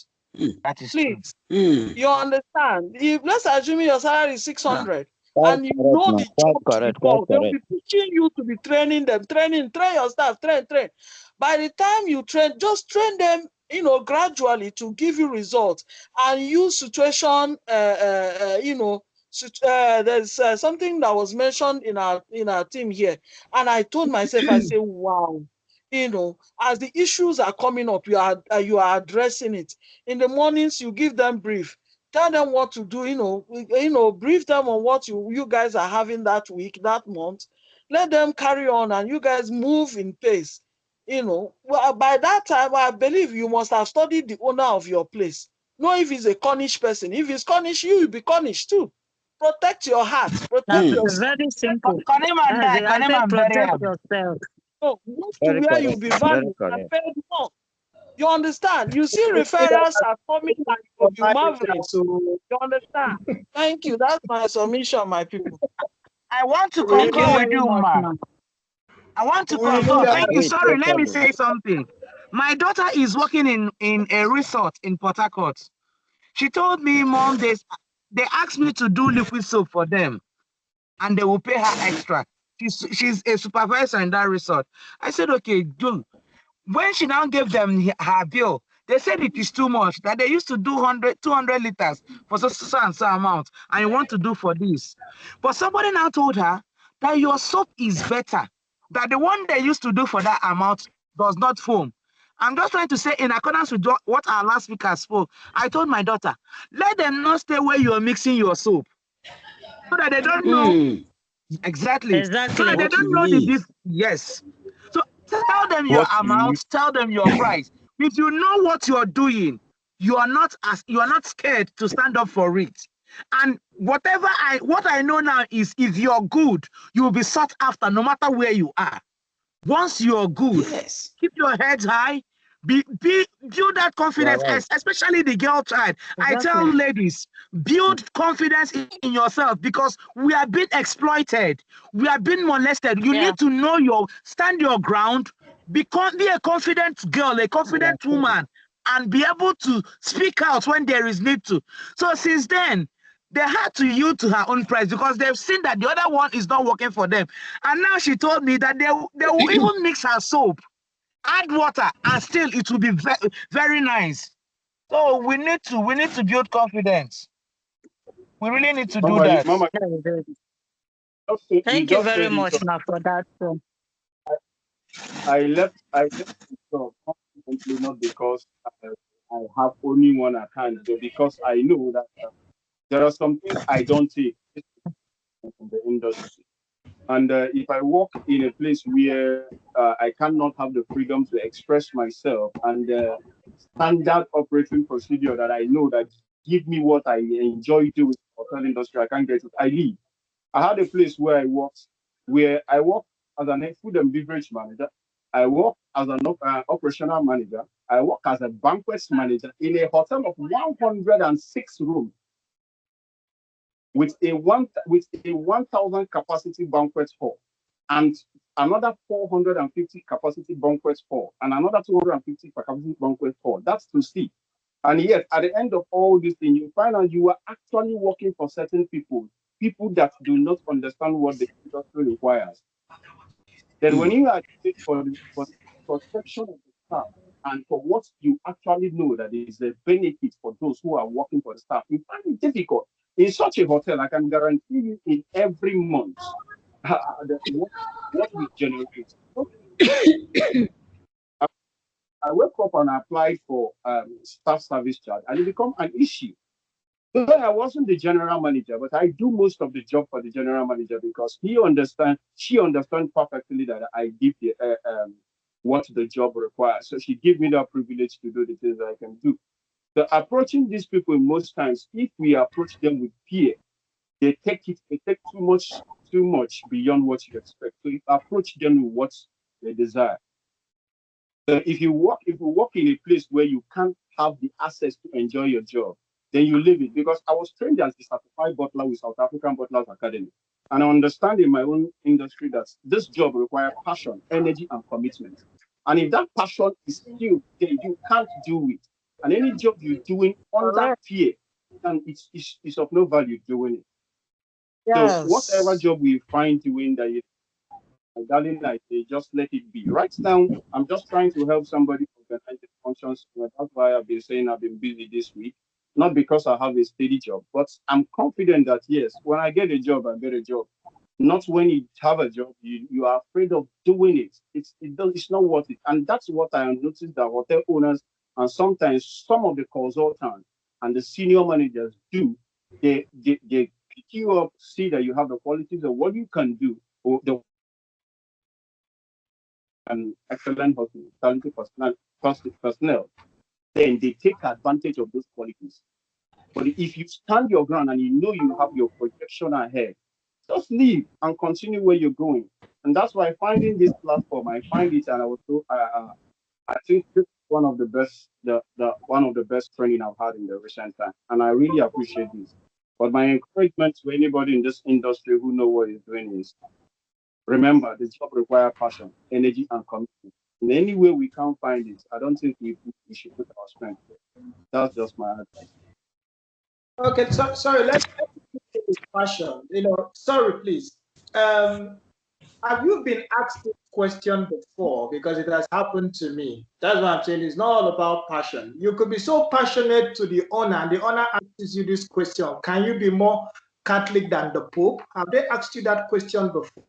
Speaker 21: That is
Speaker 4: Please,
Speaker 21: true.
Speaker 4: you understand? If let's assume your salary is 600
Speaker 15: Quite
Speaker 4: and you
Speaker 15: correct,
Speaker 4: know
Speaker 15: man.
Speaker 4: the
Speaker 15: Quite
Speaker 4: job to
Speaker 15: correct. Quite
Speaker 4: involve, they will
Speaker 15: correct.
Speaker 4: be pushing you to be training them, train your staff, train. By the time you train, just train them, gradually to give you results, and use situation, there's something that was mentioned in our team here, and I told myself, I say, wow, as the issues are coming up, you are addressing it. In the mornings, you give them brief, tell them what to do, brief them on what you guys are having that week, that month. Let them carry on, and you guys move in pace. Well, by that time, I believe you must have studied the owner of your place. Know if he's a Cornish person. If he's Cornish, you will be Cornish too. Protect your heart. Protect
Speaker 1: That's
Speaker 4: yourself.
Speaker 1: very simple.
Speaker 21: Kanema
Speaker 1: That's it. I said
Speaker 21: very
Speaker 1: protect
Speaker 21: well.
Speaker 1: yourself.
Speaker 4: So move to
Speaker 15: Very
Speaker 4: where you'll
Speaker 15: correct.
Speaker 4: be
Speaker 15: Very
Speaker 4: valued and
Speaker 15: correct.
Speaker 4: paid more. You understand? You see
Speaker 3: You see that
Speaker 4: referrals are coming and you'll be marveling.
Speaker 3: so
Speaker 4: You understand? Thank you. That's my submission, my people.
Speaker 21: I want to
Speaker 3: we
Speaker 1: Thank you
Speaker 21: concur
Speaker 3: know
Speaker 21: with
Speaker 1: very
Speaker 21: you,
Speaker 1: much,
Speaker 21: Ma.
Speaker 1: ma'am.
Speaker 21: I want to
Speaker 3: we know
Speaker 21: concur.
Speaker 3: that
Speaker 21: Thank you.
Speaker 15: Agreed.
Speaker 21: Sorry, let me
Speaker 15: Totally.
Speaker 21: say something. My daughter is working in a resort in Port Harcourt. She told me, Mom, they asked me to do liquid soap for them, and they will pay her extra. She's a supervisor in that resort. I said, okay, do. When she now gave them her bill, they said it is too much, that they used to do 200 liters for so and so amount, and you want to do for this. But somebody now told her that your soap is better, that the one they used to do for that amount does not foam. I'm just trying to say, in accordance with what our last speaker spoke, I told my daughter, let them not stay where you're mixing your soap, so that they don't know exactly, so
Speaker 1: Exactly.
Speaker 21: that they
Speaker 15: What
Speaker 21: don't
Speaker 15: you
Speaker 21: know the
Speaker 15: need.
Speaker 21: difference. Yes. So tell them your
Speaker 15: What you need.
Speaker 21: amount, tell them your price. If you know what you're doing, you are not scared to stand up for it. And what I know now is, if you're good, you will be sought after no matter where you are. Once you're good,
Speaker 15: Yes.
Speaker 21: keep your heads high. Build that confidence,
Speaker 15: Right.
Speaker 21: especially the girl child. I tell ladies, build confidence in yourself because we are being exploited. We are being molested. You need to know stand your ground, be a confident girl, a confident woman, and be able to speak out when there is need to. So since then, they had to yield to her own price because they've seen that the other one is not working for them. And now she told me that they will even mix her soap, add water, and still it will be very nice. So we need to build confidence. We really need to do that.
Speaker 9: Mama,
Speaker 1: Thank you
Speaker 9: just
Speaker 1: very
Speaker 9: said it
Speaker 1: much,
Speaker 9: all.
Speaker 1: now for that.
Speaker 9: I left the job confidently, not because I have only one at hand, but because I know that there are some things I don't take from the industry. And if I work in a place where I cannot have the freedom to express myself and standard operating procedure that I know that give me what I enjoy doing in the hotel industry, I can't get it, I leave. I had a place where I worked as a food and beverage manager. I worked as an operational manager. I work as a banquets manager in a hotel of 106 rooms with a 1,000 capacity banquet hall and another 450 capacity banquet hall and another 250 capacity banquet hall. That's to see. And yet, at the end of all this thing, you find out you are actually working for certain people that do not understand what the industry requires. Then when you are paid for the protection of the staff and for what you actually know that is a benefit for those who are working for the staff, you find it difficult. In such a hotel, I can guarantee you in every month what we generate. I wake up and I applied for staff service charge, and it become an issue. So I wasn't the general manager, but I do most of the job for the general manager because she understands perfectly that I give what the job requires. So she gave me that privilege to do the things I can do. So approaching these people most times, if we approach them with fear, they take too much beyond what you expect. So you approach them with what they desire. So if you work in a place where you can't have the access to enjoy your job, then you leave it. Because I was trained as a certified butler with South African Butlers Academy. And I understand in my own industry that this job requires passion, energy, and commitment. And if that passion is still there, you can't do it. And any job you're doing under fear, and it's of no value doing it. So whatever job we find doing that darling, I say, just let it be. Right now, I'm just trying to help somebody organize the functions. That's why I've been saying I've been busy this week. Not because I have a steady job, but I'm confident that yes, when I get a job, I get a job. Not when you have a job, you are afraid of doing it. It's not worth it. And that's what I noticed that hotel owners and sometimes some of the consultants and the senior managers do. They pick you up, see that you have the qualities of what you can do, or the an excellent hospitality personnel, then they take advantage of those qualities. But if you stand your ground and you know you have your projection ahead, just leave and continue where you're going. And that's why finding this platform, I find it, and I think this is one of the best, one of the best training I've had in the recent time, and I really appreciate this. But my encouragement to anybody in this industry who know what he's doing is, remember, the job requires passion, energy, and commitment. In any way we can't find it, I don't think we should put our strength there. That's just my advice.
Speaker 3: Okay, so sorry, let's with passion. Sorry, please. Have you been asked this question before? Because it has happened to me. That's what I'm saying. It's not all about passion. You could be so passionate to the owner, and the owner asks you this question: can you be more Catholic than the Pope? Have they asked you that question before?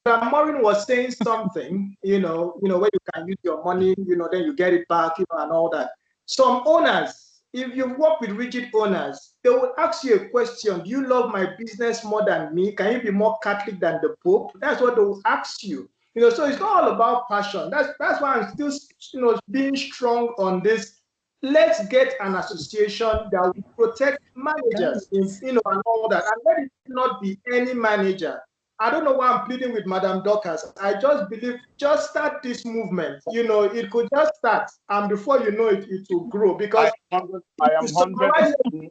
Speaker 3: Maureen was saying something, where you can use your money, then you get it back, and all that. Some owners, if you work with rigid owners, they will ask you a question: do you love my business more than me? Can you be more Catholic than the Pope? That's what they will ask you. So it's not all about passion. That's why I'm still, being strong on this. Let's get an association that will protect managers, and all that, and let it not be any manager. I don't know why I'm pleading with Madam Dorcas. I just believe, just start this movement. You know, it could just start, and before you know it, it will grow. Because
Speaker 9: I am 100% in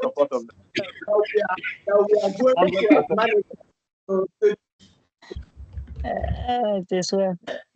Speaker 9: support of that.
Speaker 3: That we are going to manage.
Speaker 1: This way.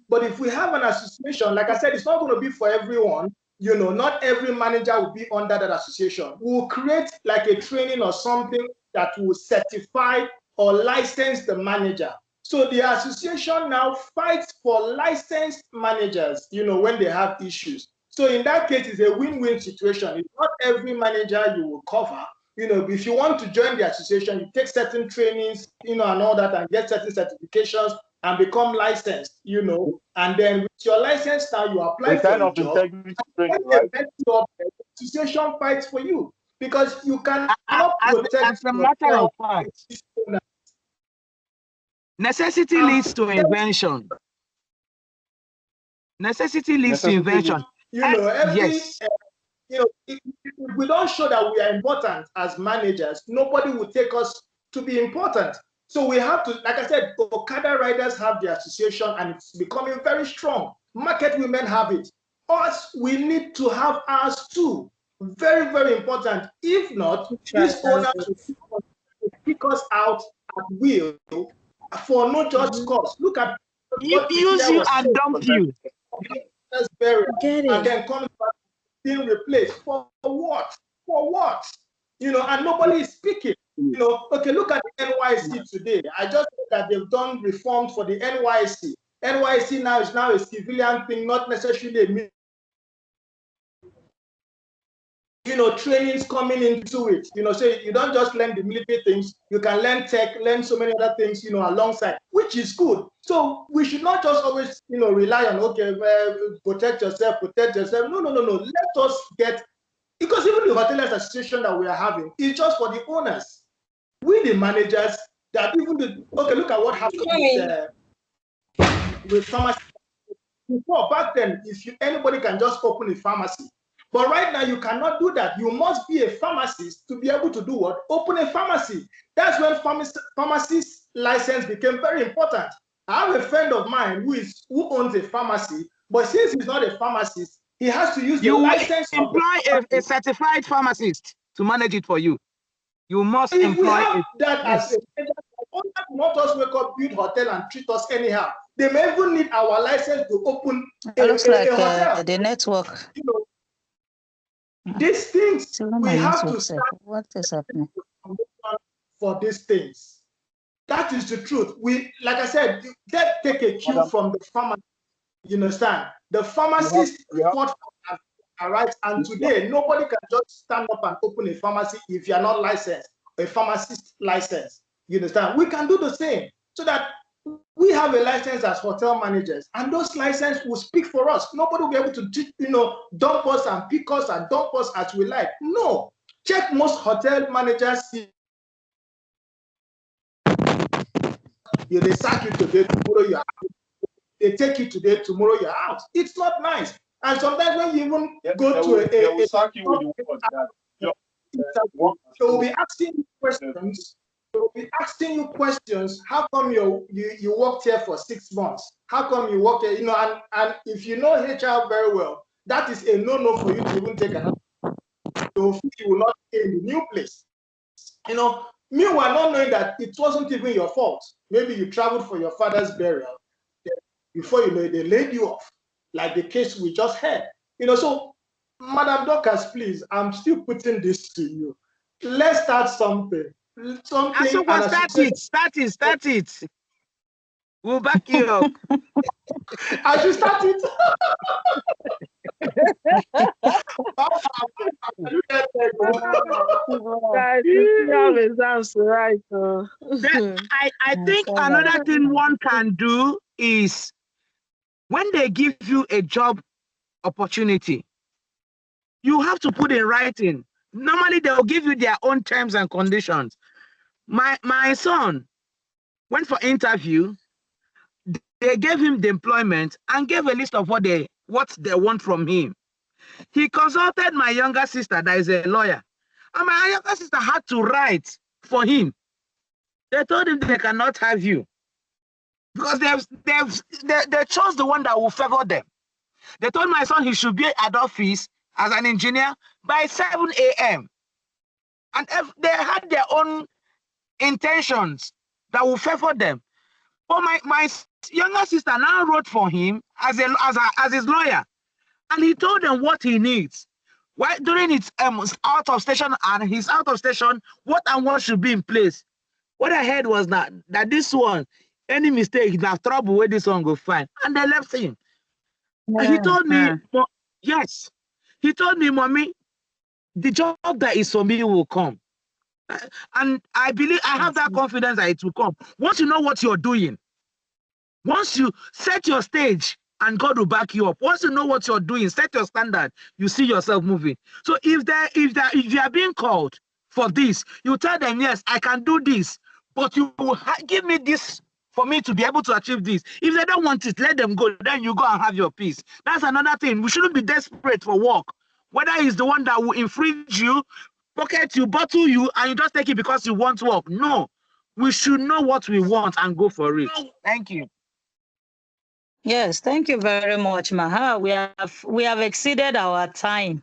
Speaker 3: But if we have an association, like I said, it's not going to be for everyone. You know, not every manager will be under that association. We'll create like a training or something that will certify or license the manager. So the association now fights for licensed managers, you know, when they have issues. So in that case, it's a win-win situation. It's not every manager you will cover. You know, if you want to join the association, you take certain trainings, you know, and all that, and get certain certifications and become licensed, you know, and then with your license now, you apply for a job. When they met you up, the association fights for you because you cannot protect.
Speaker 21: As a matter of fact, necessity leads to invention. Necessity leads to invention.
Speaker 3: You know, you know, if we don't show that we are important as managers, nobody will take us to be important. So we have to, like I said, Okada riders have the association and it's becoming very strong. Market women have it. Us, we need to have ours too. Very, very important. If not, these owners will kick us out at will for no just cause. Look at what
Speaker 21: use you and dump you.
Speaker 3: And then comes back being replaced. For what? For what? You know, and nobody is speaking. You know, okay, look at the NYC today. I just think that they've done reforms for the NYC. NYC now is a civilian thing, not necessarily a, you know, trainings coming into it. You know, so you don't just learn the military things, you can learn tech, learn so many other things, you know, alongside, which is good. So we should not just always, you know, rely on, okay, protect yourself. No. Let us get, because even the hoteliers association that we are having is just for the owners. We, the managers, that even the, okay, look at what happened with pharmacy. Before, back then, anybody can just open a pharmacy. But right now, you cannot do that. You must be a pharmacist to be able to do what? Open a pharmacy. That's when pharmacist license became very important. I have a friend of mine who owns a pharmacy, but since he's not a pharmacist, he has to use the license.
Speaker 21: You employ a certified pharmacist to manage it for you. You must
Speaker 3: if
Speaker 21: employ
Speaker 3: we have that as a not us wake up, build hotel and treat us anyhow. They may even need our license to open
Speaker 1: it looks like
Speaker 3: a hotel.
Speaker 1: The network.
Speaker 3: You know, these things we have to start.
Speaker 1: What is happening
Speaker 3: for these things? That is the truth. We, like I said, take a cue from the pharmacist. You understand? The pharmacist fought for our rights, and today nobody can just stand up and open a pharmacy if you are not licensed, a pharmacist license. You understand? We can do the same so that we have a license as hotel managers, and those licenses will speak for us. Nobody will be able to, you know, dump us and pick us and dump us as we like. No. Check most hotel managers. They sack you today, tomorrow you're out. They take you today, tomorrow you're out. It's not nice. And sometimes when you even go to they will be asking you questions. They will be asking you questions. How come you worked here for 6 months? How come you work here? You know, and if you know HR very well, that is a no-no for you to even take another. So you will not stay in the new place. You know, meanwhile, not knowing that it wasn't even your fault. Maybe you traveled for your father's burial. Before you know it, they laid you off, like the case we just had. You know, so Madam Dorcas, please, I'm still putting this to you. Let's start something.
Speaker 21: Start it. We'll back you up.
Speaker 3: I should start it.
Speaker 21: I think another thing one can do is when they give you a job opportunity, you have to put in writing. Normally, they'll give you their own terms and conditions. My son went for interview. They gave him the employment and gave a list of what they want from him. He consulted my younger sister that is a lawyer. And my younger sister had to write for him They told him they cannot have you because they chose the one that will favor them. They told my son he should be at office as an engineer by 7 a.m. And if they had their own intentions that will favor them. But my younger sister now wrote for him as his lawyer, and he told them what he needs. Why during his out of station and his out of station, what and what should be in place. What I heard was that this one, any mistake, if have trouble, where this one go find, and they left him. And he told me, yes, he told me, mommy, the job that is for me will come. And I believe I have that confidence that it will come. Once you know what you're doing, once you set your stage and God will back you up. Once you know what you're doing, set your standard, you see yourself moving. So if you are being called for this, you tell them, yes, I can do this, but you will give me this for me to be able to achieve this. If they don't want it, let them go. Then you go and have your peace. That's another thing. We shouldn't be desperate for work. Whether it's the one that will infringe you, pocket you, bottle you, and you just take it because you want work. No, we should know what we want and go for it. Thank you.
Speaker 1: Yes, thank you very much, Maha. We have exceeded our time.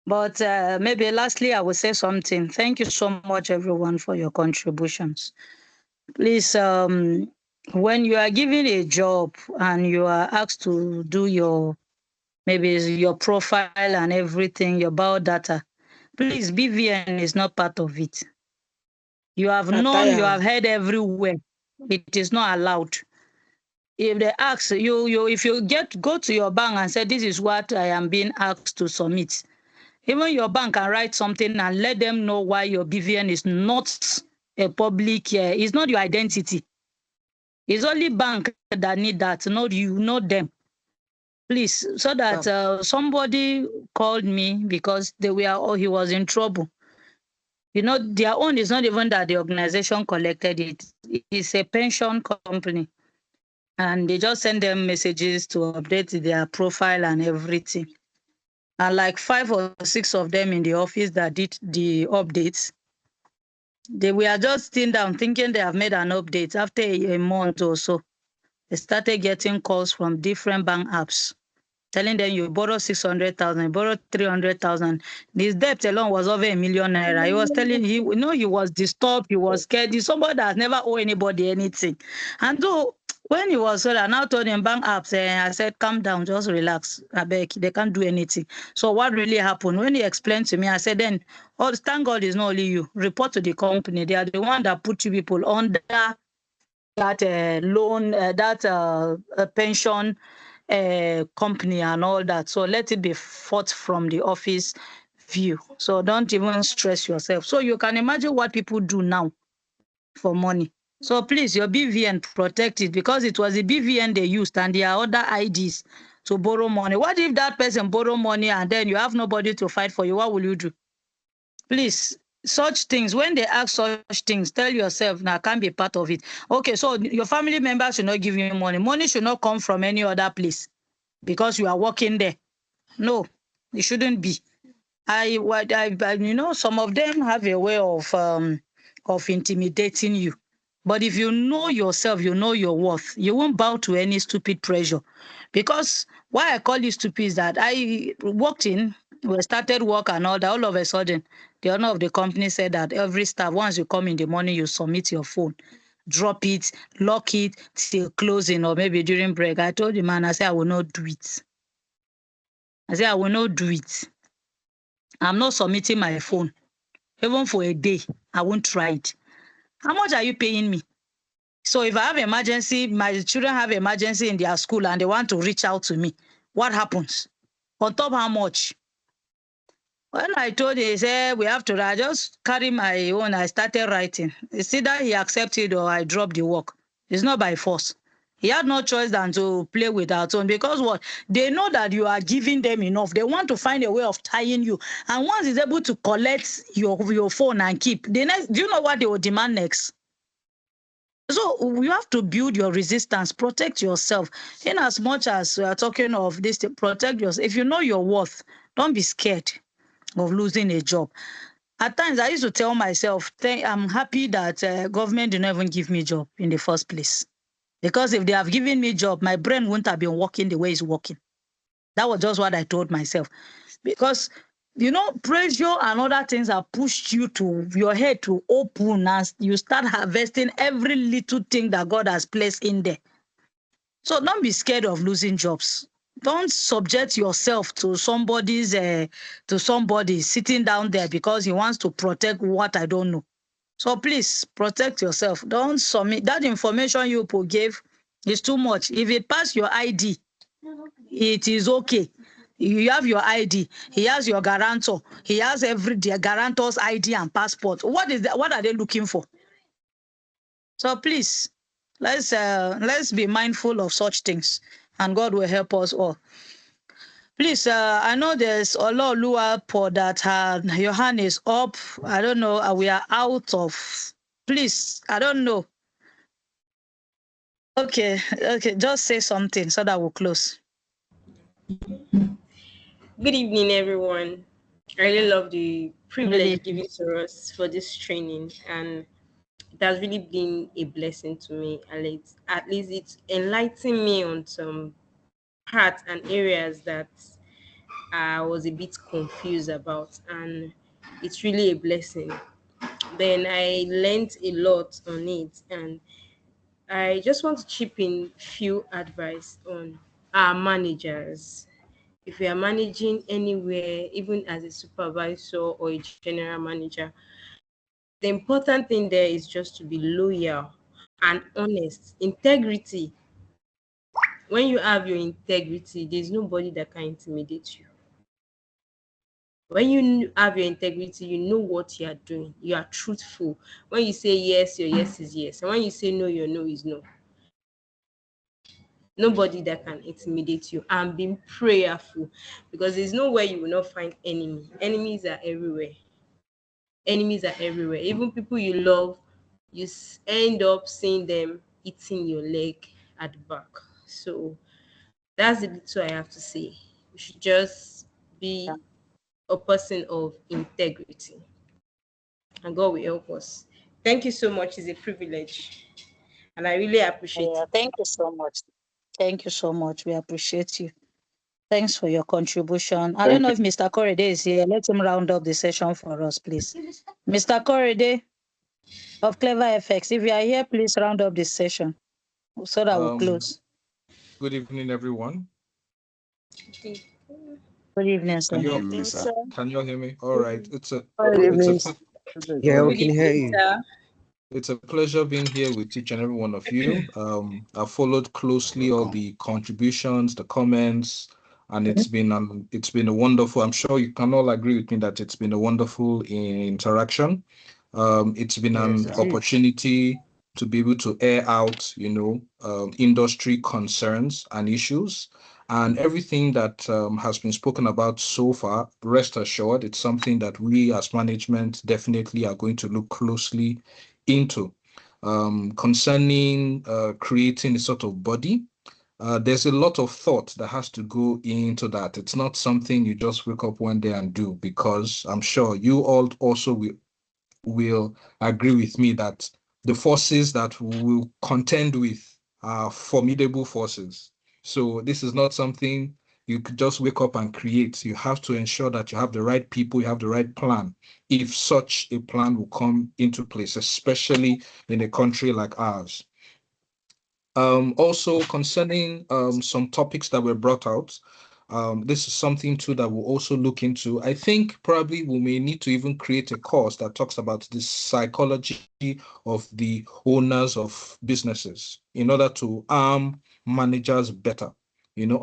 Speaker 1: But maybe lastly, I will say something. Thank you so much, everyone, for your contributions. Please, when you are given a job and you are asked to do maybe your profile and everything, your biodata, please, BVN is not part of it. You have known, you have heard everywhere. It is not allowed. If they ask you, if you go to your bank and say, this is what I am being asked to submit, even your bank can write something and let them know why your BVN is not a public, it's not your identity. It's only bank that need that, not you, not them. Please, so that somebody called me because he was in trouble. You know, their own is not even that the organization collected it. It's a pension company. And they just send them messages to update their profile and everything. And like 5 or 6 of them in the office that did the updates, they were just sitting down thinking they have made an update. After a month or so, they started getting calls from different bank apps telling them you borrow 600,000, you borrow 300,000. This debt alone was over ₦1 million. He was telling he was disturbed, he was scared. He's somebody that has never owed anybody anything. And so when he was so I now told him bank apps, I said, calm down, just relax. I beg, they can't do anything. So what really happened? When he explained to me, I said, then, thank God it's not only you. Report to the company. They are the one that put you people under that loan, that pension company and all that. So let it be fought from the office view. So don't even stress yourself. So you can imagine what people do now for money. So please, your BVN, protect it because it was the BVN they used and there are other IDs to borrow money. What if that person borrow money and then you have nobody to fight for you? What will you do? Please, such things, when they ask such things, tell yourself, now I can't be part of it. Okay, so your family members should not give you money. Money should not come from any other place because you are working there. No, it shouldn't be. Some of them have a way of intimidating you. But if you know yourself, you know your worth, you won't bow to any stupid pressure. Because why I call it stupid is that I walked in, we started work and all that. All of a sudden, the owner of the company said that every staff, once you come in the morning, you submit your phone. Drop it, lock it till closing or maybe during break. I told the man, I said, I will not do it. I said, I will not do it. I'm not submitting my phone. Even for a day, I won't try it. How much are you paying me? So if I have emergency, my children have emergency in their school and they want to reach out to me, what happens? On top how much? When I told him, he said, we have to, I just carry my own, I started writing. It's either he accepted or I dropped the work. It's not by force. He had no choice than to play with our own because what? They know that you are giving them enough. They want to find a way of tying you. And once he's able to collect your phone and keep, the next, do you know what they will demand next? So you have to build your resistance, protect yourself. In as much as we are talking of this, protect yourself. If you know your worth, don't be scared of losing a job. At times, I used to tell myself, I'm happy that government did not even give me job in the first place. Because if they have given me job, my brain wouldn't have been working the way it's working. That was just what I told myself. Because, pressure and other things have pushed you to your head to open and you start harvesting every little thing that God has placed in there. So don't be scared of losing jobs. Don't subject yourself to somebody sitting down there because he wants to protect what I don't know. So please protect yourself. Don't submit that information you gave is too much. If it pass your ID, it is okay. You have your ID. He has your guarantor. He has their guarantor's ID and passport. What are they looking for? So please, let's be mindful of such things, and God will help us all. Please, I know there's Ololuwa for that. Your hand is up. I don't know. We are out of. Please, I don't know. Okay. Just say something so that we'll close.
Speaker 6: Good evening, everyone. I really love the privilege given to us for this training, and it has really been a blessing to me. At least it's enlightened me on some parts and areas that I was a bit confused about, and it's really a blessing. Then I learned a lot on it, and I just want to chip in few advice on our managers. If you are managing anywhere, even as a supervisor or a general manager, the important thing there is just to be loyal and honest. Integrity. When you have your integrity, there's nobody that can intimidate you. When you have your integrity, you know what you are doing. You are truthful. When you say yes, your yes is yes. And when you say no, your no is no. Nobody that can intimidate you, and being prayerful, because there's nowhere you will not find enemies are everywhere. Even people you love, you end up seeing them eating your leg at the back. So that's the little I have to say. We should just be a person of integrity, and God will help us. Thank you so much. It's a privilege, and I really appreciate it.
Speaker 1: Thank you so much. Thank you so much. We appreciate you. Thanks for your contribution. I don't know if Mr. Korede is here. Let him round up the session for us, please. Mr. Korede of Clever FX, if you are here, please round up this session so that we'll close.
Speaker 22: Good evening, everyone.
Speaker 1: Good evening, sir.
Speaker 22: Can you hear me? All right.
Speaker 23: Yeah, we can hear you.
Speaker 22: It's a pleasure being here with each and every one of you. I followed closely all the contributions, the comments, and it's been a wonderful. I'm sure you can all agree with me that it's been a wonderful interaction. It's been an opportunity to be able to air out, industry concerns and issues. And everything that has been spoken about so far, rest assured, it's something that we as management definitely are going to look closely into. Concerning creating a sort of body, there's a lot of thought that has to go into that. It's not something you just wake up one day and do, because I'm sure you all also will agree with me that the forces that we will contend with are formidable forces. So this is not something you could just wake up and create. You have to ensure that you have the right people, you have the right plan, if such a plan will come into place, especially in a country like ours. Also, concerning some topics that were brought out, this is something too that we'll also look into. I think probably we may need to even create a course that talks about the psychology of the owners of businesses in order to arm managers better,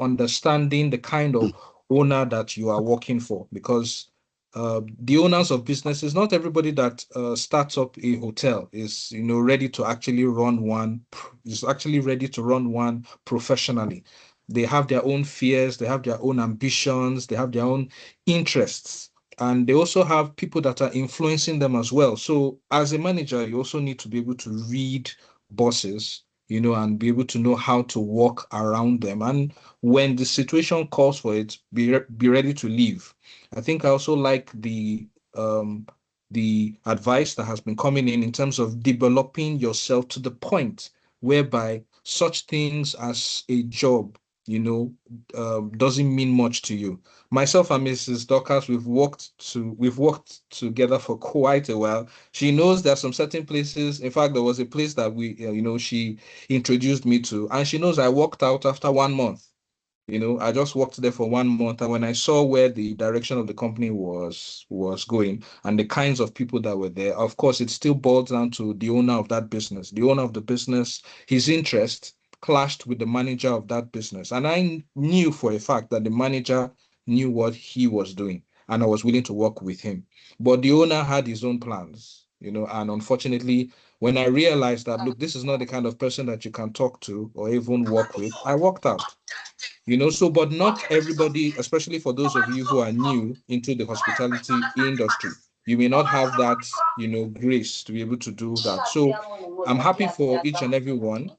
Speaker 22: understanding the kind of owner that you are working for, because the owners of businesses, not everybody that starts up a hotel is ready to actually run one, is actually ready to run one professionally. They have their own fears, they have their own ambitions, they have their own interests, and they also have people that are influencing them as well. So as a manager, you also need to be able to read bosses, and be able to know how to walk around them. And when the situation calls for it, be ready to leave. I think I also like the the advice that has been coming in terms of developing yourself to the point whereby such things as a job, doesn't mean much to you. Myself and Mrs. Dorcas, we've worked together for quite a while. She knows there are some certain places. In fact, there was a place that she introduced me to, and she knows I walked out after 1 month. I just worked there for 1 month, and when I saw where the direction of the company was going and the kinds of people that were there, of course, it still boils down to the owner of that business. The owner of the business, his interest clashed with the manager of that business, and I knew for a fact that the manager knew what he was doing, and I was willing to work with him. But the owner had his own plans, and unfortunately, when I realized that, look, this is not the kind of person that you can talk to or even work with, I walked out. But not everybody, especially for those of you who are new into the hospitality industry, you may not have that, grace to be able to do that. So I'm happy for each and every one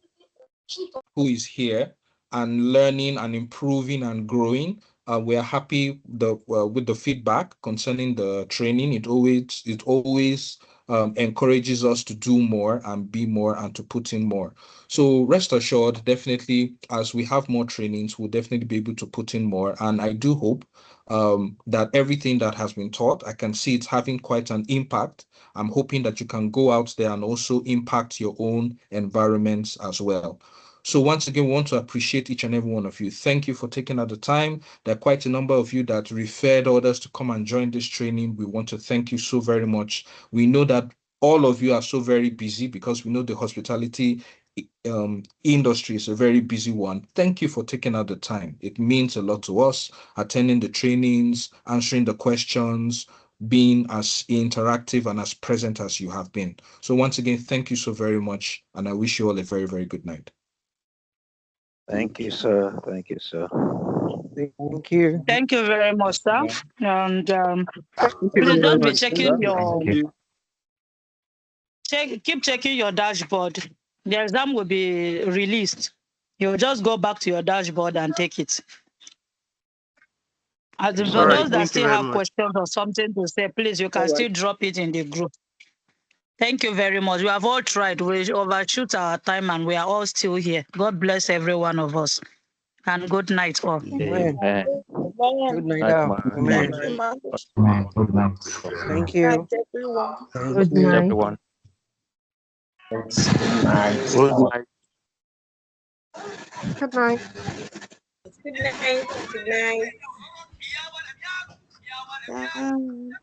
Speaker 22: who is here and learning and improving and growing. We are happy with the feedback concerning the training. It always encourages us to do more and be more and to put in more. So rest assured, definitely, as we have more trainings, we'll definitely be able to put in more. And I do hope that everything that has been taught, I can see it's having quite an impact. I'm hoping that you can go out there and also impact your own environments as well. So once again, we want to appreciate each and every one of you. Thank you for taking out the time. There are quite a number of you that referred others to come and join this training. We want to thank you so very much. We know that all of you are so very busy because we know the hospitality industry is a very busy one. Thank you for taking out the time. It means a lot to us, attending the trainings, answering the questions, being as interactive and as present as you have been. So once again, thank you so very much, and I wish you all a very, very good night.
Speaker 5: Thank you, sir. Thank you, sir. Thank you.
Speaker 1: Thank you very much, sir. And
Speaker 9: Thank you
Speaker 1: please
Speaker 9: very
Speaker 1: just be
Speaker 9: much,
Speaker 1: checking
Speaker 9: sir.
Speaker 1: keep checking your dashboard. The exam will be released. You'll just go back to your dashboard and take it. As
Speaker 9: All
Speaker 1: for
Speaker 9: right.
Speaker 1: those that
Speaker 9: Thank you
Speaker 1: still
Speaker 9: very
Speaker 1: have
Speaker 9: much.
Speaker 1: questions or something to say, please, you can
Speaker 9: All right.
Speaker 1: still drop it in the group. Thank you very much. We have all tried. We overshoot our time and we are all still here. God bless every one of us. And good night, all.
Speaker 5: Amen. Good night,
Speaker 12: Night,
Speaker 5: all.
Speaker 12: man.
Speaker 5: Amen.
Speaker 17: Good night.
Speaker 5: Thank you.
Speaker 7: everyone.
Speaker 5: Thank
Speaker 7: Good
Speaker 5: you.
Speaker 7: night.
Speaker 12: Everyone.
Speaker 17: Good night.
Speaker 12: Good night.
Speaker 7: Good night.
Speaker 6: Good night. Good night.
Speaker 7: Bye.